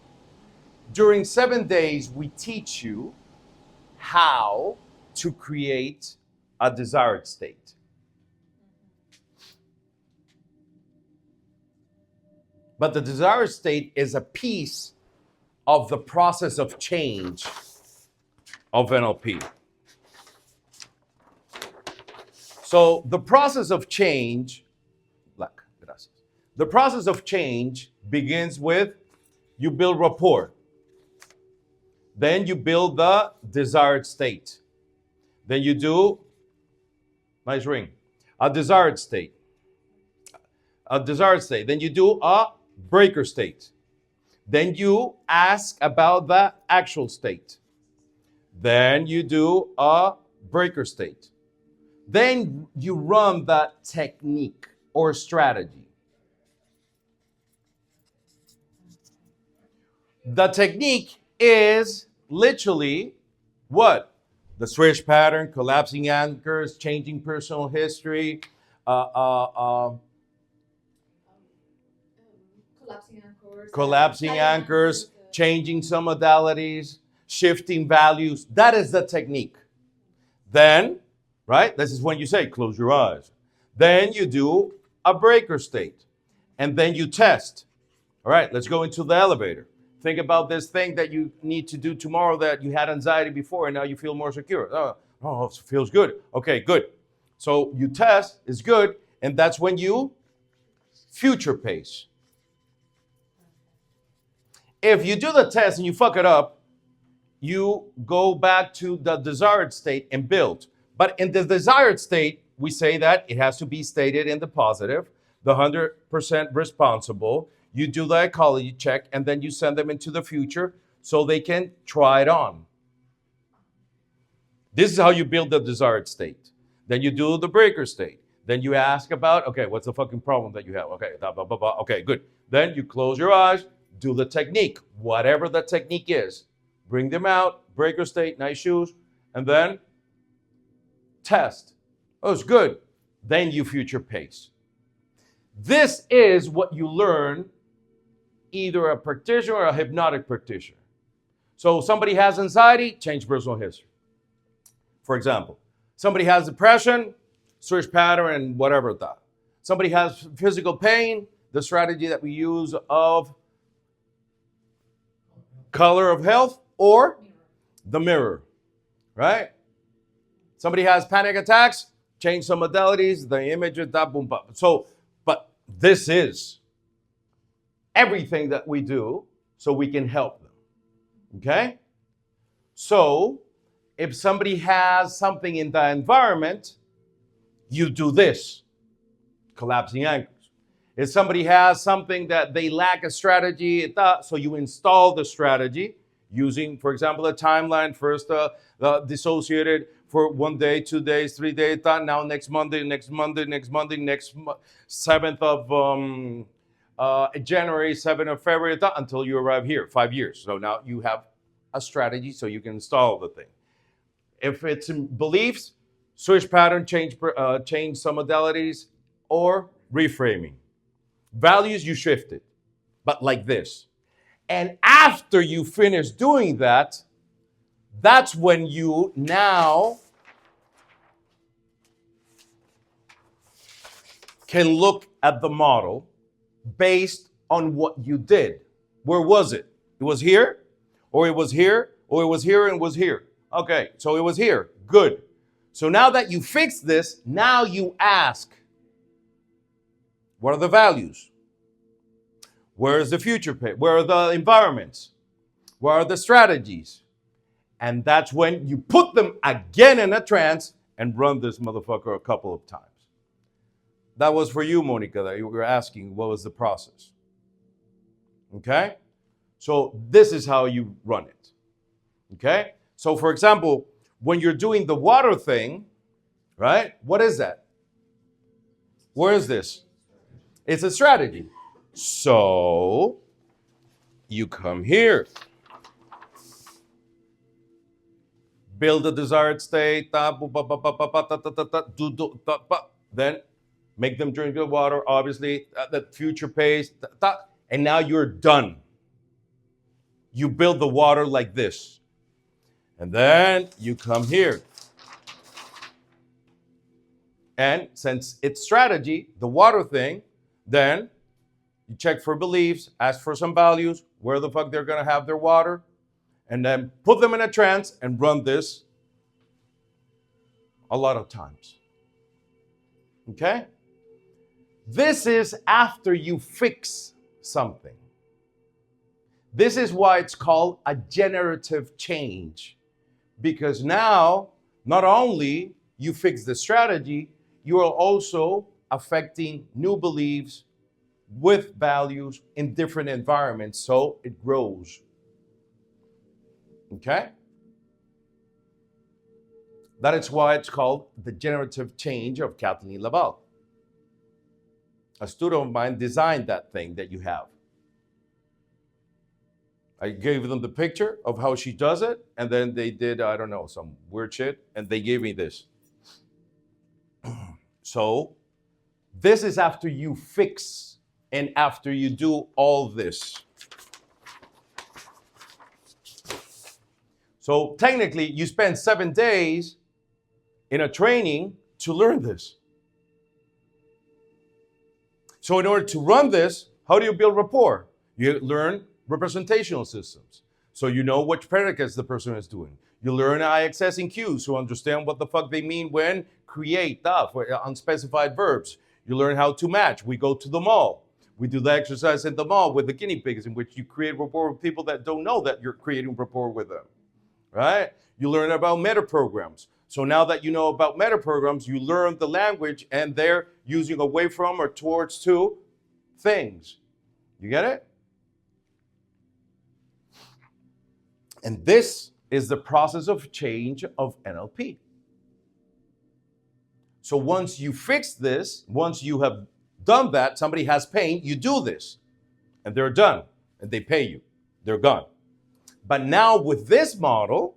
During 7 days, we teach you how to create a desired state. But the desired state is a piece of the process of change of NLP. So the process of change, the process of change begins with you build rapport. Then you build the desired state. Then you do, nice ring, a desired state. A desired state. Then you do a breaker state. Then you ask about the actual state. Then you do a breaker state. Then you run that technique or strategy. The technique is literally what? The switch pattern, collapsing anchors, changing personal history, collapsing anchors, changing some modalities, shifting values. That is the technique. Then, right, this is when you say, close your eyes. Then you do a breaker state. And then you test. All right, let's go into the elevator. Think about this thing that you need to do tomorrow that you had anxiety before and now you feel more secure. Oh, it feels good. Okay, good. So you test, it's good. And that's when you future pace. If you do the test and you fuck it up, you go back to the desired state and build. But in the desired state, we say that it has to be stated in the positive, the 100% responsible. You do the ecology check, and then you send them into the future so they can try it on. This is how you build the desired state. Then you do the breaker state. Then you ask about, okay, what's the fucking problem that you have? Okay, blah, blah, blah, blah. Okay, good. Then you close your eyes, do the technique, whatever the technique is. Bring them out, breaker state, nice shoes, and then test. Oh, it's good. Then you future pace. This is what you learn either a practitioner or a hypnotic practitioner. So somebody has anxiety, change personal history. For example, somebody has depression, switch pattern and whatever that. Somebody has physical pain, the strategy that we use of color of health or the mirror, right? Somebody has panic attacks, change some modalities, the image of that, boom, boom. So, but this is everything that we do so we can help them, okay? So, if somebody has something in the environment, you do this, collapsing anchors. If somebody has something that they lack a strategy, so you install the strategy using, for example, a timeline, first dissociated for 1 day, 2 days, 3 days, now next Monday, 7th of January, 7th of February, until you arrive here, 5 years. So now you have a strategy so you can install the thing. If it's in beliefs, switch pattern, change some modalities, or reframing. Values, you shift it, but like this. And after you finish doing that, That's when you now can look at the model based on what you did. Where was it? It was here, or it was here, or it was here and was here. Okay, so it was here. Good. So now that you fixed this, now you ask, what are the values? Where is the future pay? Where are the environments? Where are the strategies? And that's when you put them again in a trance and run this motherfucker a couple of times. That was for you, Monica, that you were asking what was the process. Okay? So this is how you run it. Okay? So for example, when you're doing the water thing, right? What is that? Where is this? It's a strategy. So you come here. Build the desired state. Then make them drink the water, obviously. The future pace. And now you're done. You build the water like this. And then you come here. And since it's strategy, the water thing, then you check for beliefs, ask for some values, where the fuck they're going to have their water, and then put them in a trance and run this a lot of times. Okay? This is after you fix something. This is why it's called a generative change. Because now, not only you fix the strategy, you are also affecting new beliefs with values in different environments, so it grows. Okay? That is why it's called the generative change of Kathleen Laval. A student of mine designed that thing that you have. I gave them the picture of how she does it, and then they did, I don't know, some weird shit, and they gave me this. So, this is after you fix and after you do all this. So, technically, you spend 7 days in a training to learn this. So, in order to run this, how do you build rapport? You learn representational systems. So you know which predicates the person is doing. You learn IXS and Qs to understand what the fuck they mean when create for unspecified verbs. You learn how to match. We go to the mall. We do the exercise in the mall with the guinea pigs in which you create rapport with people that don't know that you're creating rapport with them, right? You learn about meta programs. So now that you know about meta programs, you learn the language and they're using away from or towards to things. You get it? And this is the process of change of NLP. So once you fix this, once you have done that, somebody has pain, you do this, and they're done, and they pay you. They're gone. But now with this model,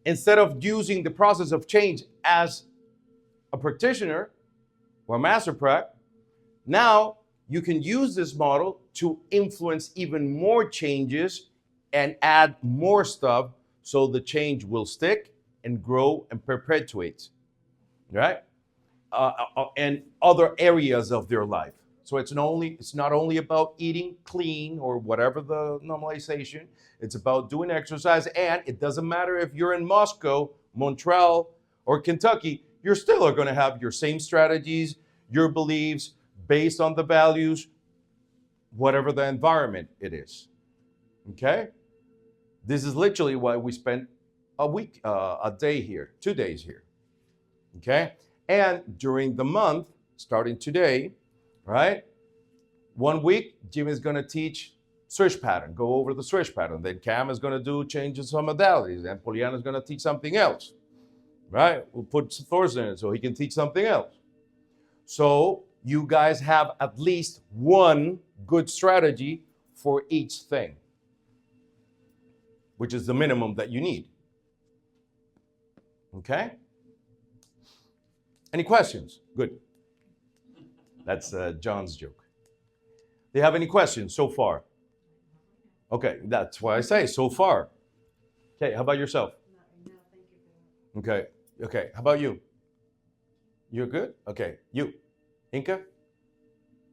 instead of using the process of change as a practitioner or a master prac, now you can use this model to influence even more changes and add more stuff so the change will stick and grow and perpetuate, right? And other areas of their life. So it's not only about eating clean or whatever the normalization. It's about doing exercise, and it doesn't matter if you're in Moscow, Montreal, or Kentucky. You're still going to have your same strategies, your beliefs, based on the values, whatever the environment it is. Okay? This is literally why we spent a day here, 2 days here. Okay? And during the month, starting today, right? 1 week, Jim is going to teach switch pattern, go over the switch pattern. Then Cam is going to do changes some modalities, and Poliana is going to teach something else, right? We'll put Thorsten in it so he can teach something else. So you guys have at least one good strategy for each thing, which is the minimum that you need. Okay? Any questions? Good. That's John's joke. Do you have any questions so far? Okay, that's why I say so far. Okay, how about yourself? Not right now, thank you for that. Okay, how about you? You're good? Okay, you. Inca?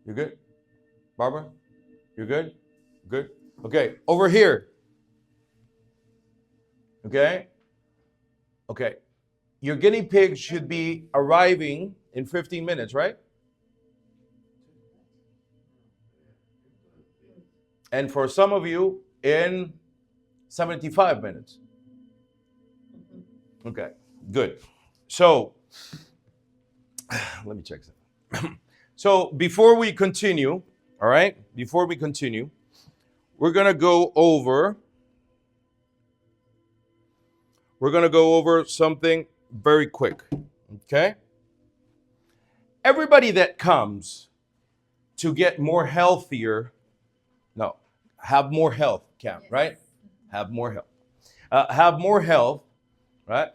You good? Barbara? You're good? Good? Okay, over here. Okay? Okay. Your guinea pig should be arriving in 15 minutes, right? And for some of you, in 75 minutes. Okay, good. So, let me check that. So, before we continue, all right, before we continue, we're going to go over something very quick, okay? Everybody that comes to get more healthier, no, have more health, Cam, right? Have more health. Have more health, right?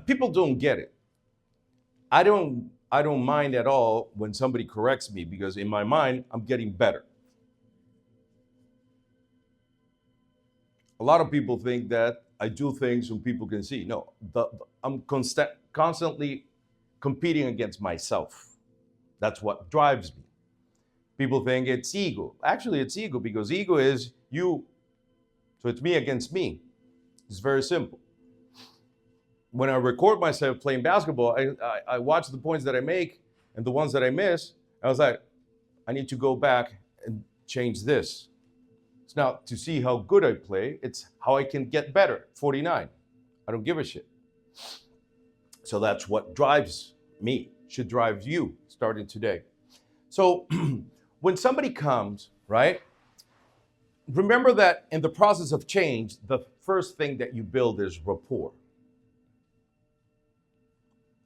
People don't get it. I don't mind at all when somebody corrects me because in my mind, I'm getting better. A lot of people think that I do things so people can see. No, I'm constantly competing against myself. That's what drives me. People think it's ego. Actually, it's ego because ego is you. So it's me against me. It's very simple. When I record myself playing basketball, I watch the points that I make and the ones that I miss. I was like, I need to go back and change this. It's not to see how good I play. It's how I can get better. 49. I don't give a shit. So that's what drives me, should drive you starting today. So when somebody comes, right, remember that in the process of change, the first thing that you build is rapport.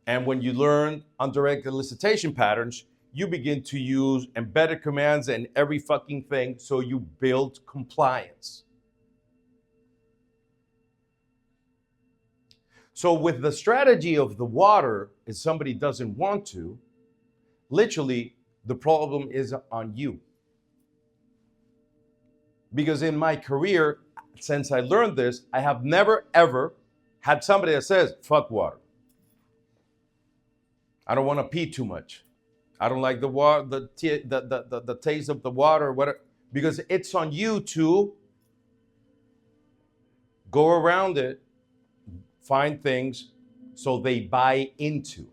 And when you learn undirected elicitation patterns, you begin to use embedded commands and every fucking thing, so you build compliance. So with the strategy of the water, if somebody doesn't want to, literally the problem is on you. Because in my career, since I learned this, I have never ever had somebody that says, fuck water. I don't want to pee too much. I don't like the water, the taste of the water, or whatever, because it's on you to go around it, find things so they buy into.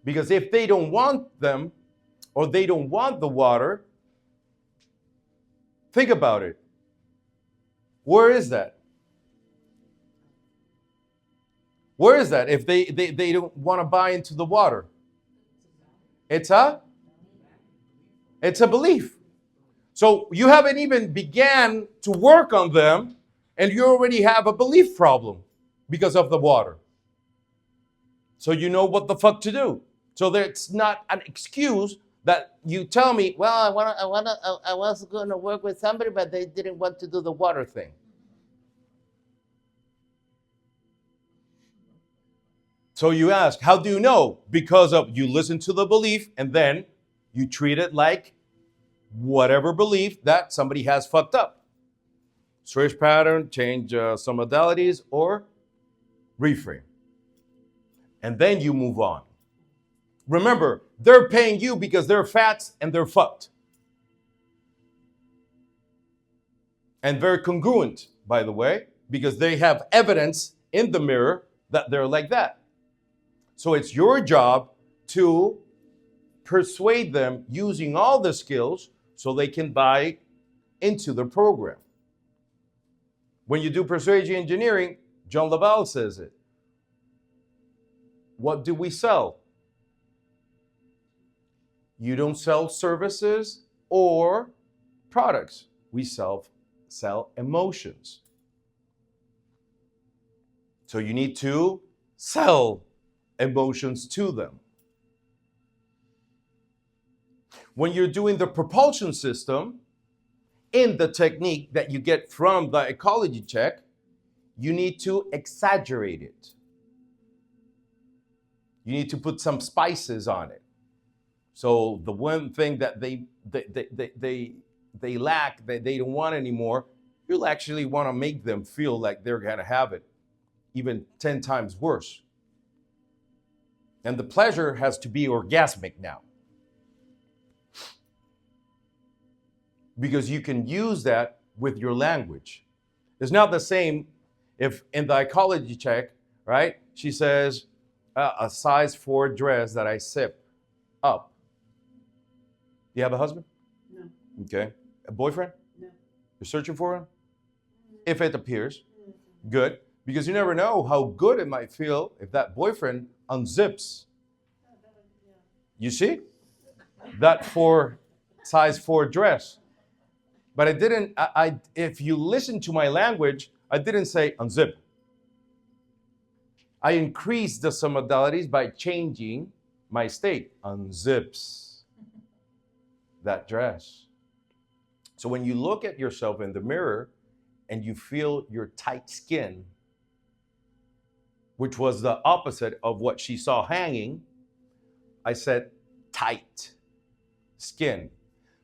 Because if they don't want them or they don't want the water, think about it. Where is that? Where is that if they don't want to buy into the water? It's a belief. So you haven't even began to work on them and you already have a belief problem because of the water. So you know what the fuck to do. So that's not an excuse that you tell me, well, I was going to work with somebody, but they didn't want to do the water thing. So you ask, how do you know? Because of you listen to the belief and then you treat it like whatever belief that somebody has fucked up. Switch pattern, change some modalities, or reframe. And then you move on. Remember, they're paying you because they're fat and they're fucked. And very congruent, by the way, because they have evidence in the mirror that they're like that. So it's your job to persuade them using all the skills so they can buy into the program. When you do persuasion engineering, John Laval says it. What do we sell? You don't sell services or products. We sell emotions. So you need to sell emotions to them. When you're doing the propulsion system, in the technique that you get from the ecology check, you need to exaggerate it. You need to put some spices on it. So the one thing that they they lack, that they don't want anymore, you'll actually want to make them feel like they're going to have it even 10 times worse. And the pleasure has to be orgasmic now. Because you can use that with your language. It's not the same if in the ecology check, right, she says, a size 4 dress that I sip up. You have a husband? No. Okay. A boyfriend? No. You're searching for him? If it appears. Good. Because you never know how good it might feel if that boyfriend unzips. You see? That size 4 dress. But I didn't, if you listen to my language, I didn't say unzip. I increased the submodalities by changing my state. Unzips that dress. So when you look at yourself in the mirror and you feel your tight skin, which was the opposite of what she saw hanging, I said tight skin.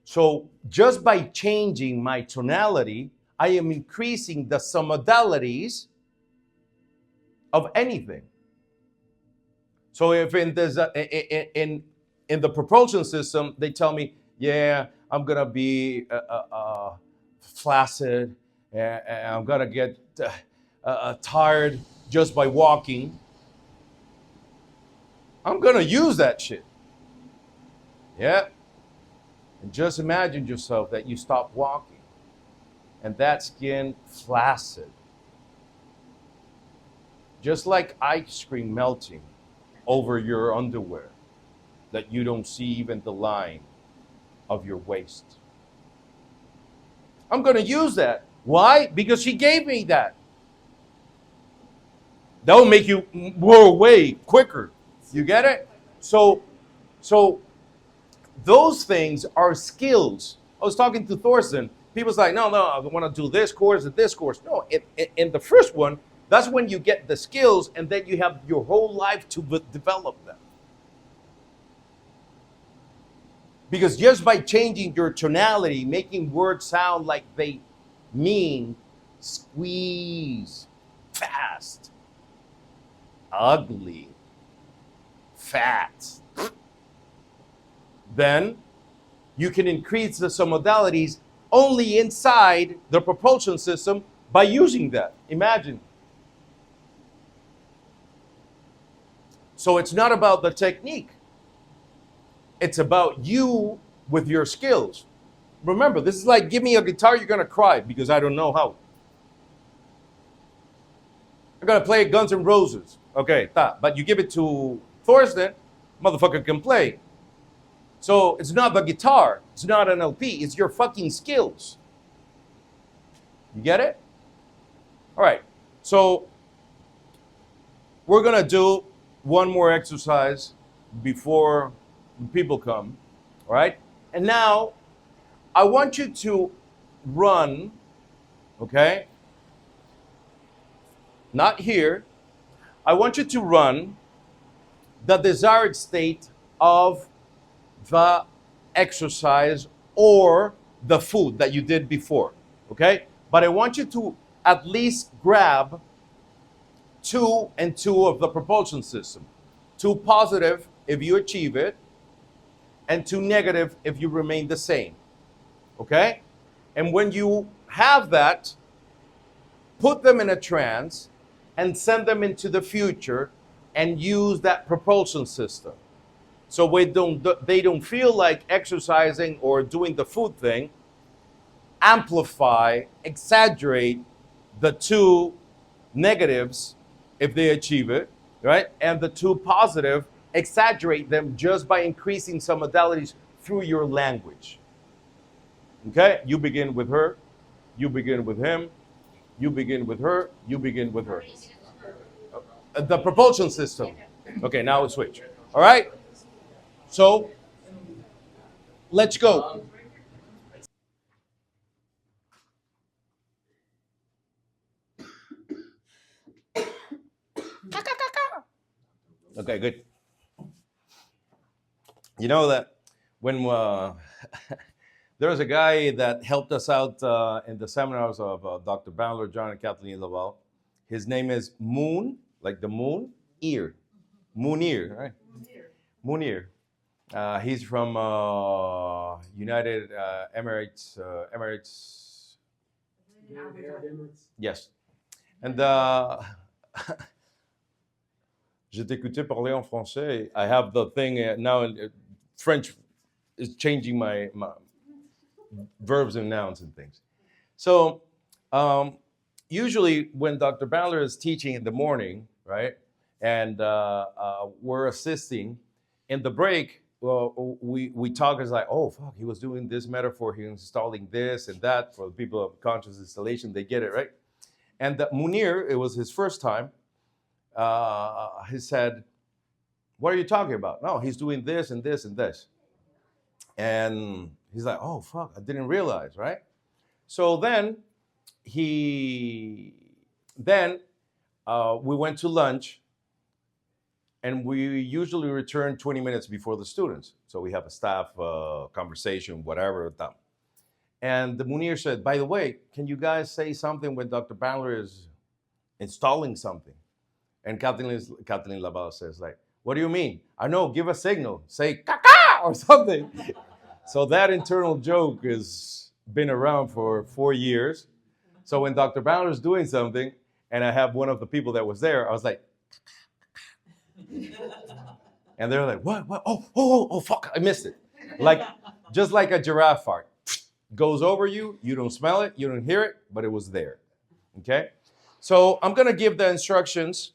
So just by changing my tonality, I am increasing the submodalities of anything. So if in this in the propulsion system, they tell me, yeah, I'm gonna be flaccid, and I'm gonna get tired just by walking, I'm gonna use that shit. Yeah. And just imagine yourself that you stop walking and that skin flaccid. Just like ice cream melting over your underwear, that you don't see even the line of your waist. I'm going to use that. Why? Because she gave me that. That will make you go away quicker. You get it? So those things are skills. I was talking to Thorsten. People's like, no, I want to do this course and this course. No, in the first one, that's when you get the skills, and then you have your whole life to develop them. Because just by changing your tonality, making words sound like they mean, squeeze, fast, ugly, fat, then you can increase the submodalities only inside the propulsion system by using that. Imagine. So it's not about the technique. It's about you with your skills. Remember, this is like, give me a guitar, you're going to cry because I don't know how. I'm going to play Guns N' Roses. Okay, but you give it to Thorsten, motherfucker can play. So it's not the guitar. It's not an LP. It's your fucking skills. You get it? All right. So we're going to do one more exercise before people come. All right? And now I want you to run, okay? Not here. I want you to run the desired state of the exercise or the food that you did before, okay? But I want you to at least grab 2 and 2 of the propulsion system. 2 positive if you achieve it, and 2 negative if you remain the same, okay? And when you have that, put them in a trance and send them into the future and use that propulsion system. So they don't feel like exercising or doing the food thing. Amplify, exaggerate the 2 negatives if they achieve it, right? And the 2 positive, exaggerate them just by increasing some modalities through your language. Okay? You begin with her, you begin with him, you begin with her, you begin with her. The propulsion system. Okay, now we switch. All right? So, let's go. Okay, good. You know that when There was a guy that helped us out in the seminars of Dr. Bandler, John, and Kathleen Laval. His name is Moon, like the moon, ear. Munir, right? Munir. He's from United Emirates. Yes. And je t'écoutais parler en français. I have the thing now. French is changing my verbs and nouns and things. So usually when Dr. Bandler is teaching in the morning, right, and we're assisting, in the break, well, we talk as like, oh, fuck, he was doing this metaphor, he was installing this and that. For the people of conscious installation, they get it, right? And Munir, it was his first time, he said, what are you talking about? No, he's doing this and this and this. And he's like, oh, fuck, I didn't realize, right? So then we went to lunch, and we usually return 20 minutes before the students. So we have a staff conversation, whatever. And the Munir said, by the way, can you guys say something when Dr. Bandler is installing something? And Kathleen Laval says, like, what do you mean? I know, give a signal. Say, caca, or something. So that internal joke has been around for 4 years. So when Dr. Bandler is doing something, and I have one of the people that was there, I was like, and they're like, what? Oh, fuck, I missed it. Like, just like a giraffe fart. Goes over you, you don't smell it, you don't hear it, but it was there, okay? So I'm gonna give the instructions.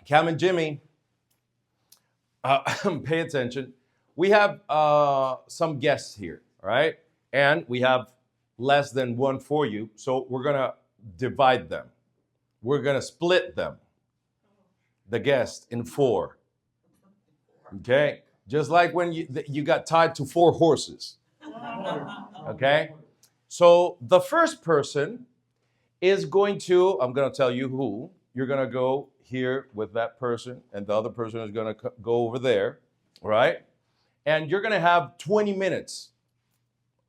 Cam and Jimmy, pay attention. We have some guests here, all right? And we have less than one for you, so we're gonna divide them. We're gonna split them, the guests, in 4, okay? Just like when you got tied to 4 horses, okay? So the first person is going to, I'm gonna tell you who, you're gonna go here with that person, and the other person is gonna go over there, right? And you're gonna have 20 minutes.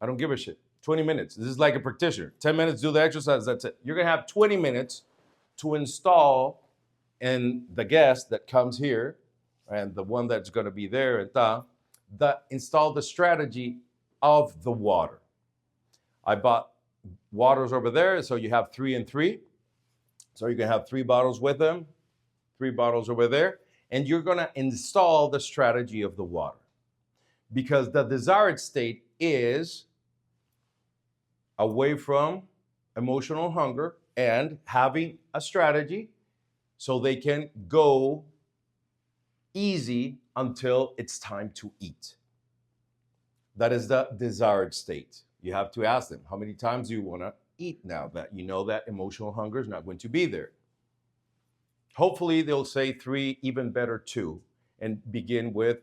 I don't give a shit. 20 minutes. This is like a practitioner. 10 minutes, do the exercise, that's it. You're gonna have 20 minutes to install in the guest that comes here, and the one that's gonna be there, and install the strategy of the water. I bought waters over there, so you have 3 and 3. So you're gonna have 3 bottles with them, 3 bottles over there, and you're gonna install the strategy of the water. Because the desired state is away from emotional hunger and having a strategy so they can go easy until it's time to eat. That is the desired state. You have to ask them, how many times do you want to eat now that you know that emotional hunger is not going to be there? Hopefully they'll say 3, even better 2, and begin with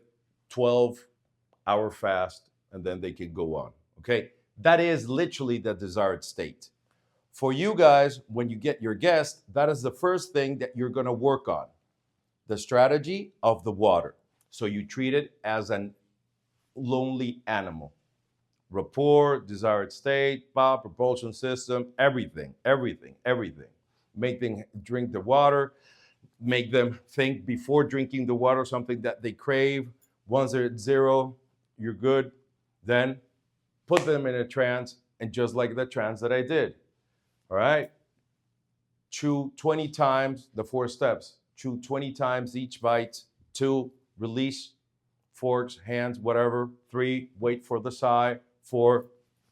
12-hour fast, and then they can go on, okay? That is literally the desired state. For you guys, when you get your guest, that is the first thing that you're gonna work on, the strategy of the water. So you treat it as an lonely animal. Rapport, desired state, propulsion system, everything. Make them drink the water, make them think before drinking the water something that they crave. Once they're at 0, you're good. Then put them in a trance, and just like the trance that I did, all right? Chew 20 times the 4 steps. Chew 20 times each bite. 2, release, forks, hands, whatever. 3, wait for the sigh. 4,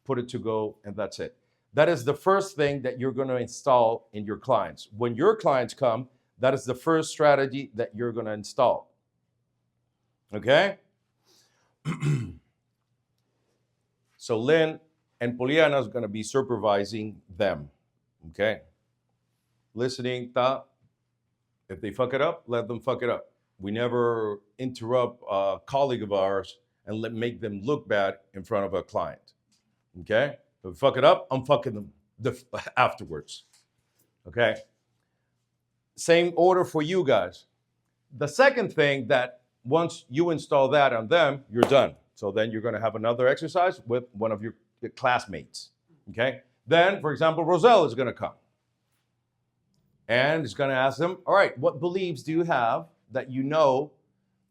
put it to go, and that's it. That is the first thing that you're gonna install in your clients. When your clients come, that is the first strategy that you're gonna install. Okay? So Lynn and Poliana is gonna be supervising them. Okay? Listening, if they fuck it up, let them fuck it up. We never interrupt a colleague of ours and make them look bad in front of a client. Okay? If we fuck it up, I'm fucking them afterwards. Okay? Same order for you guys. The second thing, that once you install that on them, you're done. So then you're gonna have another exercise with one of your the classmates. Okay? Then, for example, Roselle is going to come. And it's going to ask them, all right, what beliefs do you have that you know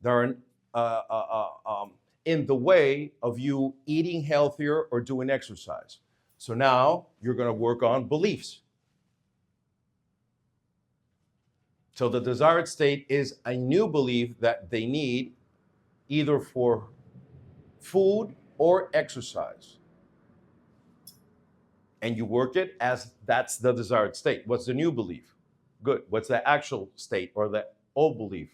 that are in the way of you eating healthier or doing exercise? So now you're going to work on beliefs. So the desired state is a new belief that they need either for food or exercise. And you work it as that's the desired state. What's the new belief? Good. What's the actual state or the old belief?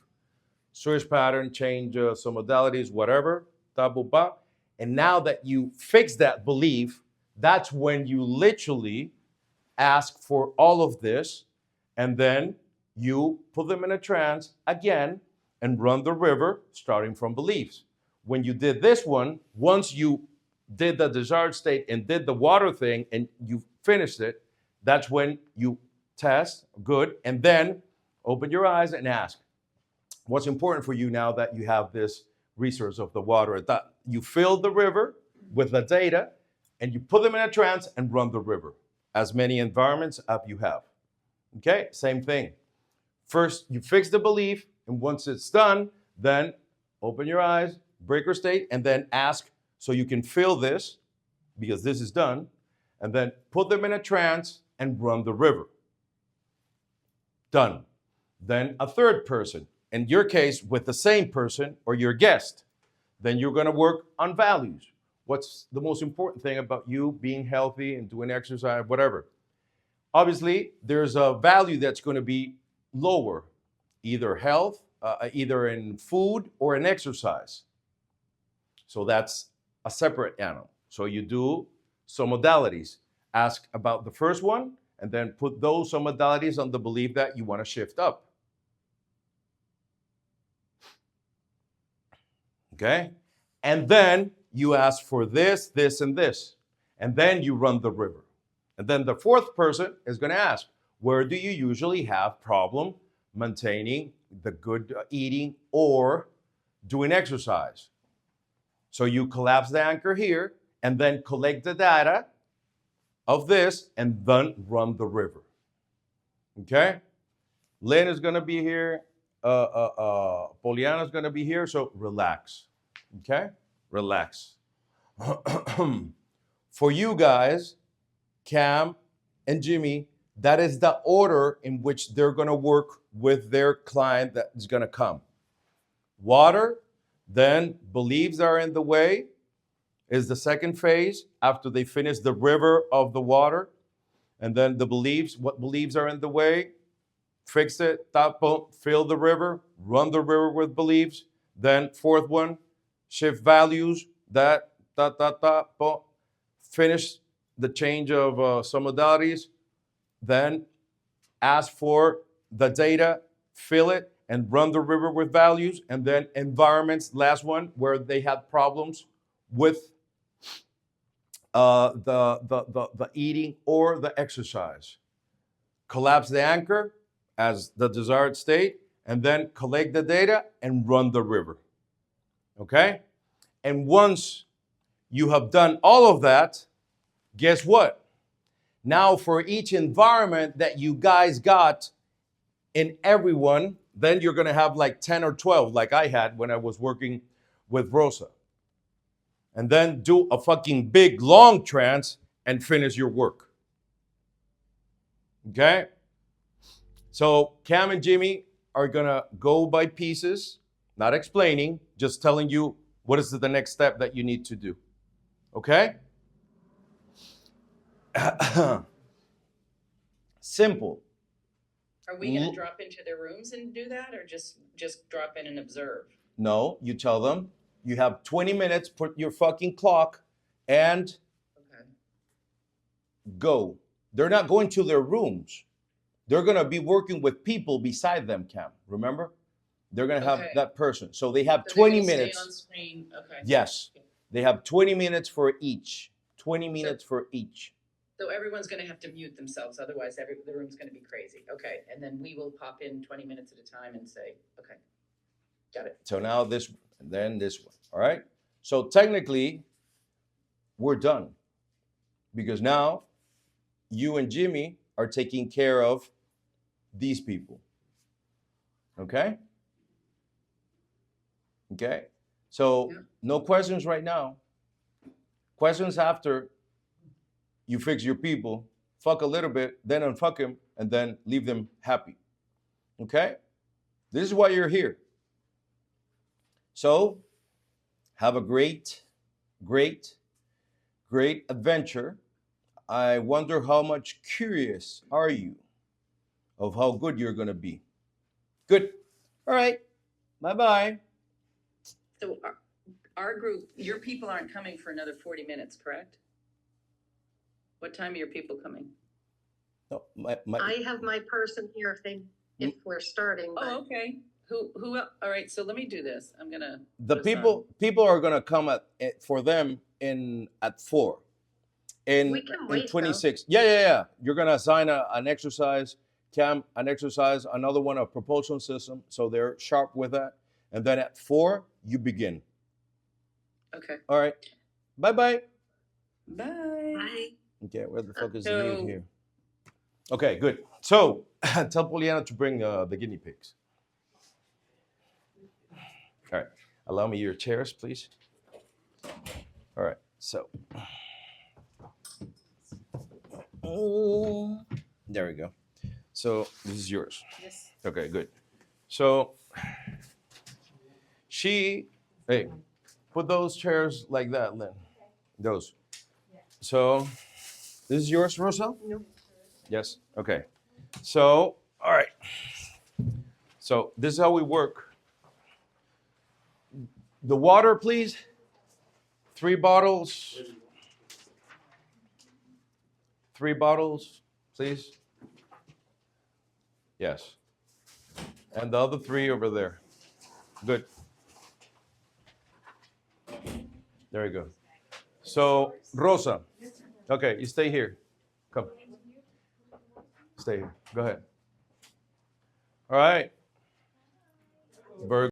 Switch pattern, change some modalities, whatever. And now that you fix that belief, that's when you literally ask for all of this, and then you put them in a trance again and run the river starting from beliefs. When you did this one, once you did the desired state and did the water thing and you finished it, that's when you test, good, and then open your eyes and ask, what's important for you now that you have this resource of the water? That you fill the river with the data and you put them in a trance and run the river. As many environments as you have. Okay, same thing. First, you fix the belief, and once it's done, then open your eyes, breaker state, and then ask so you can feel this, because this is done, and then put them in a trance and run the river. Done. Then a third person, in your case, with the same person or your guest, then you're going to work on values. What's the most important thing about you being healthy and doing exercise, whatever? Obviously, there's a value that's going to be lower, either health, either in food or in exercise. So that's a separate animal. So you do some modalities. Ask about the first one, and then put those some modalities on the belief that you want to shift up. Okay? And then you ask for this, this, and this. And then you run the river. And then the fourth person is going to ask, where do you usually have problem maintaining the good eating or doing exercise? So you collapse the anchor here and then collect the data of this and then run the river. Okay? Lynn is going to be here. Poliana is going to be here. So relax. Okay? Relax. For you guys, Cam and Jimmy, that is the order in which they're going to work with their client that is going to come. Water, then beliefs are in the way, is the second phase after they finish the river of the water. And then the beliefs, what beliefs are in the way, fix it, fill the river, run the river with beliefs. Then fourth one, shift values, finish the change of some modalities, then ask for the data, fill it, and run the river with values, and then environments, last one, where they had problems with the eating or the exercise. Collapse the anchor as the desired state, and then collect the data and run the river. Okay? And once you have done all of that, guess what? Now for each environment that you guys got in everyone, then you're going to have like 10 or 12 like I had when I was working with Rosa. And then do a fucking big long trance and finish your work. Okay? So Cam and Jimmy are going to go by pieces, not explaining, just telling you what is the next step that you need to do. Okay? Simple. Are we going to drop into their rooms and do that, or just drop in and observe? No, you tell them you have 20 minutes, put your fucking clock, and go. They're not going to their rooms. They're going to be working with people beside them, Cam. Remember? They're going to have that person. So they have 20 minutes. Stay on screen. Okay. Yes. They have 20 minutes for each. 20 minutes for each. So everyone's going to have to mute themselves, otherwise the room's going to be crazy. Okay, and then we will pop in 20 minutes at a time and say, okay, got it. So now this, and then this one, all right? So technically, we're done. Because now you and Jimmy are taking care of these people. Okay? Okay? So no questions right now. Questions after you fix your people, fuck a little bit, then unfuck him, and then leave them happy. Okay? This is why you're here. So have a great, great, great adventure. I wonder how much curious are you of how good you're going to be. Good. All right. Bye-bye. So our group, your people aren't coming for another 40 minutes, correct? What time are your people coming? No, I have my person here if we're starting. Oh, okay. Who all right, so let me do this. I'm gonna the people are gonna come for them at 4. We can In wait, 26. Yeah. You're gonna assign an exercise, Cam, an exercise, another one, a propulsion system, so they're sharp with that. And then at 4, you begin. Okay. All right. Bye-bye. Bye. Okay, where the fuck is the mute here? Okay, good. So tell Poliana to bring the guinea pigs. All right. Allow me your chairs, please. All right. So there we go. So this is yours. Yes. Okay, good. So hey, put those chairs like that, Lynn. Those. So this is yours, Rosa? No. Yes. Okay. So, all right. So this is how we work. The water, please. 3 bottles. 3 bottles, please. Yes. And the other 3 over there. Good. There you go. So, Rosa. Okay, you stay here. Come. Stay here. Go ahead. All right. Very